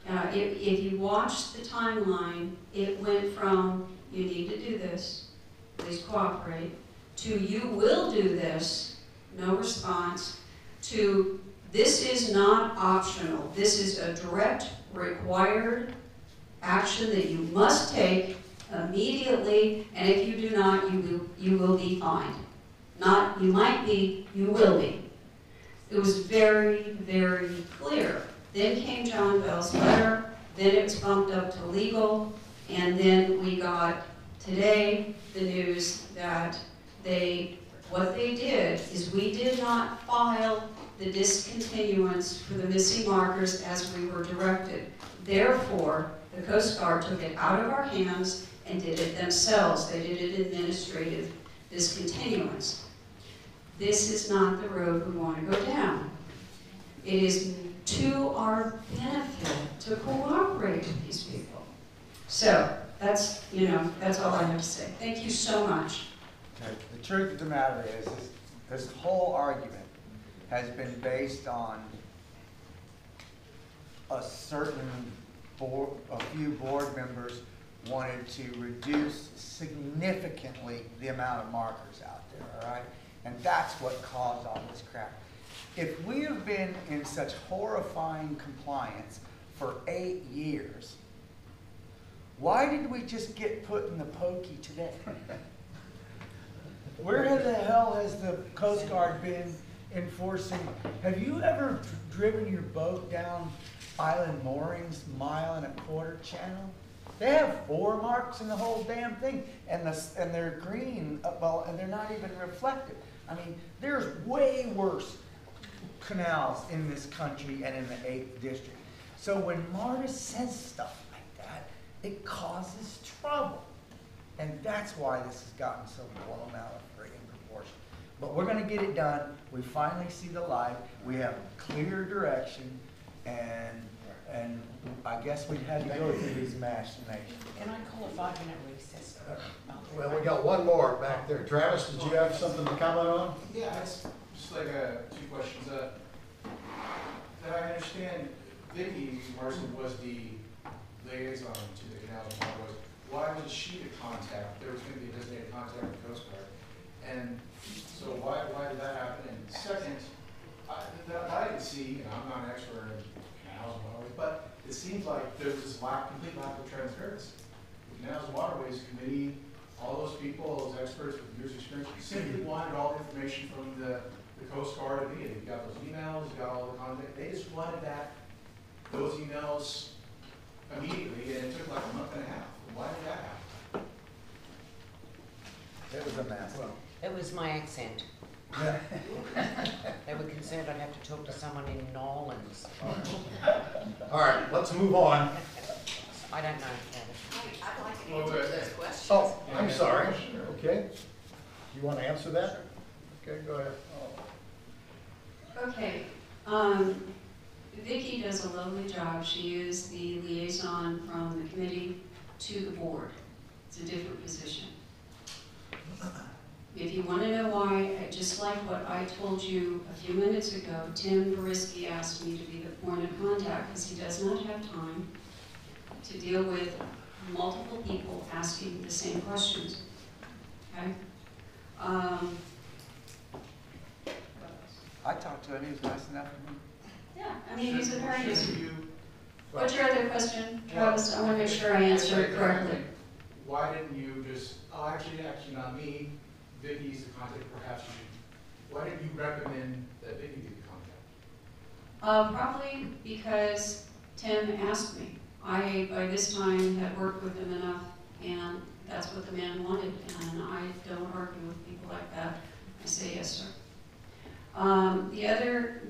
if you watch the timeline, it went from, you need to do this, please cooperate, to you will do this, no response, to this is not optional, this is a direct required action that you must take immediately, and if you do not, you will be fined. Not you might be, you will be. It was very, very clear. Then came John Bell's letter, then it was bumped up to legal, and then we got today the news that what they did is we did not file the discontinuance for the missing markers as we were directed. Therefore, the Coast Guard took it out of our hands and did it themselves. They did an administrative discontinuance. This is not the road we want to go down. It is to our benefit to cooperate with these people. So that's, that's all I have to say. Thank you so much. Okay. The truth of the matter is this whole argument has been based on a few board members wanted to reduce significantly the amount of markers out there, all right? And that's what caused all this crap. If we have been in such horrifying compliance for 8 years, why did we just get put in the pokey today? Where the hell has the Coast Guard been enforcing? Have you ever driven your boat down Island Moorings 1.25 mile channel? They have 4 marks in the whole damn thing, and they're green, and they're not even reflective. I mean, there's way worse canals in this country and in the 8th district. So when Marta says stuff like that, it causes trouble. And that's why this has gotten so blown out of proportion. But we're going to get it done. We finally see the light. We have clear direction, and I guess we had to go through these machinations. Can I call a 5-minute recess? Well, we got one more back there. Travis, did you have something to comment on? Yeah, it's just like 2 questions. That I understand Vicki Marson was the liaison to the Canals and Waterways. Why was she the contact? There was going to be a designated contact with the Coast Guard. And so why did that happen? And second, that I can see, and I'm not an expert in canals and waterways, but it seems like there's this complete lack of transparency. The Canals and Waterways Committee, all those people, those experts with years of experience, simply wanted all the information from the Coast Guard immediately. You got those emails, you got all the contact. They just wanted those emails immediately, and it took like a month and a half. Why did that happen? It was a mess. It was my accent. They were concerned I'd have to talk to someone in Nolans. All right, let's move on. I don't know. I'd like to answer those questions. Oh, I'm sorry. Okay. You want to answer that? Okay, go ahead. Okay. Vicki does a lovely job. She is the liaison from the committee to the board. It's a different position. If you want to know why, just like what I told you a few minutes ago, Tim Barisky asked me to be the point of contact because he does not have time to deal with multiple people asking the same questions. Okay? I talked to him. He was nice enough for me. Yeah, I mean, he's a very nice. What's your other question, Travis? I want to make sure I answer it correctly. Why didn't you just, actually not me, Vicki's the contact, perhaps you should, why did you recommend that Vicki be the contact? Probably because Tim asked me. I, by this time, had worked with him enough, and that's what the man wanted, and I don't argue with people like that. I say yes, sir. The other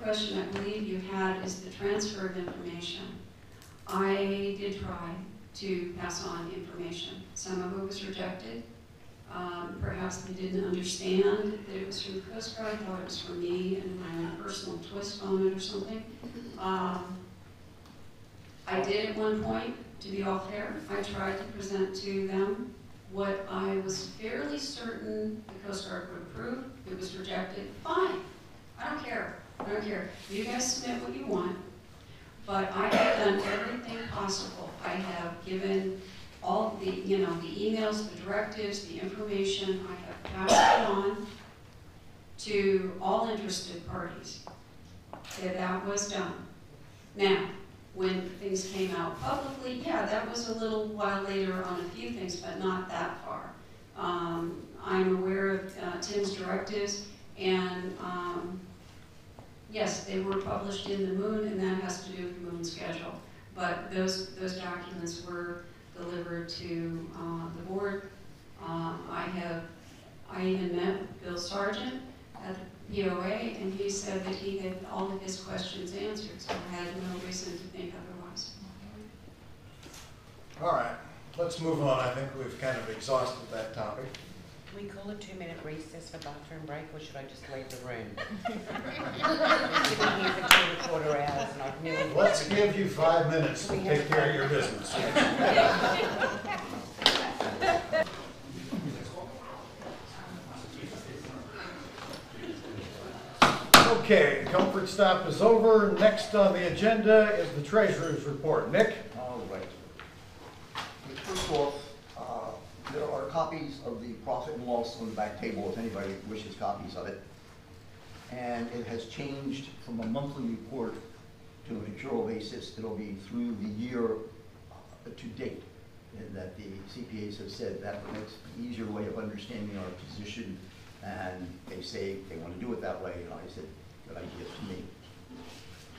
question I believe you had is the transfer of information. I did try to pass on information. Some of it was rejected. Perhaps they didn't understand that it was from the Coast Guard, thought it was from me and my own personal twist on it or something. I did at one point, to be all fair, I tried to present to them what I was fairly certain the Coast Guard would approve. It was rejected. Fine. I don't care. I don't care. You guys submit what you want. But I have done everything possible. I have given all the, you know, the emails, the directives, the information, I have passed it on to all interested parties. That was done. Now, when things came out publicly, yeah, that was a little while later on a few things, but not that far. I'm aware of Tim's directives, and yes, they were published in the Moon, and that has to do with the Moon schedule. But those documents were delivered to the board. I even met with Bill Sargent at the POA, and he said that he had all of his questions answered, so I had no reason to think otherwise. All right, let's move on. I think we've kind of exhausted that topic. Can we call a 2-minute recess for bathroom break, or should I just leave the room? Let's give you 5 minutes to take care of your business. Okay, comfort stop is over. Next on the agenda is the treasurer's report. Nick? All right. First off, there are copies of the profit and loss on the back table if anybody wishes copies of it. And it has changed from a monthly report to an accrual basis. It'll be through the year to date. And that the CPAs have said that makes an easier way of understanding our position. And they say they want to do it that way. And I said, good idea to me.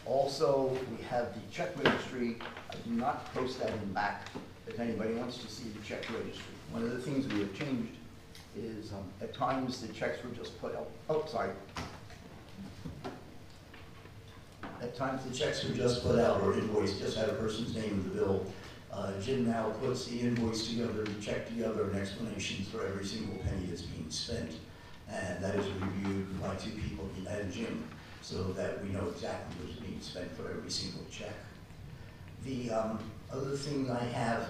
Also, we have the check registry. I do not post that in back if anybody wants to see the check registry. One of the things we have changed is at times the checks were just put out, At times the checks were just put out or invoiced, just had a person's name in the bill. Jim now puts the invoice together, the check together, and explanations for every single penny that's being spent. And that is reviewed by 2 people, me and Jim, so that we know exactly what is being spent for every single check. The other thing I have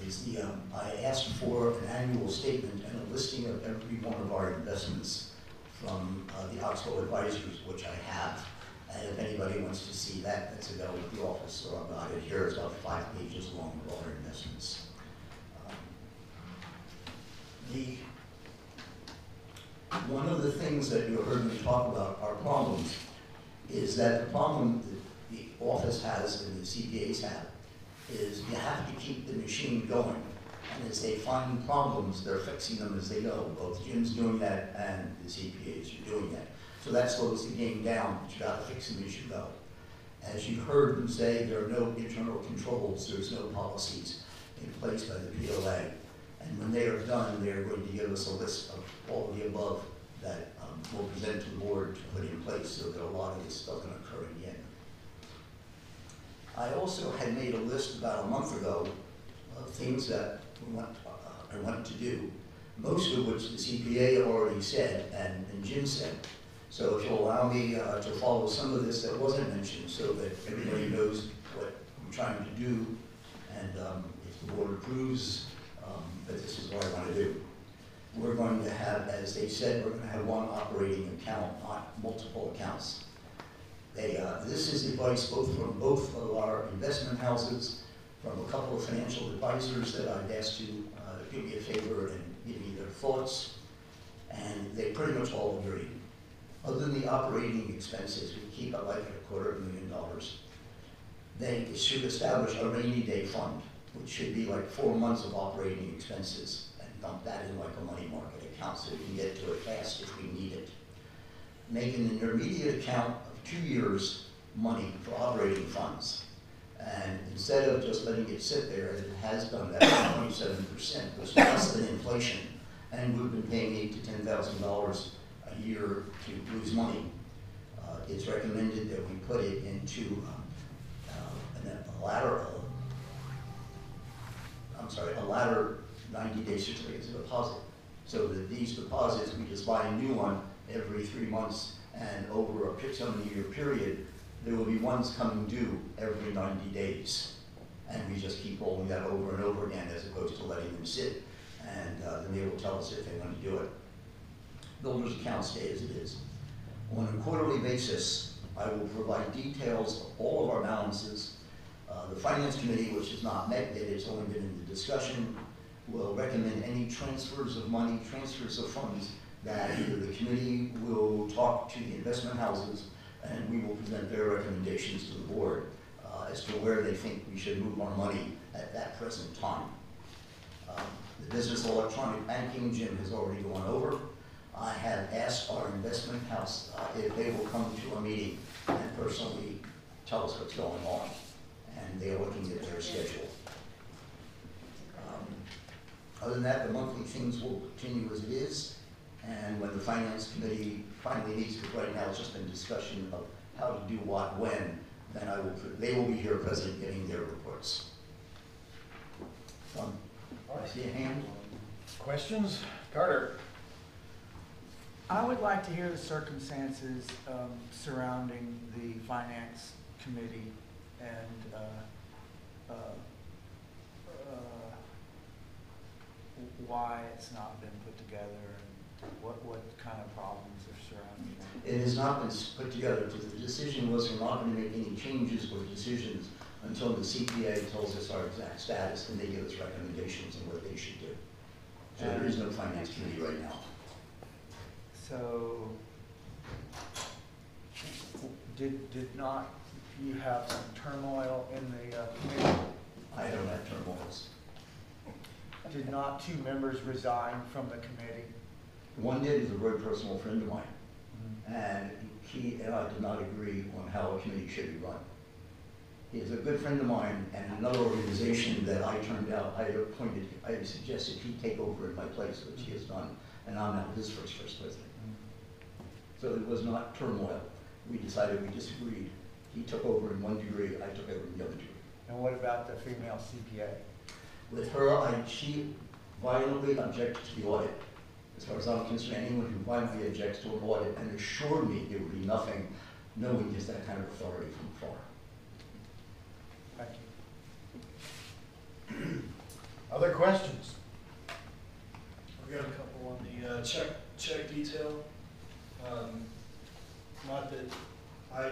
is I asked for an annual statement and a listing of every one of our investments from the Oxbow Advisors, which I have. And if anybody wants to see that, that's available at the office, or I've got it here. It's about 5 pages long with all our investments. One of the things that you heard me talk about are problems, is that the problem that the office has and the CPAs have is you have to keep the machine going. And as they find problems, they're fixing them as they go. Both Jim's doing that and the CPAs are doing that. So that slows the game down, but you gotta fix them as you go. As you heard them say, there are no internal controls, there's no policies in place by the POA. And when they are done, they are going to give us a list of all of the above that we'll present to the board to put in place so that a lot of this stuff doesn't occur again. I also had made a list about a month ago of things that I wanted to do, most of which the CPA already said and Jim said. So if you'll allow me to follow some of this that wasn't mentioned so that everybody knows what I'm trying to do, and if the board approves that this is what I want to do. We're going to have, as they said, we're going to have one operating account, not multiple accounts. This is advice both from both of our investment houses, from a couple of financial advisors that I've asked to do me a favor and give me their thoughts, and they pretty much all agree. Other than the operating expenses, we keep it like $250,000. They should establish a rainy day fund, which should be like 4 months of operating expenses, and dump that in like a money market account so we can get to it fast if we need it. Make an intermediate account of 2 years' money for operating funds. And instead of just letting it sit there, as it has done that 27%, which is less than inflation, and we've been paying $8,000 to $10,000 a year to lose money. It's recommended that we put it into a ladder 90-day certificates of deposit. So that these deposits, we just buy a new one every 3 months, and over a 70-year period, there will be ones coming due every 90 days. And we just keep rolling that over and over again as opposed to letting them sit. And then they will tell us if they want to do it. Builder's account stay as it is. On a quarterly basis, I will provide details of all of our balances, The Finance Committee, which has not met yet, it's only been in the discussion, will recommend any transfers of money, transfers of funds, that either the committee will talk to the investment houses and we will present their recommendations to the board as to where they think we should move our money at that present time. The business electronic banking, Jim has already gone over. I have asked our investment house if they will come to a meeting and personally tell us what's going on. And they are looking at their schedule. Other than that, the monthly things will continue as it is. And when the Finance Committee finally meets, because right now it's just been discussion of how to do what, when, then they will be here present getting their reports. I see a hand. Questions? Carter? I would like to hear the circumstances surrounding the Finance Committee and why it's not been put together and what kind of problems are surrounding it. It has not been put together because the decision was we're not going to make any changes or decisions until the CPA tells us our exact status and they give us recommendations on what they should do. So there is no Finance Committee right now. So, did not you have some turmoil in the committee? I don't have turmoils. Did not 2 members resign from the committee? One did, is a very personal friend of mine. And he and I did not agree on how a committee should be run. He is a good friend of mine, and another organization that I turned out, I suggested he take over in my place, which he has done, and I'm now his first president. So it was not turmoil. We decided we disagreed. He took over in one degree, I took over in the other degree. And what about the female CPA? With her, she violently objected to the audit. As far as I'm concerned, anyone who violently objects to an audit and assured me there would be nothing, no one gets that kind of authority from afar. Thank you. Other questions? I've got a couple on the check detail. Not that I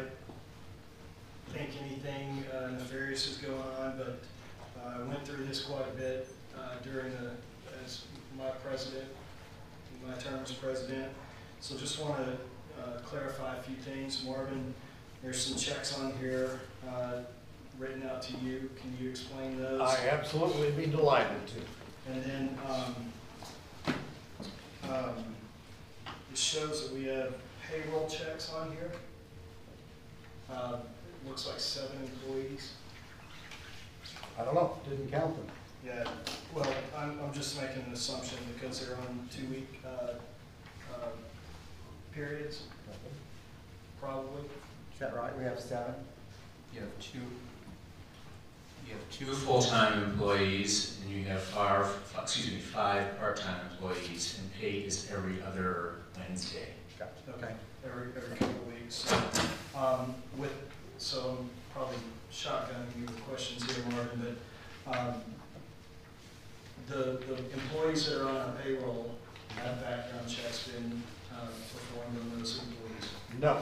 think anything nefarious is going on, but I went through this quite a bit as my term as president. So just want to clarify a few things. Marvin, there's some checks on here written out to you. Can you explain those? I absolutely be delighted to. And then it shows that we have payroll checks on here. Looks like 7 employees. I don't know, didn't count them. Yeah, well, I'm just making an assumption because they're on 2-week periods, probably. Is that right? We have 7? You have two full-time employees, and you have 5 part-time employees, and paid is every other Wednesday. Okay, every couple of weeks. So I'm probably shotgunning you with questions here, Marvin, but the employees that are on our payroll, have background checks been performed on those employees? No.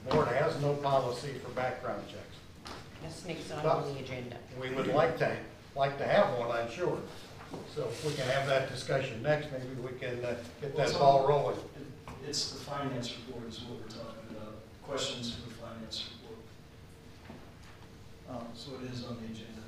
The board has no policy for background checks. That's next item on the agenda. We would like to have one, I'm sure. So if we can have that discussion next, maybe we can get that ball rolling. It's the finance report is what we're talking about. Questions for the finance report. So it is on the agenda.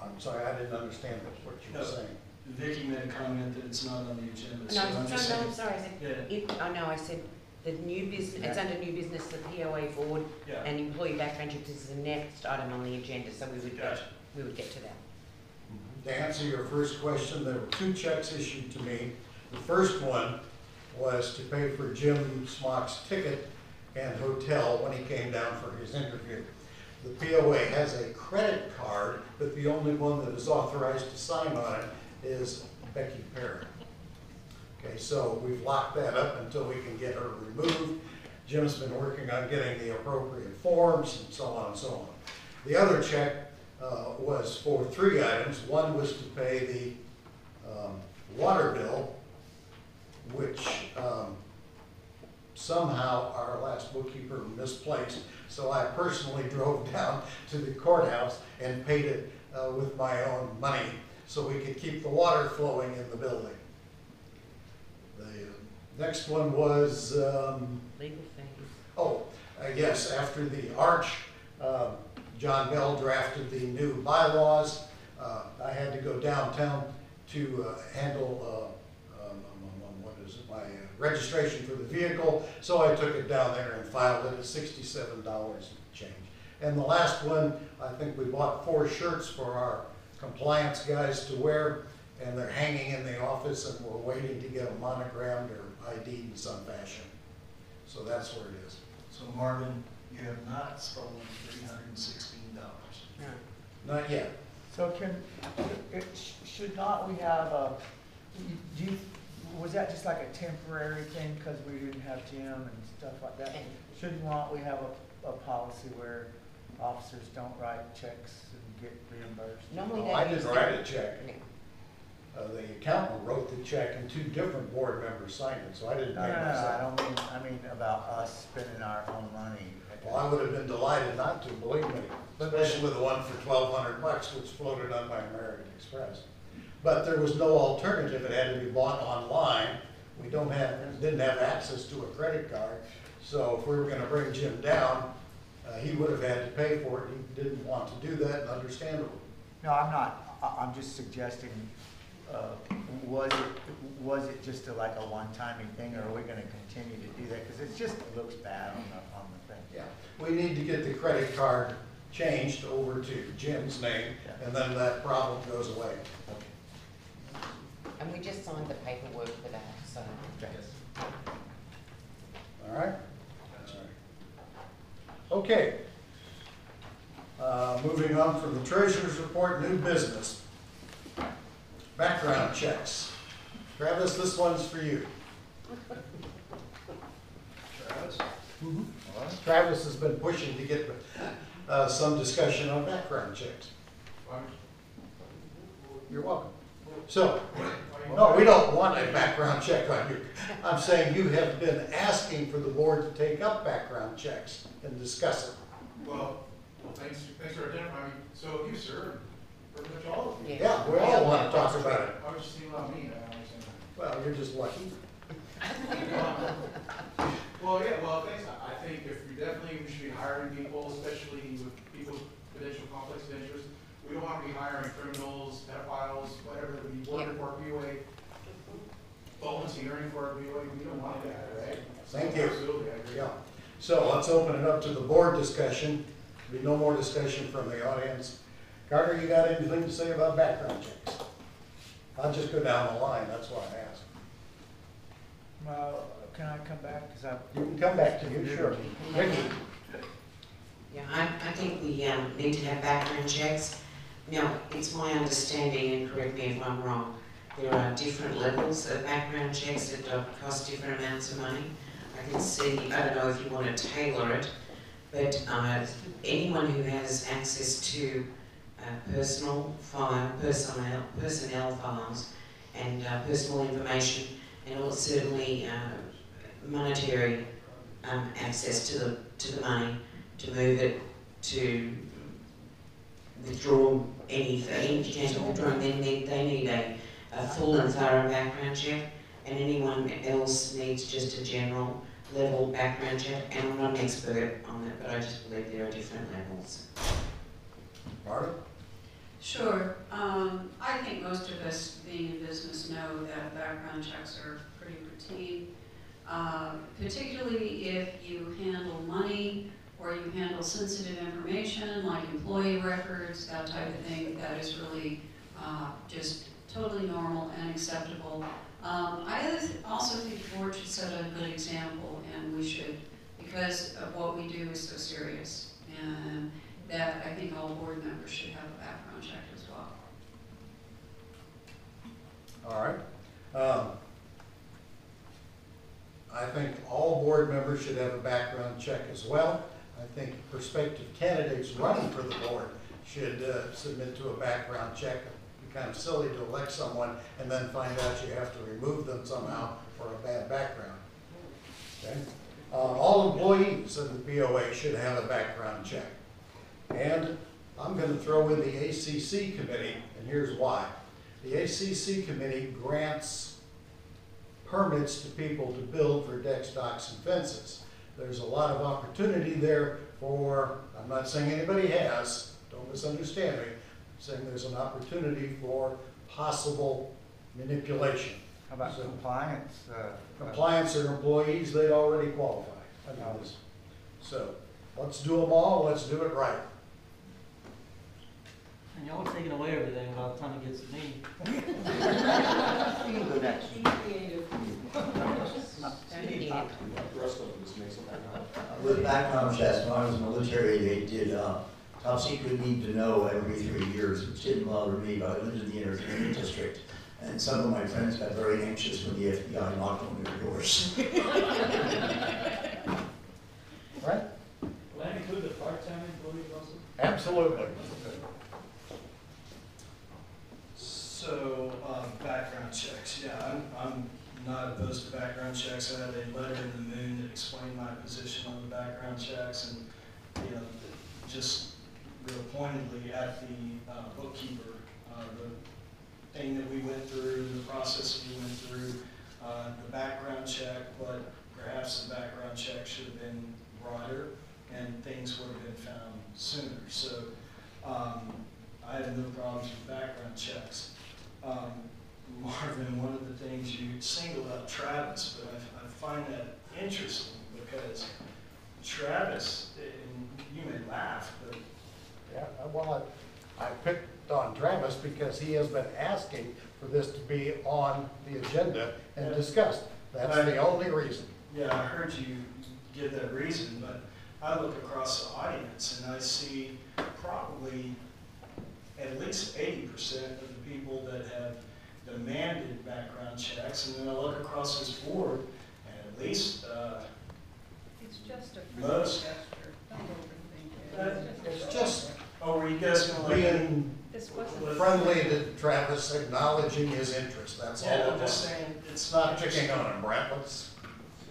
I'm sorry, I didn't understand what you were saying. Vicky made a comment that it's not on the agenda. No, I'm sorry. Yeah. I said the new business, it's under new business, the POA board and employee background checks is the next item on the agenda, so we would get to that. To answer your first question, there were 2 checks issued to me. The first one was to pay for Jim Smock's ticket and hotel when he came down for his interview. The POA has a credit card, but the only one that is authorized to sign on it is Becky Perry. Okay, so we've locked that up until we can get her removed. Jim's been working on getting the appropriate forms and so on and so on. The other check was for 3 items. One was to pay the water bill, which somehow our last bookkeeper misplaced. So I personally drove down to the courthouse and paid it with my own money so we could keep the water flowing in the building. The next one was, Legal fees. oh, yes, after the arch, John Bell drafted the new bylaws. I had to go downtown to handle what is it, my registration for the vehicle, so I took it down there and filed it at $67 and change. And the last one, I think we bought 4 shirts for our compliance guys to wear, and they're hanging in the office, and we're waiting to get them monogrammed or ID'd in some fashion. So that's where it is. So Marvin, you have not stolen $316. No. Not yet. So should not we have a, was that just like a temporary thing because we didn't have Jim and stuff like that? Shouldn't we have a policy where officers don't write checks and get reimbursed? Normally I didn't write a check. The accountant wrote the check and 2 different board members signed it, so I didn't pay myself. I mean about us spending our own money. Well, I would have been delighted not to, believe me, especially with the one for $1,200 which floated on my American Express. But there was no alternative. It had to be bought online. We didn't have access to a credit card. So if we were going to bring Jim down, he would have had to pay for it. He didn't want to do that, and understandable. No, I'm not. I'm just suggesting, was it just like a one-timey thing, or are we going to continue to do that? Because it looks bad on the thing. Yeah, we need to get the credit card changed over to Jim's name, and then that problem goes away. And we just signed the paperwork for that, so. All right? Okay. Moving on from the treasurer's report, new business. Background checks. Travis, this one's for you. Travis? Mm-hmm. All right. Travis has been pushing to get some discussion on background checks. You're welcome. So, no, we don't want a background check on you. I'm saying you have been asking for the board to take up background checks and discuss it. Well, thanks for identifying me. So you, sir, pretty much all of you. Yeah, we all want to talk about it. I was just thinking about me, I don't understand that. Well, you're just lucky. Well, yeah, well, thanks. I think we should be hiring people, especially with people with potential conflicts of interest. We don't want to be hiring criminals, pedophiles, whatever, to be working for our PIPOA, volunteering for our PIPOA. We don't want that, right? Thank you. Absolutely, I agree. Yeah. So let's open it up to the board discussion. There'll be no more discussion from the audience. Carter, you got anything to say about background checks? I'll just go down the line, that's why I asked. Well, can I come back? You can come back to you, sure. Ricky? Yeah, I think we need to have background checks. Now, it's my understanding, and correct me if I'm wrong, there are different levels of background checks that cost different amounts of money. I can see, I don't know if you want to tailor it, but anyone who has access to personnel files and personal information, and also certainly monetary access to the money to move it, to withdraw anything, if you can't withdraw, then they need a full and thorough background check, and anyone else needs just a general level background check. And I'm not an expert on it, but I just believe there are different levels. Marta? Sure. I think most of us being in business know that background checks are pretty routine, particularly if you handle money or you handle sensitive information like employee records, that type of thing. That is really just totally normal and acceptable. I also think the board should set a good example, and we should, because of what we do is so serious, and that I think all board members should have a background check as well. All right. I think all board members should have a background check as well. I think prospective candidates running for the board should submit to a background check. It'd be kind of silly to elect someone and then find out you have to remove them somehow for a bad background. Okay? All employees of the BOA should have a background check. And I'm gonna throw in the ACC committee, and here's why. The ACC committee grants permits to people to build for decks, docks, and fences. There's a lot of opportunity there for, I'm not saying anybody has, don't misunderstand me, I'm saying there's an opportunity for possible manipulation. How about compliance? Compliance are employees, they'd already qualify. So, let's do them all, let's do it right. And y'all are taking away everything by the time it gets to me. You can go next. With background checks, when I was military, they did top secret need to know every 3 years, which didn't bother me, but I lived in the entertainment district. And some of my friends got very anxious when the FBI knocked on their doors. Right? Will that include the part-time employees also? Absolutely. So, background checks, yeah, I'm not opposed to background checks. I had a letter in the Moon that explained my position on the background checks, and, you know, just real pointedly at the bookkeeper, the thing that we went through, the process we went through, the background check, but perhaps the background check should have been broader and things would have been found sooner. So, I have no problems with background checks. Marvin, one of the things you singled out Travis, but I find that interesting because Travis, and you may laugh, but Yeah, well, I picked on Travis because he has been asking for this to be on the agenda and discussed. That's the only reason. yeah, I heard you give that reason, but I look across the audience and I see probably at least 80% of the people that have demanded background checks, and then I look across this board, and at least It's just a most. It's just. Oh, were you guys gonna Being This wasn't. friendly to Travis, acknowledging his interest, that's all. Yeah, it I'm just was. saying, it's It's not picking on him, Brent, let's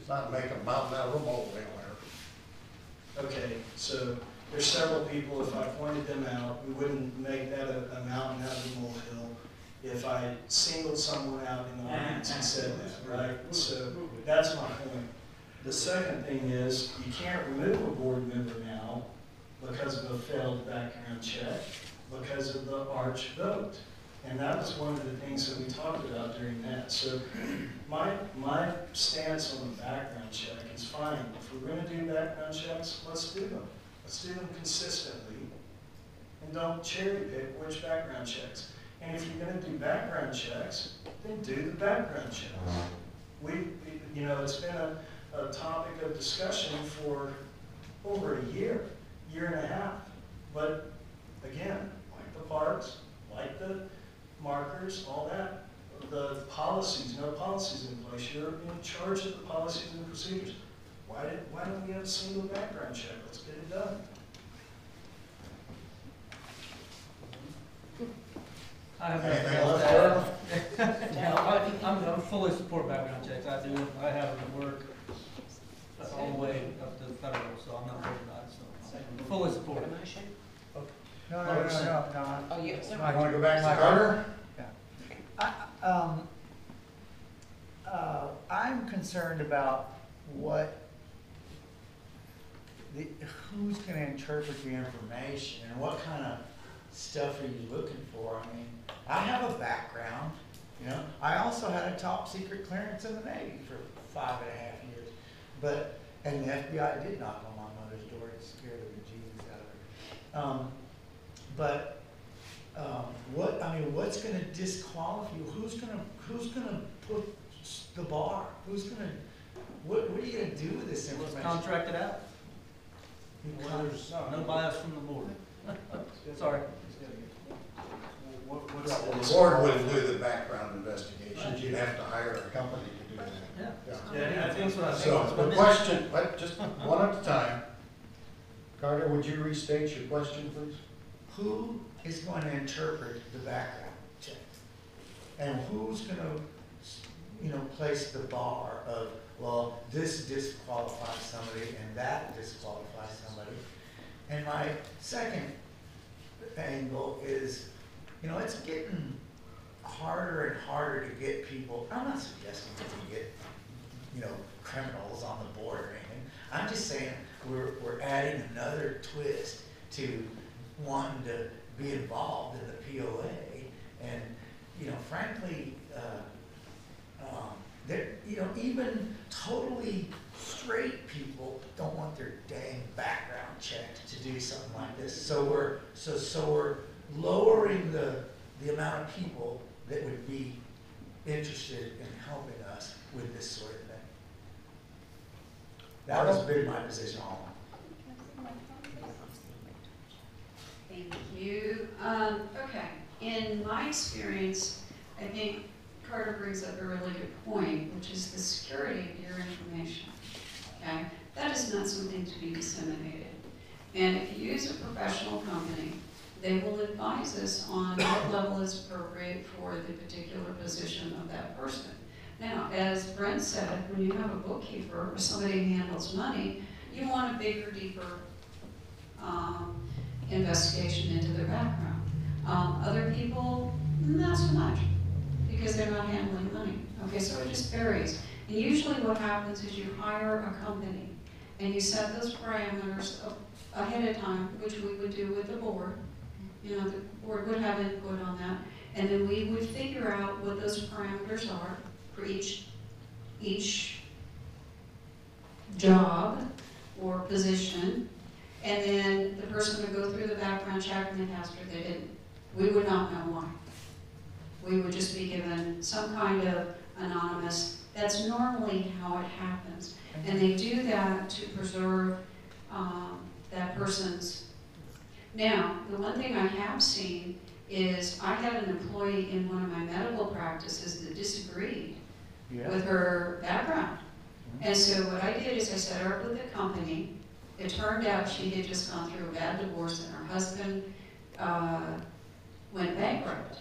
not make a mountain out of a molehill there. Okay, so there's several people, if I pointed them out, we wouldn't make that a mountain out of a molehill if I singled someone out in the audience and said that, right? So that's my point. The second thing is, you can't remove a board member now because of a failed background check, because of the arch vote. And that was one of the things that we talked about during that. So my stance on the background check is fine. If we're gonna do background checks, let's do them. Let's do them consistently and don't cherry pick which background checks. And if you're gonna do background checks, then do the background checks. You know, it's been a topic of discussion for over a year and a half. But again, like the parks, like the markers, all that, the policies, no policies in place. You're in charge of the policies and procedures. Why don't we have a single background check? Let's get it done. I have Anything no else, I'm fully support background checks. I do. I have them at work all the way up to federal, so I'm not worried about it. So I fully support it. No. Oh, yes. You want to go back to Carter? I'm concerned about who's going to interpret the information and what kind of stuff are you looking for? I mean, I have a background, you know. I also had a top secret clearance in the Navy for 5.5 years, and the FBI did knock on my mother's door and scared the bejesus out of her. What's going to disqualify you? Who's going to put the bar? What are you going to do with this information? Let's contract it out. Well, there's no bias from the board. Sorry. The board wouldn't do the background investigations, you'd have to hire a company to do that. Yeah, I think that's what I think. So, the question, just one at a time. Carter, would you restate your question, please? Who is going to interpret the background check? And who's going to place the bar of, well, this disqualifies somebody and that disqualifies somebody. And my second angle is, it's getting harder and harder to get people. I'm not suggesting that we get, criminals on the board or anything. I'm just saying we're adding another twist to wanting to be involved in the POA. And, frankly, even totally straight people don't want their dang background checked to do something like this. So we're lowering the amount of people that would be interested in helping us with this sort of thing. That has been my position all along. Thank you. Okay, in my experience, I think Carter brings up a really good point, which is the security of your information. Okay, that is not something to be disseminated. And if you use a professional company, they will advise us on what level is appropriate for the particular position of that person. Now, as Brent said, when you have a bookkeeper or somebody who handles money, you want a bigger, deeper investigation into their background. Other people, not so much, because they're not handling money. Okay, so it just varies. And usually what happens is you hire a company and you set those parameters ahead of time, which we would do with the board. The board would have input on that. And then we would figure out what those parameters are for each job or position. And then the person would go through the background check, and then after they didn't, we would not know why. We would just be given some kind of anonymous, that's normally how it happens. And they do that to preserve that person's. Now, the one thing I have seen is I had an employee in one of my medical practices that disagreed with her background. And so what I did is I set her up with a company. It turned out she had just gone through a bad divorce and her husband went bankrupt.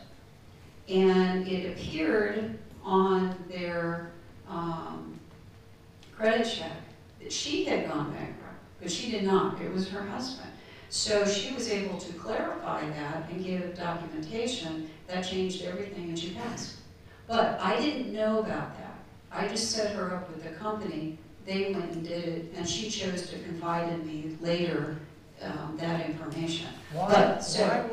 And it appeared on their credit check that she had gone bankrupt, but she did not. It was her husband. So she was able to clarify that and give documentation. That changed everything, and she passed. But I didn't know about that. I just set her up with the company. They went and did it, and she chose to confide in me later that information. Why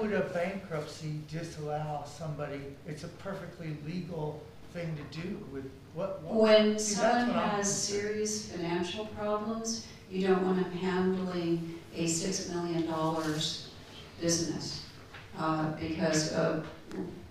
would a bankruptcy disallow somebody? It's a perfectly legal thing to do with what? When someone has serious financial problems, you don't want them handling a $6 million business because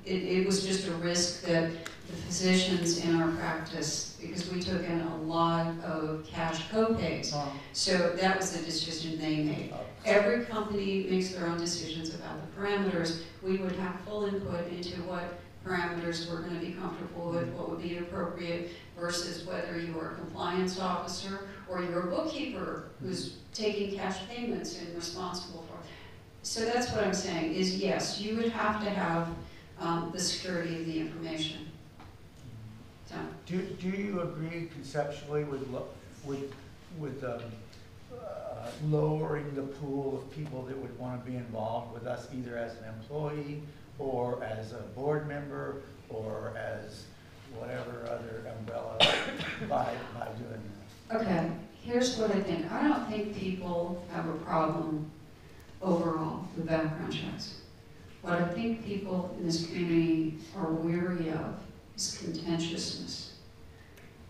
it was just a risk that the physicians in our practice, because we took in a lot of cash co-pays. So that was the decision they made. Every company makes their own decisions about the parameters. We would have full input into what parameters we're going to be comfortable with, what would be appropriate, versus whether you are a compliance officer or you're a bookkeeper who's taking cash payments and responsible for it. So that's what I'm saying is, yes, you would have to have the security of the information. So. Do you agree conceptually with lowering the pool of people that would want to be involved with us, either as an employee or as a board member or as whatever other umbrella by doing that? Okay, here's what I think. I don't think people have a problem overall with background checks. What I think people in this community are weary of is contentiousness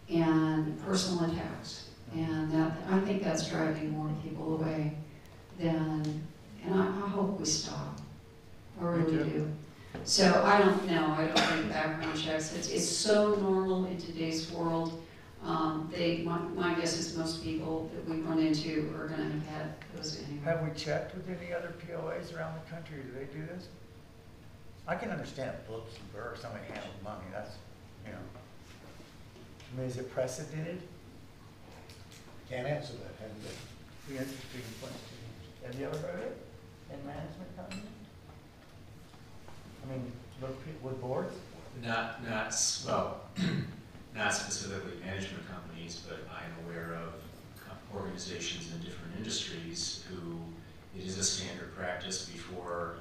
and personal attacks. And that, I think that's driving more people away than, and I hope we stop. I really do. So I don't know, I don't think background checks, it's so normal in today's world. My guess is most people that we run into are gonna have had those anyway. Have we checked with any other POAs around the country? Do they do this? I can understand a bookkeeper or somebody handling money, that's, I mean, is it precedented? Can't answer that, haven't they? The interesting question. Have you ever heard it in management companies? I mean, with boards? Not not specifically management companies, but I am aware of organizations in different industries who it is a standard practice before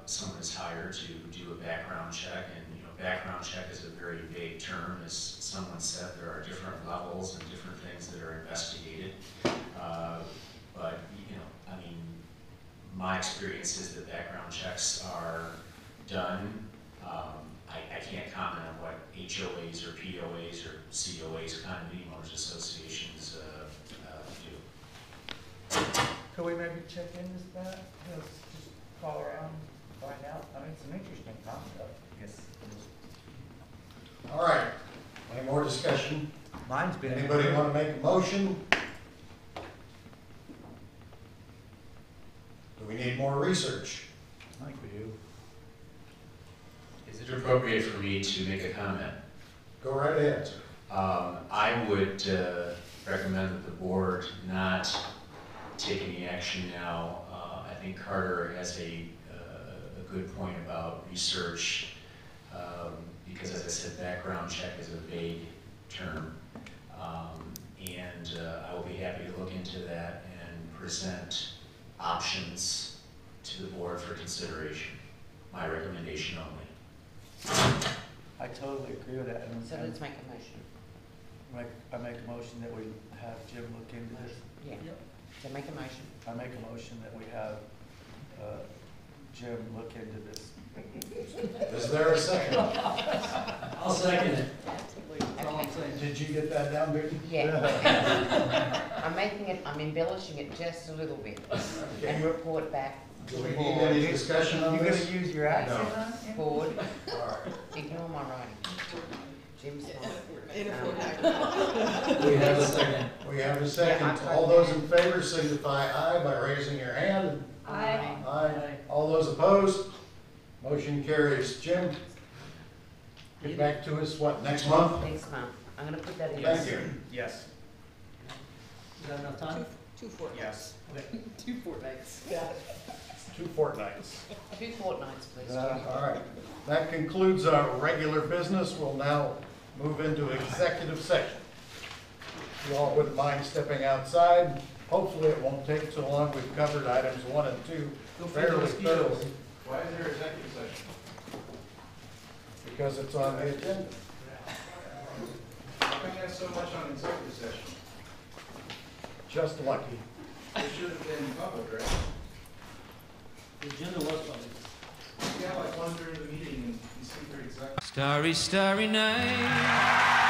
someone is hired to do a background check. And background check is a very vague term. As someone said, there are different levels and different things that are investigated. But I mean, my experience is that background checks are done. I can't comment on what HOAs or POAs or COAs, condominium owners associations do. Could we maybe check into that? Just call around, find out. I mean, it's an interesting concept. Yes. All right, any more discussion? Mine's been. Anybody want to make a motion? Do we need more research? I think we do. Is it appropriate for me to make a comment? Go right ahead, sir. I would recommend that the board not take any action now. I think Carter has a good point about research, because as I said, background check is a vague term. And I will be happy to look into that and present options to the board for consideration. My recommendation only. I totally agree with that. So let's make a motion. I make a motion that we have Jim look into this. Yeah. So make a motion. I make a motion that we have Jim look into this. Is there a second? I'll second it. That's all I'm saying. Did you get that down, Vicky? Yeah. I'm embellishing it just a little bit and report back. Do we need any discussion on this? You're gonna use your accent on it? Board. All right. Ignore my writing. Jim's fine. We have a second. We have a second. All those in favor signify aye by raising your hand. Aye. Aye. All those opposed? Motion carries. Jim, get back to us, what, next month? Next month. I'm gonna put that in. Thank you. Yes. Is that enough time? Two fortnights. Yes. Okay. 2 fortnights. 2 fortnights. 2 fortnights, please. All right. That concludes our regular business. We'll now move into executive session. You all wouldn't mind stepping outside. Hopefully it won't take so long. We've covered items 1 and 2 fairly thoroughly. Why is there executive session? Because it's on the agenda. How come you have so much on executive session? Just lucky. It should have been public, right? The agenda was public. You have like one during the meeting and you see for executive. Starry, starry night.